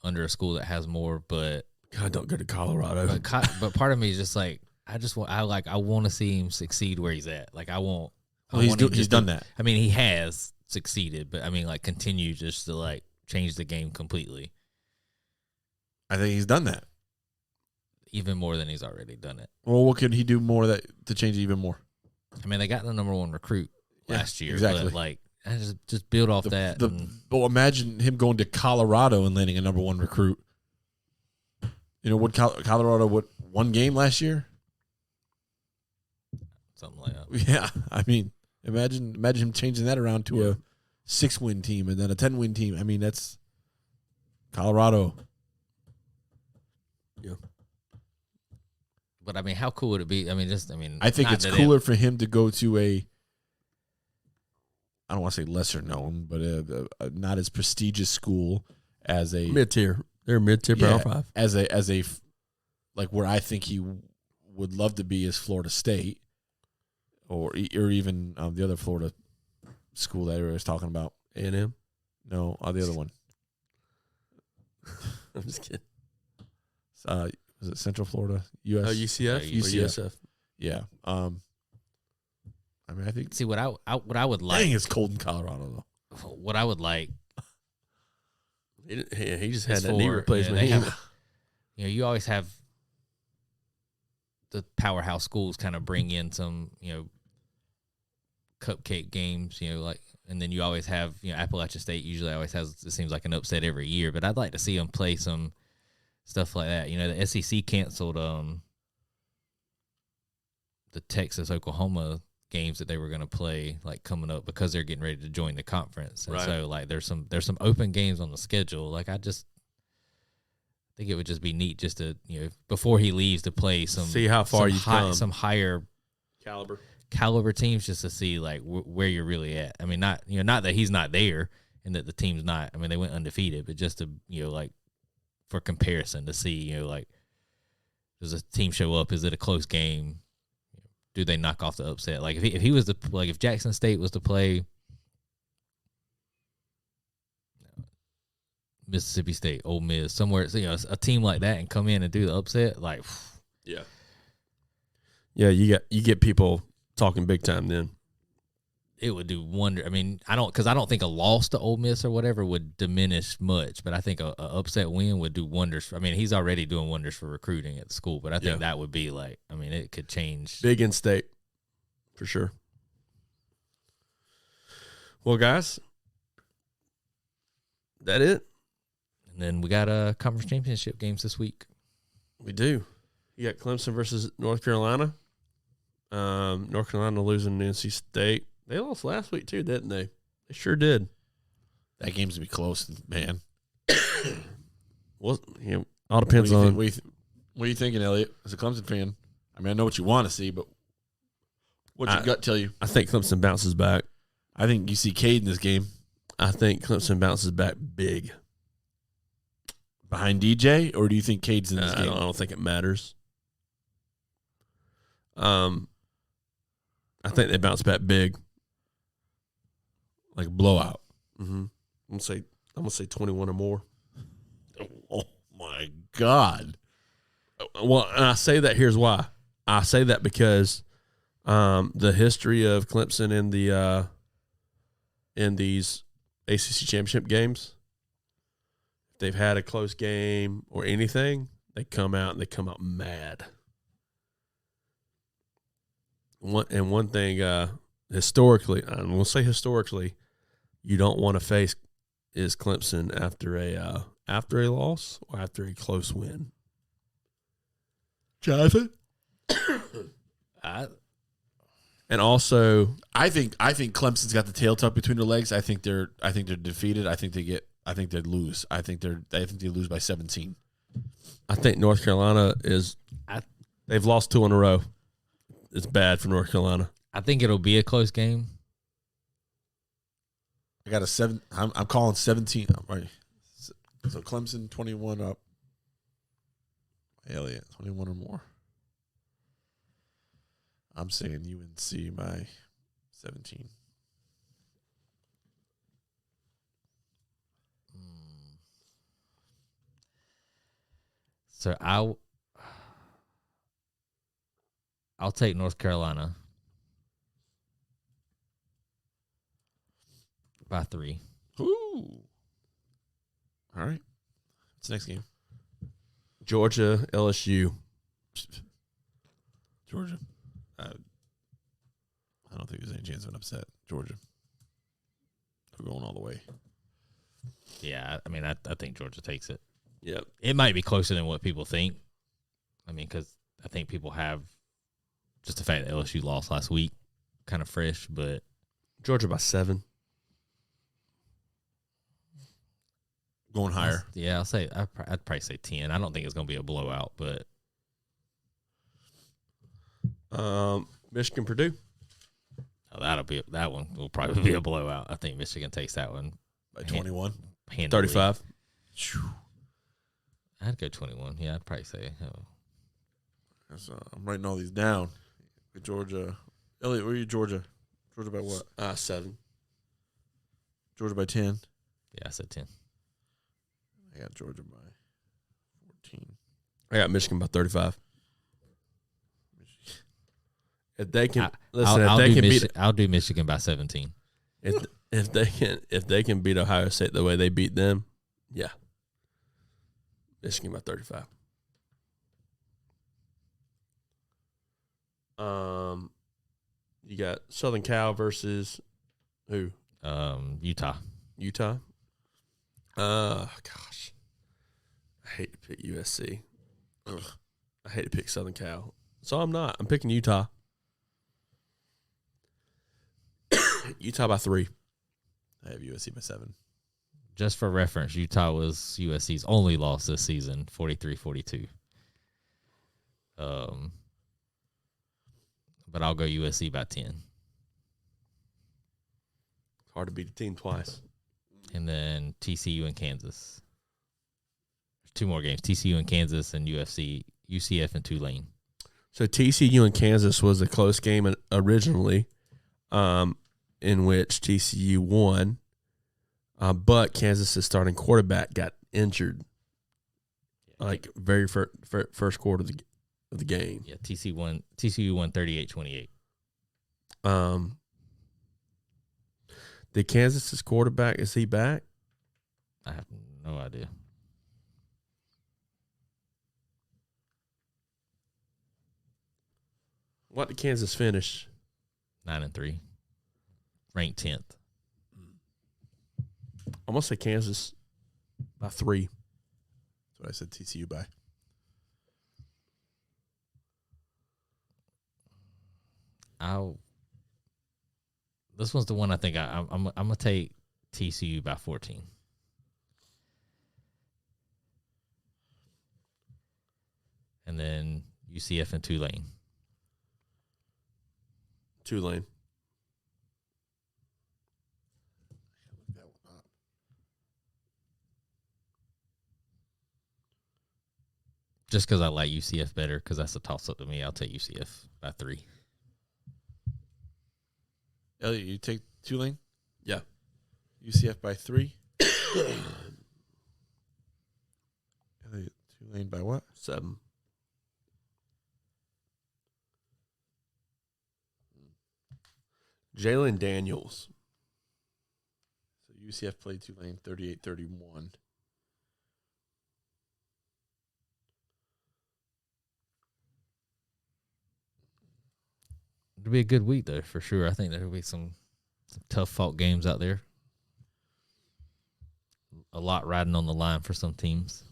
under a school that has more. But God, don't go to Colorado. But part of me is just like, I want to see him succeed where he's at. Like, he's done that. I mean, he has succeeded, but I mean, like, continue just to like change the game completely. I think he's done that even more than he's already done it. Well, what could he do more to change it even more? I mean, they got the number one recruit last year, exactly. But like, I just build off that. But imagine him going to Colorado and landing a number one recruit. You know, what Colorado one game last year? Something like that. Yeah, I mean, imagine him changing that around to a 6-win team and then a 10-win team. I mean, that's Colorado. Yeah. But I mean, how cool would it be? I think it's cooler for him to go to I don't want to say lesser known, but a not as prestigious school as a mid-tier. They're mid-tier Power 5. As a like where I think he would love to be is Florida State, or even the other Florida school that everybody was talking about. A&M? No, the other one. I'm just kidding. Was it Central Florida? US? Oh, UCF? Yeah, Or USF? Yeah. I mean, I think. See what I would like. Dang, it's cold in Colorado though. What I would like. He just is had that knee for, replacement. they have, you always have the powerhouse schools kind of bring in some, cupcake games, like, and then you always have, Appalachia State usually always has, it seems like an upset every year, but I'd like to see them play some stuff like that. The SEC canceled the Texas-Oklahoma games that they were going to play like coming up because they're getting ready to join the conference. And so like there's some open games on the schedule. Like I just think it would just be neat just to, before he leaves to play see how far you come. Some higher caliber teams just to see like where you're really at. I mean, not that he's not there and that the team's not, I mean, they went undefeated, but just to, like for comparison to see, like, does a team show up? Is it a close game? Do they knock off the upset? Like if he was if Jackson State was to play Mississippi State, Ole Miss, somewhere, a team like that and come in and do the upset, like, yeah, you get people talking big time then. It would do wonder. I mean, I don't think a loss to Ole Miss or whatever would diminish much, but I think a upset win would do wonders. I mean, he's already doing wonders for recruiting at the school, but I think that would be like, I mean, it could change. Big in state, for sure. Well, guys, that it. And then we got conference championship games this week. We do. You got Clemson versus North Carolina. North Carolina losing to NC State. They lost last week too, didn't they? They sure did. That game's gonna be close, man. Well, all depends on. What are you thinking, Elliot? As a Clemson fan, I mean, I know what you want to see, but what's your gut tell you? I think Clemson bounces back. I think you see Cade in this game. I think Clemson bounces back big. Behind DJ, or do you think Cade's in this game? I don't think it matters. I think they bounce back big, like blowout. Mm-hmm. I'm gonna say 21 or more. Oh my God! Well, and I say that. Here's why. I say that because the history of Clemson in these ACC championship games, if they've had a close game or anything, they come out mad. One thing historically, I'm going to say historically, you don't want to face is Clemson after a loss or after a close win. Johnathan? And also, I think Clemson's got the tail tucked between their legs. I think they're defeated. I think they lose. I think they lose by 17. I think North Carolina they've lost 2 in a row. It's bad for North Carolina. I think it'll be a close game. I got a 7. I'm calling 17. Right. So Clemson 21 up. Elliot 21 or more. I'm saying UNC by 17. So I'll take North Carolina by 3. Ooh. All right. What's the next game? Georgia, LSU. Georgia. I don't think there's any chance of an upset. Georgia. We're going all the way. Yeah, I mean, I think Georgia takes it. Yep. It might be closer than what people think. I mean, because I think people have just the fact that LSU lost last week kind of fresh, but Georgia by 7. Going higher. Yeah, I'd probably say 10. I don't think it's going to be a blowout, but Michigan, Purdue. That one will probably be a blowout. I think Michigan takes that one By 21. 35. I'd go 21. Yeah, I'd probably say. I'm writing all these down. Georgia. Elliot, where are you, Georgia? Georgia by what? 7. Georgia by 10. Yeah, I said 10. I got Georgia by 14. I got Michigan by 35. If they can I'll do Michigan by 17. If they can beat Ohio State the way they beat them, yeah. Michigan by 35. You got Southern Cal versus who? Utah. Gosh. I hate to pick USC. Ugh. I hate to pick Southern Cal. So I'm not. I'm picking Utah. Utah by 3. I have USC by 7. Just for reference, Utah was USC's only loss this season, 43-42. But I'll go USC by 10. Hard to beat a team twice. And then TCU and Kansas. There's 2 more games, TCU and Kansas and UCF and Tulane. So TCU and Kansas was a close game originally, in which TCU won, but Kansas' starting quarterback got injured, like very first quarter of the game. Yeah, TCU won 38-28. Did Kansas' quarterback, is he back? I have no idea. What did Kansas finish? 9-3. Ranked 10th. I'm going to say Kansas by 3. That's what I said TCU by. This one's the one I think I'm going to take TCU by 14. And then UCF and Tulane. Tulane. Just because I like UCF better, because that's a toss-up to me, I'll take UCF by 3. Elliot, you take Tulane? Yeah. UCF by 3? Elliot, Tulane by what? 7. Jalen Daniels. So UCF played Tulane 38-31. It'll be a good week, though, for sure. I think there will be some tough fought games out there. A lot riding on the line for some teams.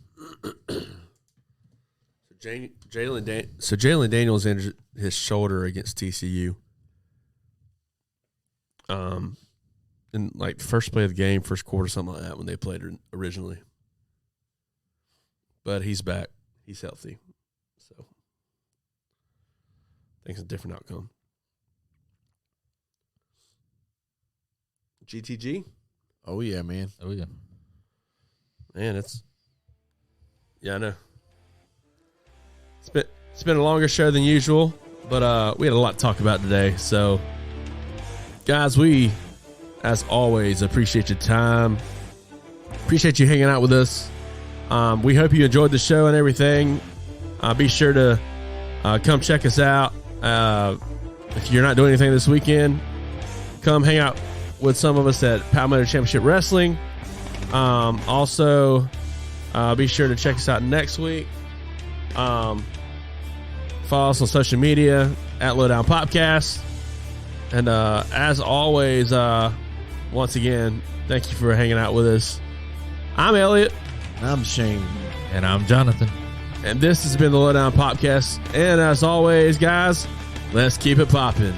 Jalen Daniels injured his shoulder against TCU. In like the first play of the game, first quarter, something like that, when they played originally. But he's back. He's healthy. So I think it's a different outcome. GTG? Oh, yeah, man. Oh, yeah. Man, I know. It's been a longer show than usual, but we had a lot to talk about today. So, guys, we, as always, appreciate your time. Appreciate you hanging out with us. We hope you enjoyed the show and everything. Be sure to come check us out. If you're not doing anything this weekend, come hang out with some of us at Palmetto Championship Wrestling. Also, be sure to check us out next week. Follow us on social media at Lowdown Popcast. And as always, once again, thank you for hanging out with us. I'm Elliot. I'm Shane. And I'm Johnathan. And this has been the Lowdown Popcast. And as always, guys, let's keep it popping.